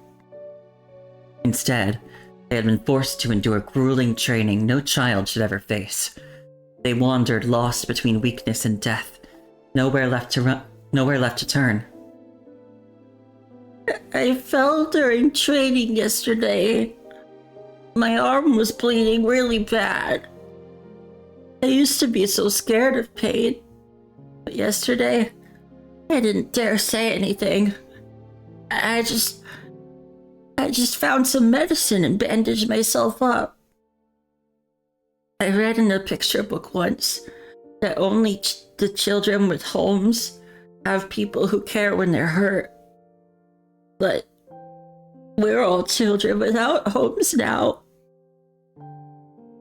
Instead, they had been forced to endure grueling training no child should ever face. They wandered lost between weakness and death, nowhere left to turn. I fell during training yesterday. My arm was bleeding really bad. I used to be so scared of pain, but yesterday, I didn't dare say anything. I just found some medicine and bandaged myself up. I read in a picture book once that only the children with homes have people who care when they're hurt. But we're all children without homes now.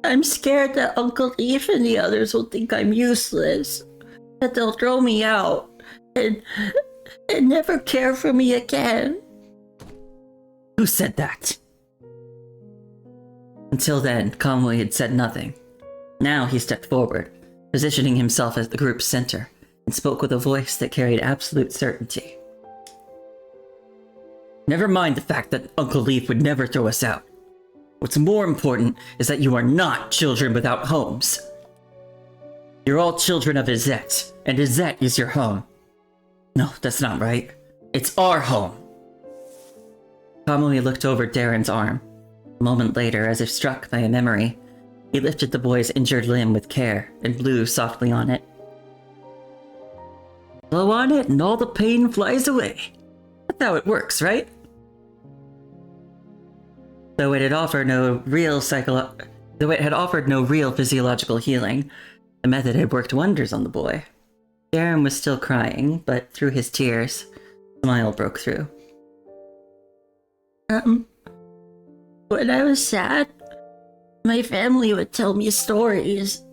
I'm scared that Uncle Leaf and the others will think I'm useless, that they'll throw me out and never care for me again. Who said that? Until then, Kamui had said nothing. Now he stepped forward, positioning himself as the group's center, and spoke with a voice that carried absolute certainty. Never mind the fact that Uncle Leaf would never throw us out. What's more important is that you are not children without homes. You're all children of Izette, and Izette is your home. No, that's not right. It's our home. Kamui looked over Darren's arm. A moment later, as if struck by a memory, he lifted the boy's injured limb with care and blew softly on it. Blow on it and all the pain flies away. That's how it works, right? Though it had offered no real physiological healing, the method had worked wonders on the boy. Darren was still crying, but through his tears, Smile broke through. When I was sad, my family would tell me stories.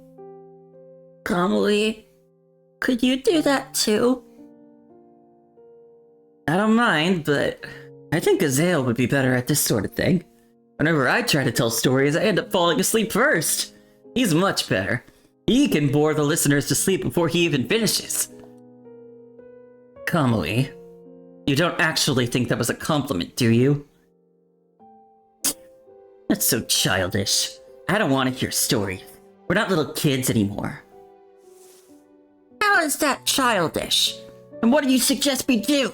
Kamui, could you do that too? I don't mind, but I think Azael would be better at this sort of thing. Whenever I try to tell stories, I end up falling asleep first. He's much better. He can bore the listeners to sleep before he even finishes. Kamui, you don't actually think that was a compliment, do you? That's so childish. I don't want to hear stories. We're not little kids anymore. How is that childish? And what do you suggest we do?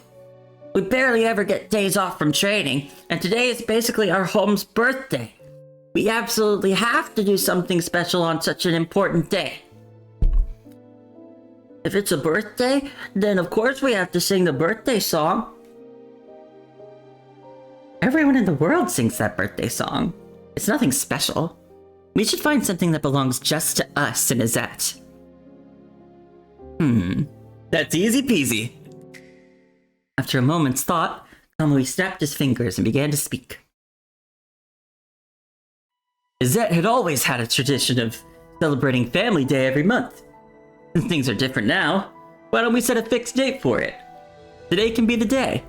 We barely ever get days off from training, and today is basically our home's birthday. We absolutely have to do something special on such an important day. If it's a birthday, then of course we have to sing the birthday song. Everyone in the world sings that birthday song. It's nothing special. We should find something that belongs just to us and Azette. That's easy peasy. After a moment's thought, Kamui snapped his fingers and began to speak. Azette had always had a tradition of celebrating Family Day every month. Since things are different now, why don't we set a fixed date for it? Today can be the day.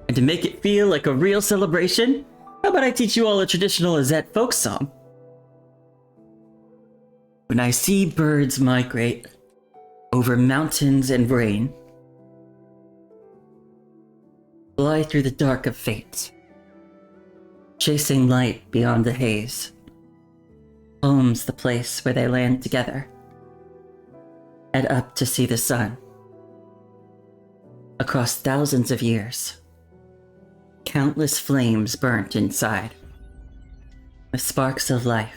And to make it feel like a real celebration, how about I teach you all a traditional Azette folk song? When I see birds migrate over mountains and rain, fly through the dark of fate, chasing light beyond the haze, home's the place where they land together, head up to see the sun. Across thousands of years, countless flames burnt inside, with sparks of life.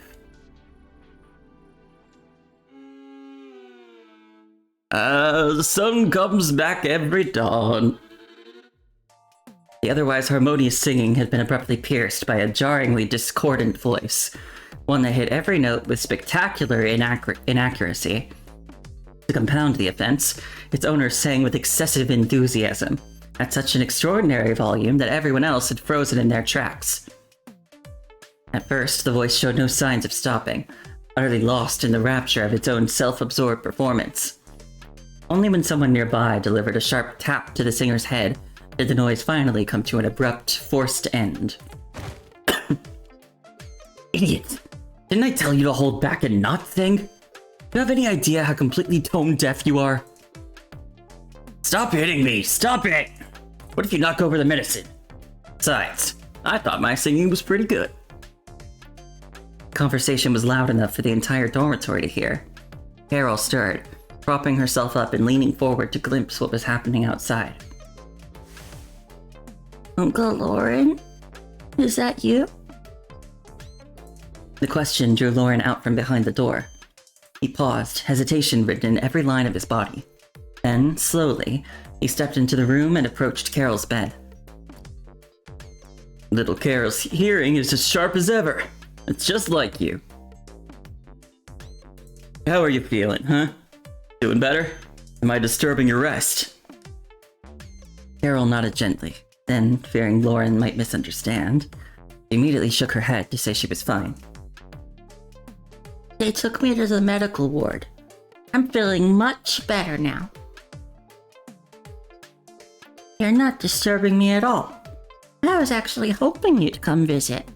The sun comes back every dawn. The otherwise harmonious singing had been abruptly pierced by a jarringly discordant voice, one that hit every note with spectacular inaccuracy. To compound the offense, its owner sang with excessive enthusiasm, at such an extraordinary volume that everyone else had frozen in their tracks. At first, the voice showed no signs of stopping, utterly lost in the rapture of its own self-absorbed performance. Only when someone nearby delivered a sharp tap to the singer's head did the noise finally come to an abrupt, forced end. Idiot! Didn't I tell you to hold back and not sing? Do you have any idea how completely tone-deaf you are? Stop hitting me! Stop it! What if you knock over the medicine? Besides, I thought my singing was pretty good. Conversation was loud enough for the entire dormitory to hear. Carol stirred, propping herself up and leaning forward to glimpse what was happening outside. Uncle Lauren? Is that you? The question drew Lauren out from behind the door. He paused, hesitation written in every line of his body. Then, slowly, he stepped into the room and approached Carol's bed. Little Carol's hearing is as sharp as ever. It's just like you. How are you feeling, huh? Doing better? Am I disturbing your rest? Carol nodded gently. Then, fearing Lauren might misunderstand, she immediately shook her head to say she was fine. They took me to the medical ward. I'm feeling much better now. You're not disturbing me at all. I was actually hoping you'd come visit.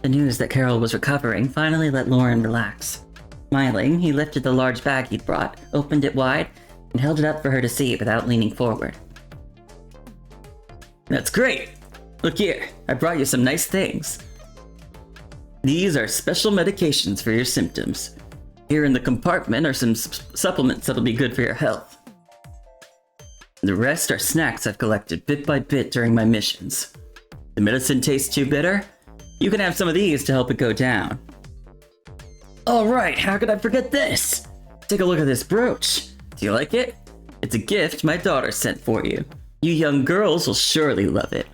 The news that Carol was recovering finally let Lauren relax. Smiling, he lifted the large bag he'd brought, opened it wide, and held it up for her to see without leaning forward. That's great! Look here, I brought you some nice things. These are special medications for your symptoms. Here in the compartment are some supplements that'll be good for your health. The rest are snacks I've collected bit by bit during my missions. The medicine tastes too bitter? You can have some of these to help it go down. Alright, how could I forget this? Take a look at this brooch. Do you like it? It's a gift my daughter sent for you. You young girls will surely love it.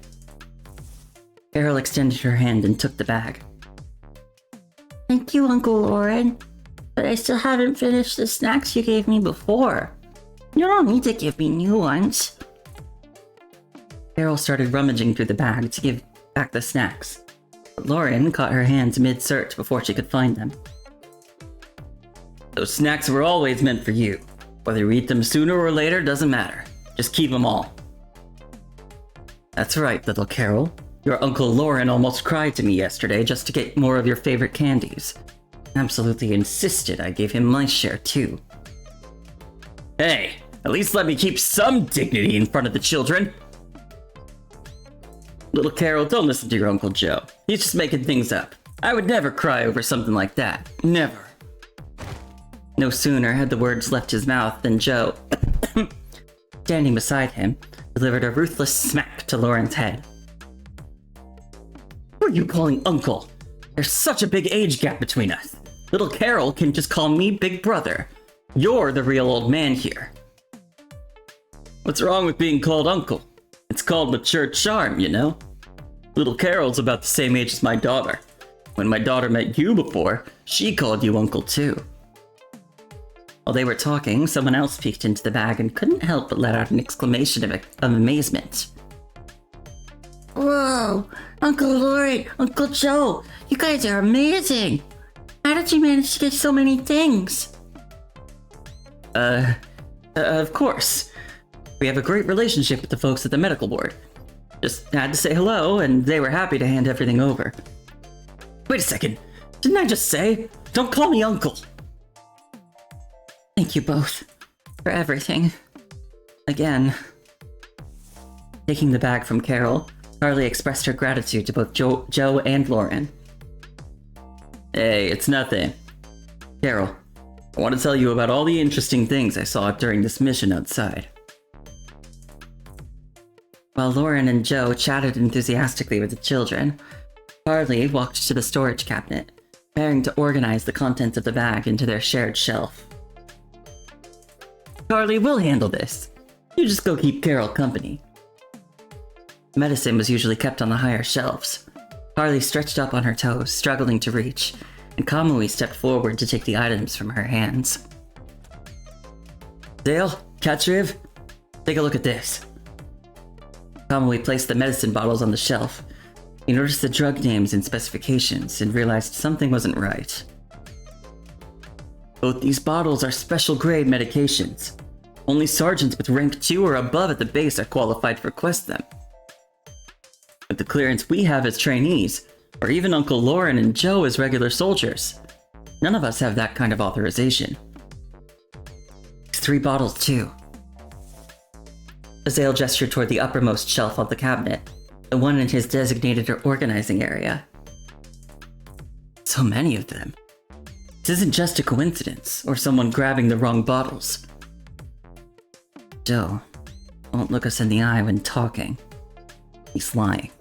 Carol extended her hand and took the bag. Thank you, Uncle Lauren. But I still haven't finished the snacks you gave me before. You don't need to give me new ones. Carol started rummaging through the bag to give back the snacks, but Lauren caught her hands mid-search before she could find them. Those snacks were always meant for you. Whether you eat them sooner or later doesn't matter. Just keep them all. That's right, little Carol. Your Uncle Lauren almost cried to me yesterday just to get more of your favorite candies. Absolutely insisted I gave him my share too. Hey, at least let me keep some dignity in front of the children. Little Carol, don't listen to your Uncle Joe. He's just making things up. I would never cry over something like that. Never. No sooner had the words left his mouth than Joe, standing beside him, delivered a ruthless smack to Lauren's head. Who are you calling Uncle? There's such a big age gap between us. Little Carol can just call me Big Brother. You're the real old man here. What's wrong with being called Uncle? It's called mature charm, you know? Little Carol's about the same age as my daughter. When my daughter met you before, she called you Uncle too. While they were talking, someone else peeked into the bag and couldn't help but let out an exclamation of amazement. Whoa! Uncle Lauren, Uncle Joe, you guys are amazing! How did you manage to get so many things? Of course. We have a great relationship with the folks at the medical board. Just had to say hello, and they were happy to hand everything over. Wait a second. Didn't I just say, don't call me Uncle? Thank you both for everything. Again. Taking the bag from Carol, Carly expressed her gratitude to both Joe and Lauren. Hey, it's nothing. Carol, I want to tell you about all the interesting things I saw during this mission outside. While Lauren and Joe chatted enthusiastically with the children, Carly walked to the storage cabinet, preparing to organize the contents of the bag into their shared shelf. Carly, we'll handle this. You just go keep Carol company. Medicine was usually kept on the higher shelves. Carly stretched up on her toes, struggling to reach, and Kamui stepped forward to take the items from her hands. Dale, Katriv, take a look at this. Kamui placed the medicine bottles on the shelf. He noticed the drug names and specifications and realized something wasn't right. Both these bottles are special grade medications. Only sergeants with rank 2 or above at the base are qualified to request them. With the clearance we have as trainees, or even Uncle Lauren and Joe as regular soldiers, none of us have that kind of authorization. These 3 bottles too. Azale gestured toward the uppermost shelf of the cabinet, the one in his designated organizing area. So many of them. This isn't just a coincidence, or someone grabbing the wrong bottles. Joe, won't look us in the eye when talking. He's lying.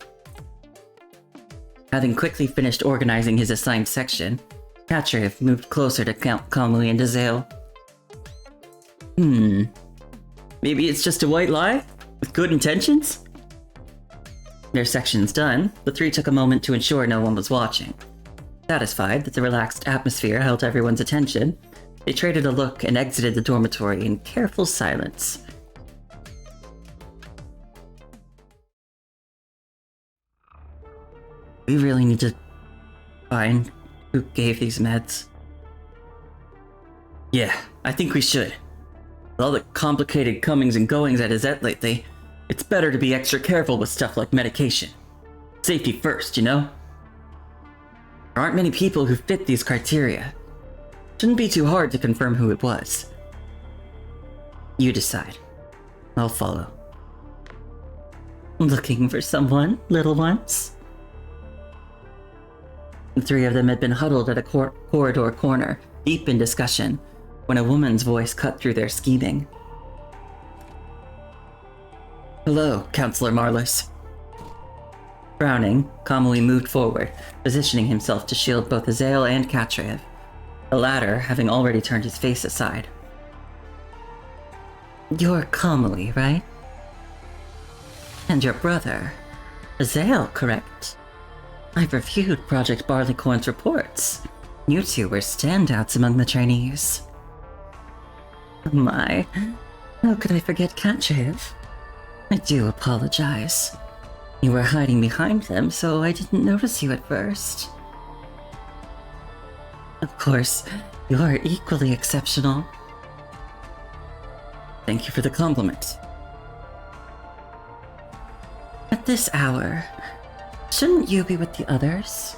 Having quickly finished organizing his assigned section, Katriv moved closer to Kamui and Azale. Maybe it's just a white lie? With good intentions? Their sections done, the 3 took a moment to ensure no one was watching. Satisfied that the relaxed atmosphere held everyone's attention, they traded a look and exited the dormitory in careful silence. We really need to find who gave these meds. Yeah, I think we should. With all the complicated comings and goings at Azette lately, it's better to be extra careful with stuff like medication. Safety first, you know? There aren't many people who fit these criteria. Shouldn't be too hard to confirm who it was. You decide. I'll follow. Looking for someone, little ones? The 3 of them had been huddled at a corridor corner, deep in discussion, when a woman's voice cut through their scheming. Hello, Counselor Marlis. Frowning, Kamui moved forward, positioning himself to shield both Azale and Katriv, the latter having already turned his face aside. You're Kamui, right? And your brother, Azale, correct? I've reviewed Project Barleycorn's reports. You 2 were standouts among the trainees. My, How could I forget Katchev? I do apologize. You were hiding behind them, so I didn't notice you at first. Of course, you are equally exceptional. Thank you for the compliment. At this hour, shouldn't you be with the others?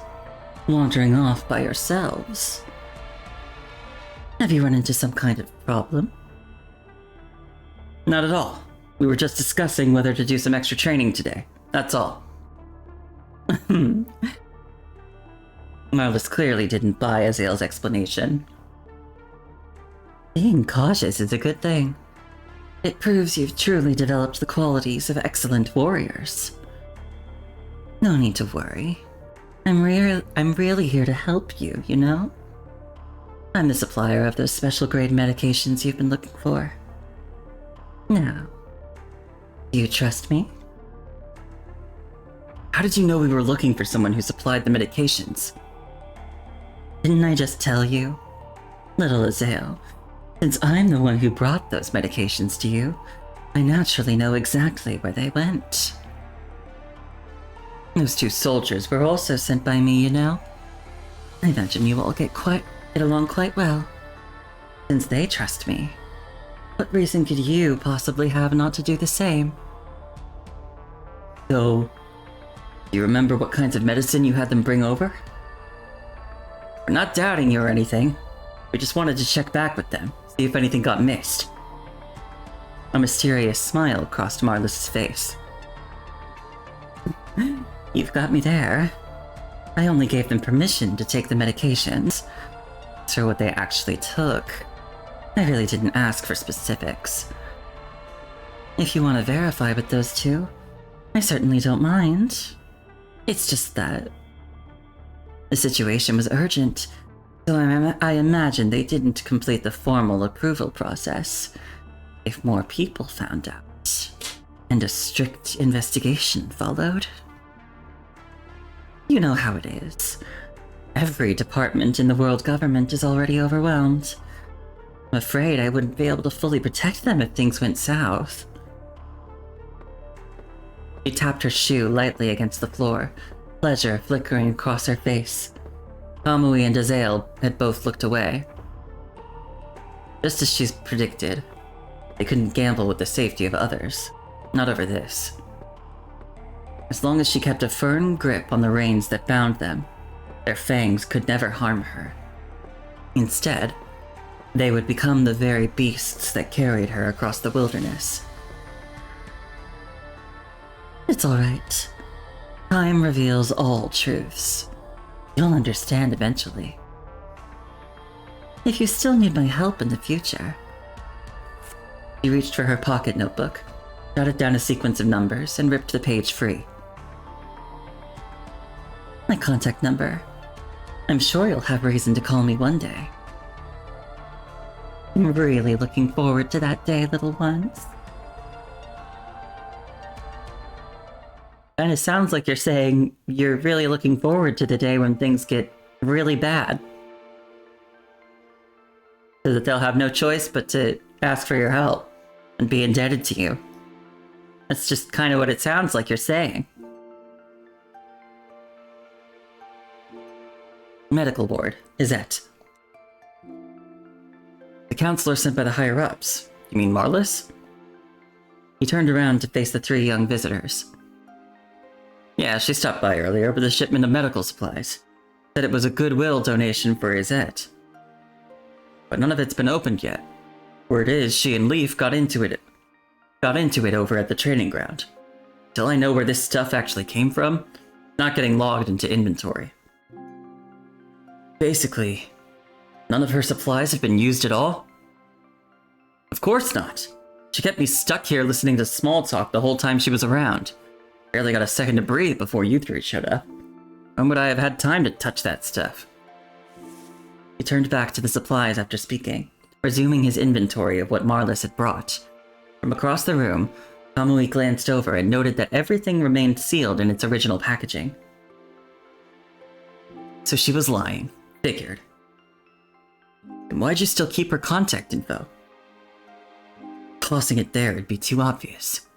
Wandering off by yourselves? Have you run into some kind of problem? Not at all. We were just discussing whether to do some extra training today. That's all. Marlis clearly didn't buy Azael's explanation. Being cautious is a good thing. It proves you've truly developed the qualities of excellent warriors. No need to worry. I'm really here to help you, you know? I'm the supplier of those special grade medications you've been looking for. Now, do you trust me? How did you know we were looking for someone who supplied the medications? Didn't I just tell you? Little Azael, since I'm the one who brought those medications to you, I naturally know exactly where they went. Those 2 soldiers were also sent by me, you know? I imagine you all get along quite well. Since they trust me, what reason could you possibly have not to do the same? So, do you remember what kinds of medicine you had them bring over? We're not doubting you or anything. We just wanted to check back with them, see if anything got missed. A mysterious smile crossed Marlis's face. You've got me there. I only gave them permission to take the medications. As for what they actually took, I really didn't ask for specifics. If you want to verify with those 2, I certainly don't mind. It's just that the situation was urgent, so I imagine they didn't complete the formal approval process. If more people found out, and a strict investigation followed. You know how it is. Every department in the world government is already overwhelmed. I'm afraid I wouldn't be able to fully protect them if things went south. She tapped her shoe lightly against the floor, pleasure flickering across her face. Kamui and Azael had both looked away. Just as she's predicted, they couldn't gamble with the safety of others. Not over this. As long as she kept a firm grip on the reins that bound them, their fangs could never harm her. Instead, they would become the very beasts that carried her across the wilderness. It's all right. Time reveals all truths. You'll understand eventually. If you still need my help in the future. She reached for her pocket notebook, jotted down a sequence of numbers, and ripped the page free. My contact number. I'm sure you'll have reason to call me one day. I'm really looking forward to that day, little ones. Kinda sounds like you're saying you're really looking forward to the day when things get really bad. So that they'll have no choice but to ask for your help and be indebted to you. That's just kind of what it sounds like you're saying. Medical ward, Izette. The counselor sent by the higher-ups. You mean Marlis? He turned around to face the 3 young visitors. Yeah, she stopped by earlier with a shipment of medical supplies. Said it was a goodwill donation for Izette. But none of it's been opened yet. Word is, she and Leaf got into it over at the training ground. Till I know where this stuff actually came from, not getting logged into inventory. Basically, none of her supplies have been used at all? Of course not. She kept me stuck here listening to small talk the whole time she was around. Barely got a second to breathe before you 3 showed up. When would I have had time to touch that stuff? He turned back to the supplies after speaking, resuming his inventory of what Marlis had brought. From across the room, Kamui glanced over and noted that everything remained sealed in its original packaging. So she was lying. Figured. And why'd you still keep her contact info? tossing it there would be too obvious.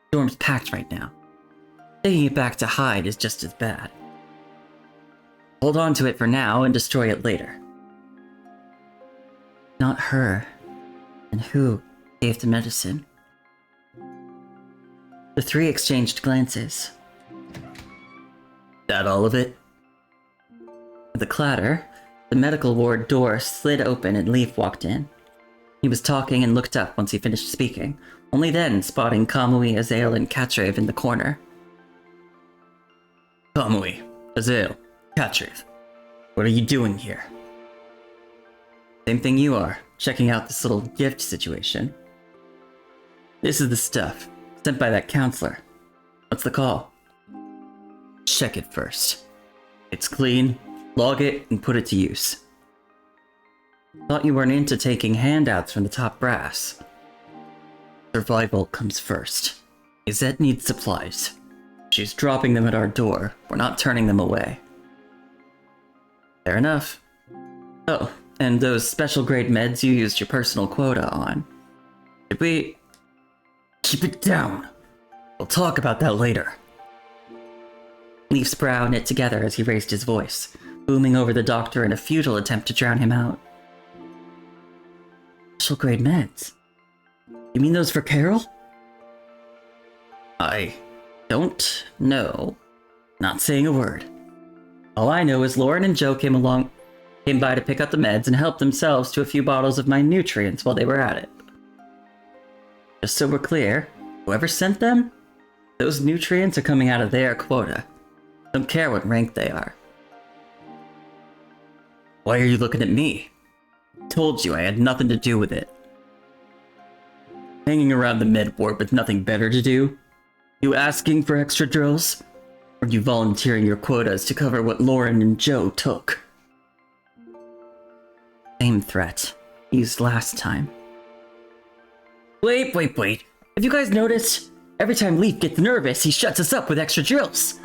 Storm's packed right now. Taking it back to hide is just as bad. Hold on to it for now and destroy it later. Not her. And who gave the medicine? The three exchanged glances. That all of it? With a clatter, the medical ward door slid open and Leaf walked in. He was talking and looked up once he finished speaking, only then spotting Kamui, Azael, and Katrave in the corner. Kamui, Azael, Katrave, what are you doing here? Same thing you are, checking out this little gift situation. This is the stuff, sent by that counselor. What's the call? Check it first. It's clean, log it, and put it to use. Thought you weren't into taking handouts from the top brass. Survival comes first. Izette needs supplies. She's dropping them at our door. We're not turning them away. Fair enough. Oh, and those special grade meds you used your personal quota on. Did we... Keep it down. We'll talk about that later. Leaf's brow knit together as he raised his voice, booming over the doctor in a futile attempt to drown him out. Special grade meds? You mean those for Carol? I don't know. Not saying a word. All I know is Lauren and Joe came by to pick up the meds and help themselves to a few bottles of my nutrients while they were at it. Just so we're clear, whoever sent them, those nutrients are coming out of their quota. Don't care what rank they are. Why are you looking at me? Told you I had nothing to do with it. Hanging around the med ward with nothing better to do? You asking for extra drills? Or you volunteering your quotas to cover what Lauren and Joe took? Same threat. Used last time. Wait. Have you guys noticed? Every time Leaf gets nervous, he shuts us up with extra drills.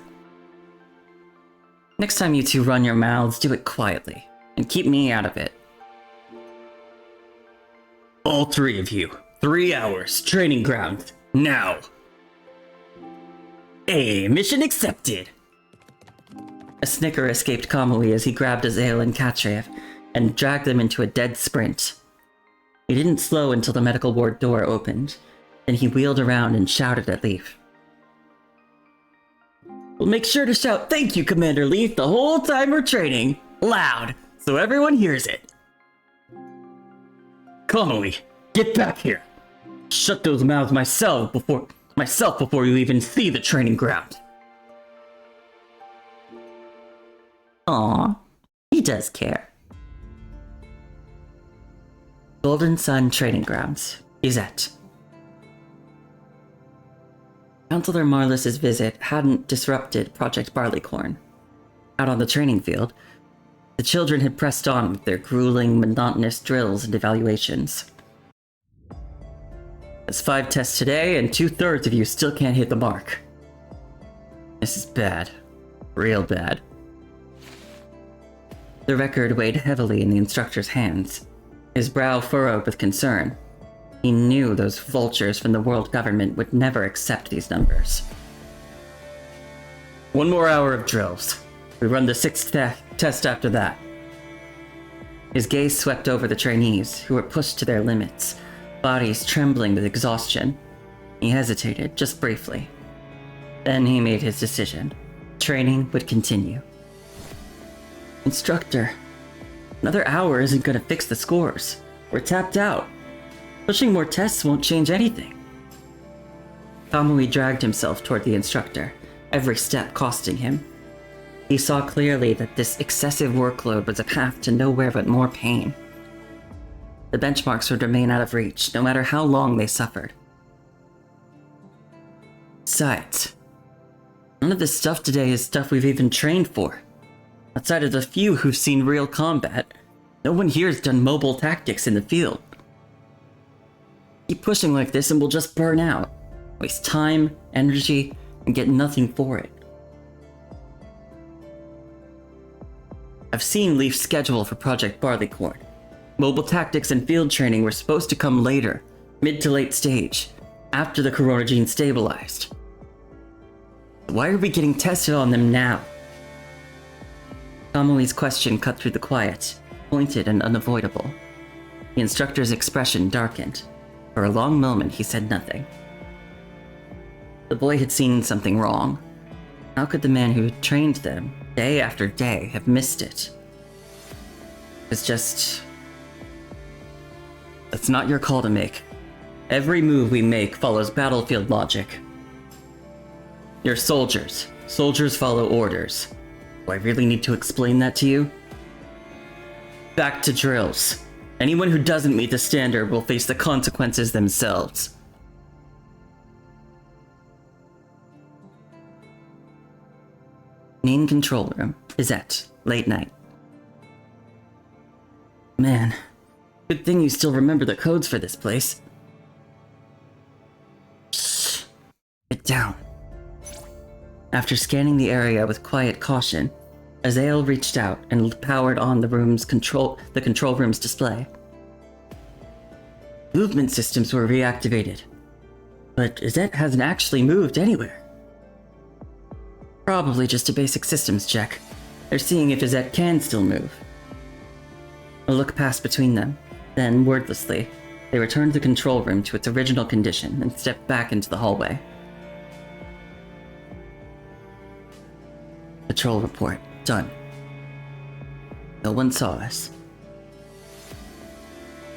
Next time you two run your mouths, do it quietly. And keep me out of it. All three of you. 3 hours. Training ground. Now. Hey, mission accepted. A snicker escaped Kamui as he grabbed Azael and Katrave and dragged them into a dead sprint. He didn't slow until the medical ward door opened. Then he wheeled around and shouted at Leaf. We'll make sure to shout thank you, Commander Leaf, the whole time we're training. Loud, so everyone hears it. Kamui, get back here. Shut those mouths myself before you even see the training ground. Aw, he does care. Golden Sun Training Grounds. Izette. Counselor Marlis's visit hadn't disrupted Project Barleycorn. Out on the training field, the children had pressed on with their grueling, monotonous drills and evaluations. That's 5 tests today, and 2/3 of you still can't hit the mark. This is bad. Real bad. The record weighed heavily in the instructor's hands. His brow furrowed with concern. He knew those vultures from the world government would never accept these numbers. 1 more hour of drills. We run the 6th test after that. His gaze swept over the trainees, who were pushed to their limits, bodies trembling with exhaustion. He hesitated, just briefly. Then he made his decision. Training would continue. Instructor, another hour isn't gonna fix the scores. We're tapped out. Pushing more tests won't change anything. Kamui dragged himself toward the instructor, every step costing him. He saw clearly that this excessive workload was a path to nowhere but more pain. The benchmarks would remain out of reach, no matter how long they suffered. Besides, none of this stuff today is stuff we've even trained for. Outside of the few who've seen real combat, no one here's done mobile tactics in the field. Keep pushing like this and we'll just burn out. Waste time, energy, and get nothing for it. I've seen Leaf's schedule for Project Barleycorn. Mobile tactics and field training were supposed to come later, Mid to late stage, after the corona gene stabilized. Why are we getting tested on them now? Kamui's question cut through the quiet, pointed and unavoidable. The instructor's expression darkened. For a long moment, he said nothing. The boy had seen something wrong. How could the man who had trained them, day after day, have missed it? It's just... That's not your call to make. Every move we make follows battlefield logic. You're soldiers. Soldiers follow orders. Do I really need to explain that to you? Back to drills. Anyone who doesn't meet the standard will face the consequences themselves. Main control room. Izzet. Late night. Man, good thing you still remember the codes for this place. Shh. Get down. After scanning the area with quiet caution, Azael reached out and powered on the control room's display. Movement systems were reactivated, but Izzet hasn't actually moved anywhere. Probably just a basic systems check. They're seeing if Izzet can still move. A look passed between them. Then, wordlessly, they returned the control room to its original condition and stepped back into the hallway. Patrol report. Done. No one saw us.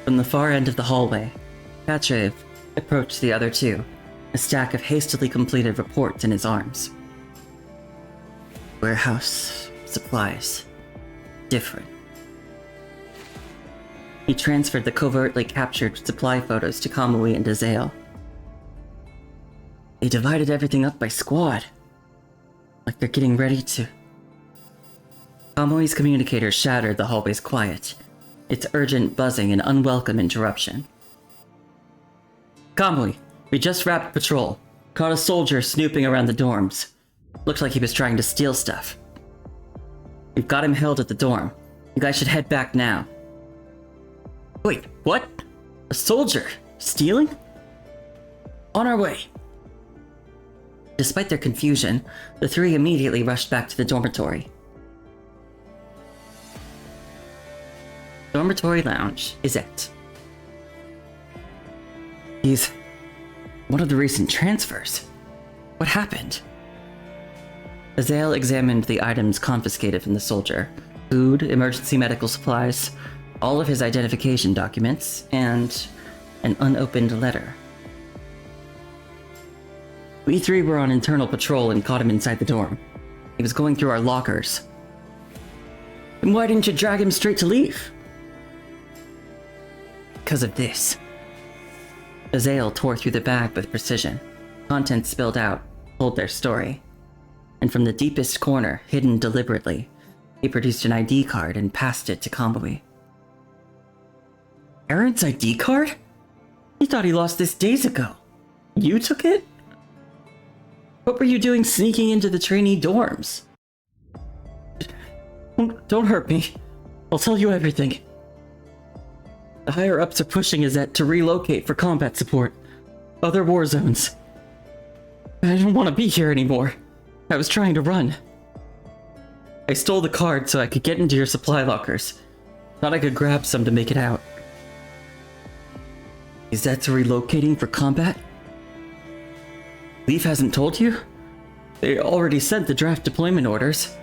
From the far end of the hallway, Katrev approached the other two, a stack of hastily completed reports in his arms. Warehouse. Supplies. Different. He transferred the covertly captured supply photos to Kamui and Azael. They divided everything up by squad. Like they're getting ready to... Kamui's communicator shattered the hallway's quiet, its urgent buzzing an unwelcome interruption. Kamui, we just wrapped patrol. Caught a soldier snooping around the dorms. Looked like he was trying to steal stuff. We've got him held at the dorm. You guys should head back now. Wait, what? A soldier? Stealing? On our way. Despite their confusion, the three immediately rushed back to the dormitory. Dormitory lounge, Izzet. He's one of the recent transfers. What happened? Azael examined the items confiscated from the soldier. Food, emergency medical supplies, all of his identification documents, and an unopened letter. We three were on internal patrol and caught him inside the dorm. He was going through our lockers. Then why didn't you drag him straight to leave? Because of this. Azael tore through the bag with precision. Contents spilled out, told their story. And from the deepest corner, hidden deliberately, he produced an ID card and passed it to Kamui. Aaron's ID card? He thought he lost this days ago. You took it? What were you doing sneaking into the trainee dorms? Don't hurt me. I'll tell you everything. The higher-ups are pushing Izzet to relocate for combat support. Other war zones. I didn't want to be here anymore. I was trying to run. I stole the card so I could get into your supply lockers. Thought I could grab some to make it out. Izzet's relocating for combat? Leaf hasn't told you? They already sent the draft deployment orders.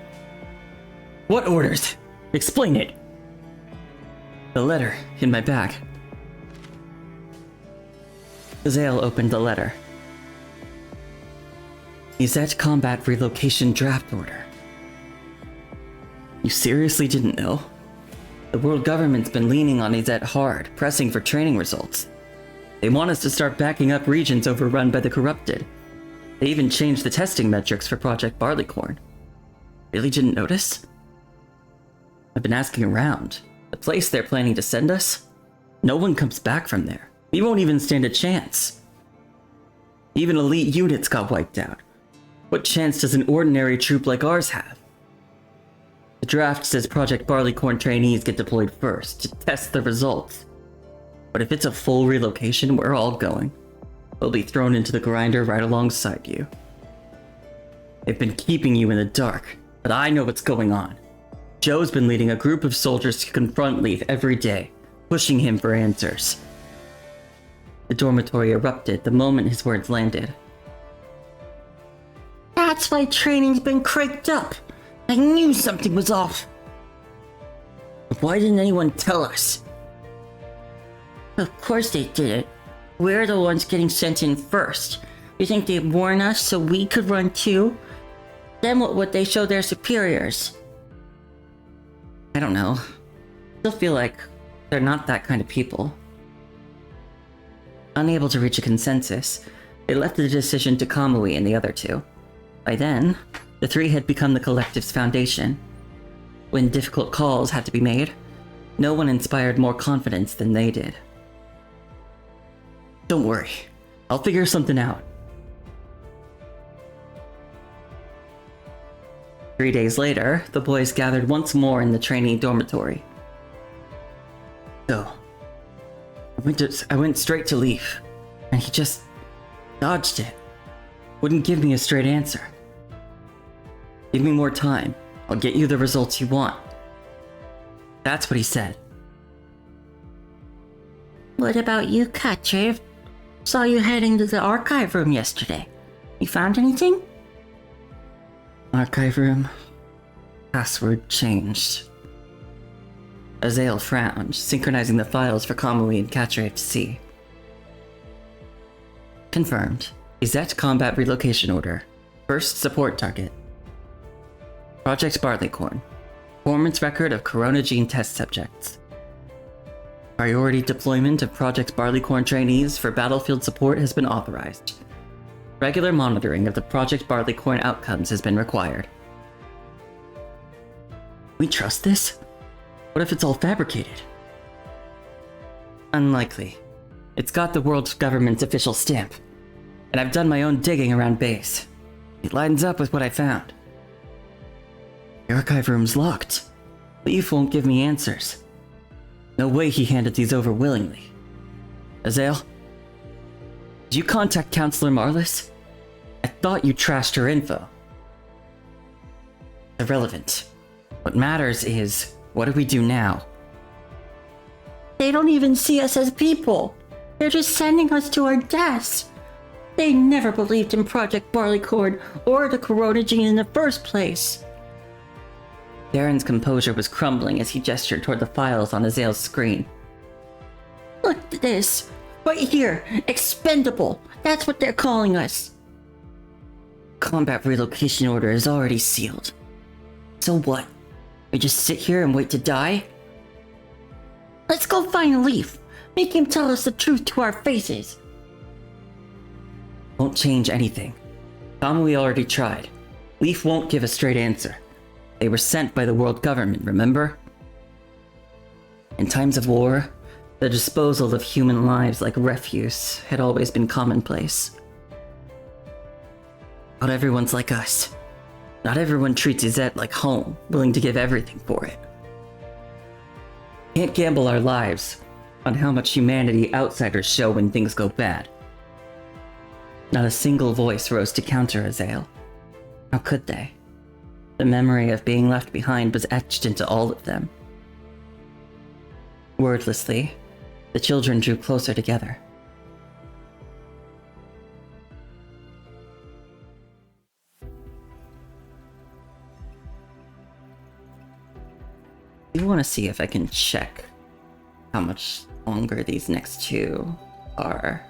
What orders? Explain it. The letter in my bag. Azael opened the letter. Izzet Combat Relocation Draft Order. You seriously didn't know? The world government's been leaning on Izzet hard, pressing for training results. They want us to start backing up regions overrun by the corrupted. They even changed the testing metrics for Project Barleycorn. Really didn't notice? I've been asking around. The place they're planning to send us? No one comes back from there. We won't even stand a chance. Even elite units got wiped out. What chance does an ordinary troop like ours have? The draft says Project Barleycorn trainees get deployed first to test the results. But if it's a full relocation, we're all going. We'll be thrown into the grinder right alongside you. They've been keeping you in the dark, but I know what's going on. Joe's been leading a group of soldiers to confront Leaf every day, pushing him for answers. The dormitory erupted the moment his words landed. That's why training's been cranked up. I knew something was off. Why didn't anyone tell us? Of course they didn't. We're the ones getting sent in first. You think they'd warn us so we could run too? Then what would they show their superiors? I don't know. Still feel like they're not that kind of people. Unable to reach a consensus, they left the decision to Kamui and the other two. By then, the three had become the collective's foundation. When difficult calls had to be made, no one inspired more confidence than they did. Don't worry, I'll figure something out. 3 days later, the boys gathered once more in the trainee dormitory. So, I went straight to Leaf, and he just dodged it. Wouldn't give me a straight answer. Give me more time. I'll get you the results you want. That's what he said. What about you, Katrev? Saw you heading to the archive room yesterday. You found anything? Archive room. Password changed. Azael frowned, synchronizing the files for Kamui and Katrev to see. Confirmed. Izette Combat Relocation Order. First support target. Project Barleycorn. Performance record of Corona gene test subjects. Priority deployment of Project Barleycorn trainees for battlefield support has been authorized. Regular monitoring of the Project Barleycorn outcomes has been required. We trust this? What if it's all fabricated? Unlikely. It's got the world government's official stamp. And I've done my own digging around base. It lines up with what I found. The archive room's locked. Leaf won't give me answers. No way he handed these over willingly. Azael? Did you contact Counselor Marlis? I thought you trashed her info. Irrelevant. What matters is, what do we do now? They don't even see us as people. They're just sending us to our deaths. They never believed in Project Barleycorn or the Corona gene in the first place. Darren's composure was crumbling as he gestured toward the files on Azael's screen. Look at this. Right here. Expendable. That's what they're calling us. Combat relocation order is already sealed. So what? We just sit here and wait to die? Let's go find Leaf. Make him tell us the truth to our faces. Won't change anything. Kamui already tried. Leaf won't give a straight answer. They were sent by the world government, remember? In times of war, the disposal of human lives like refuse had always been commonplace. Not everyone's like us. Not everyone treats Izette like home, willing to give everything for it. Can't gamble our lives on how much humanity outsiders show when things go bad. Not a single voice rose to counter Azael. How could they? The memory of being left behind was etched into all of them. Wordlessly, the children drew closer together. I want to see if I can check how much longer these next two are.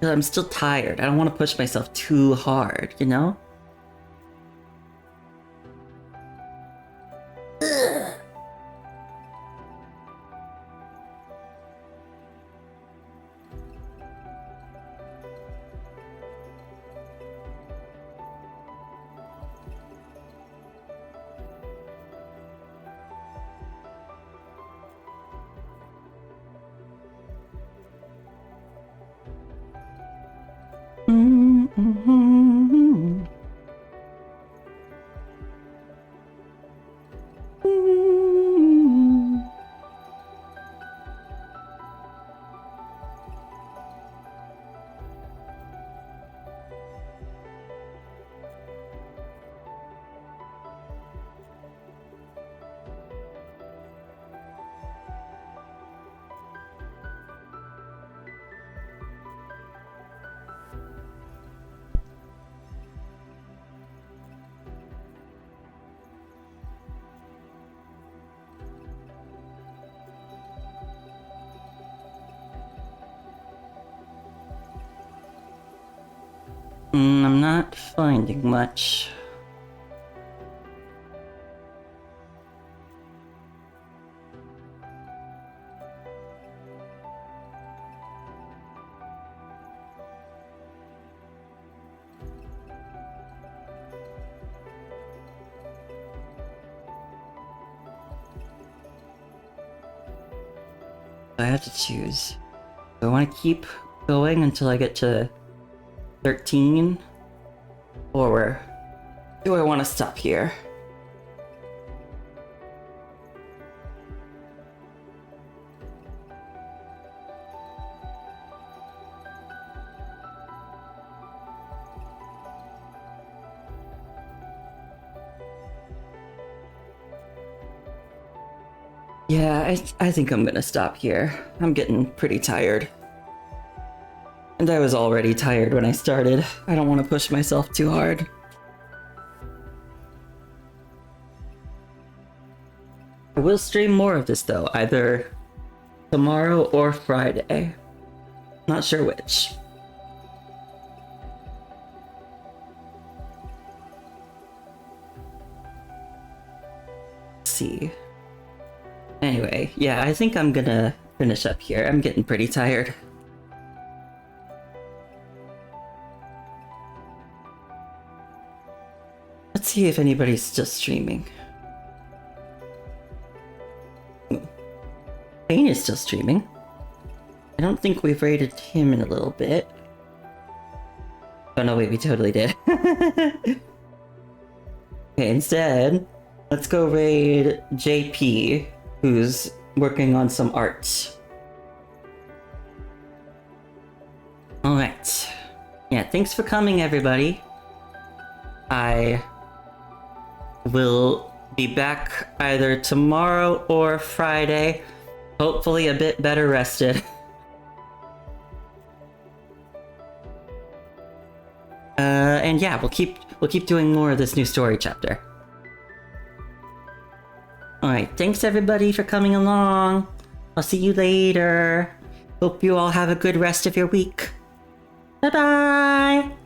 I'm still tired. I don't want to push myself too hard, you know? I'm not finding much. I have to choose. Do I want to keep going until I get to 13? Or do I want to stop here? Yeah, I think I'm gonna stop here. I'm getting pretty tired. And I was already tired when I started. I don't want to push myself too hard. I will stream more of this though, either tomorrow or Friday. Not sure which. Let's see. Anyway, yeah, I think I'm gonna finish up here. I'm getting pretty tired. Let's see if anybody's still streaming. Bane is still streaming. I don't think we've raided him in a little bit. Oh no, wait, we totally did. Okay, instead, let's go raid JP, who's working on some art. Alright. Yeah, thanks for coming, everybody. I will be back either tomorrow or Friday. Hopefully a bit better rested. And yeah, we'll keep doing more of this new story chapter. Alright, thanks everybody for coming along. I'll see you later. Hope you all have a good rest of your week. Bye bye!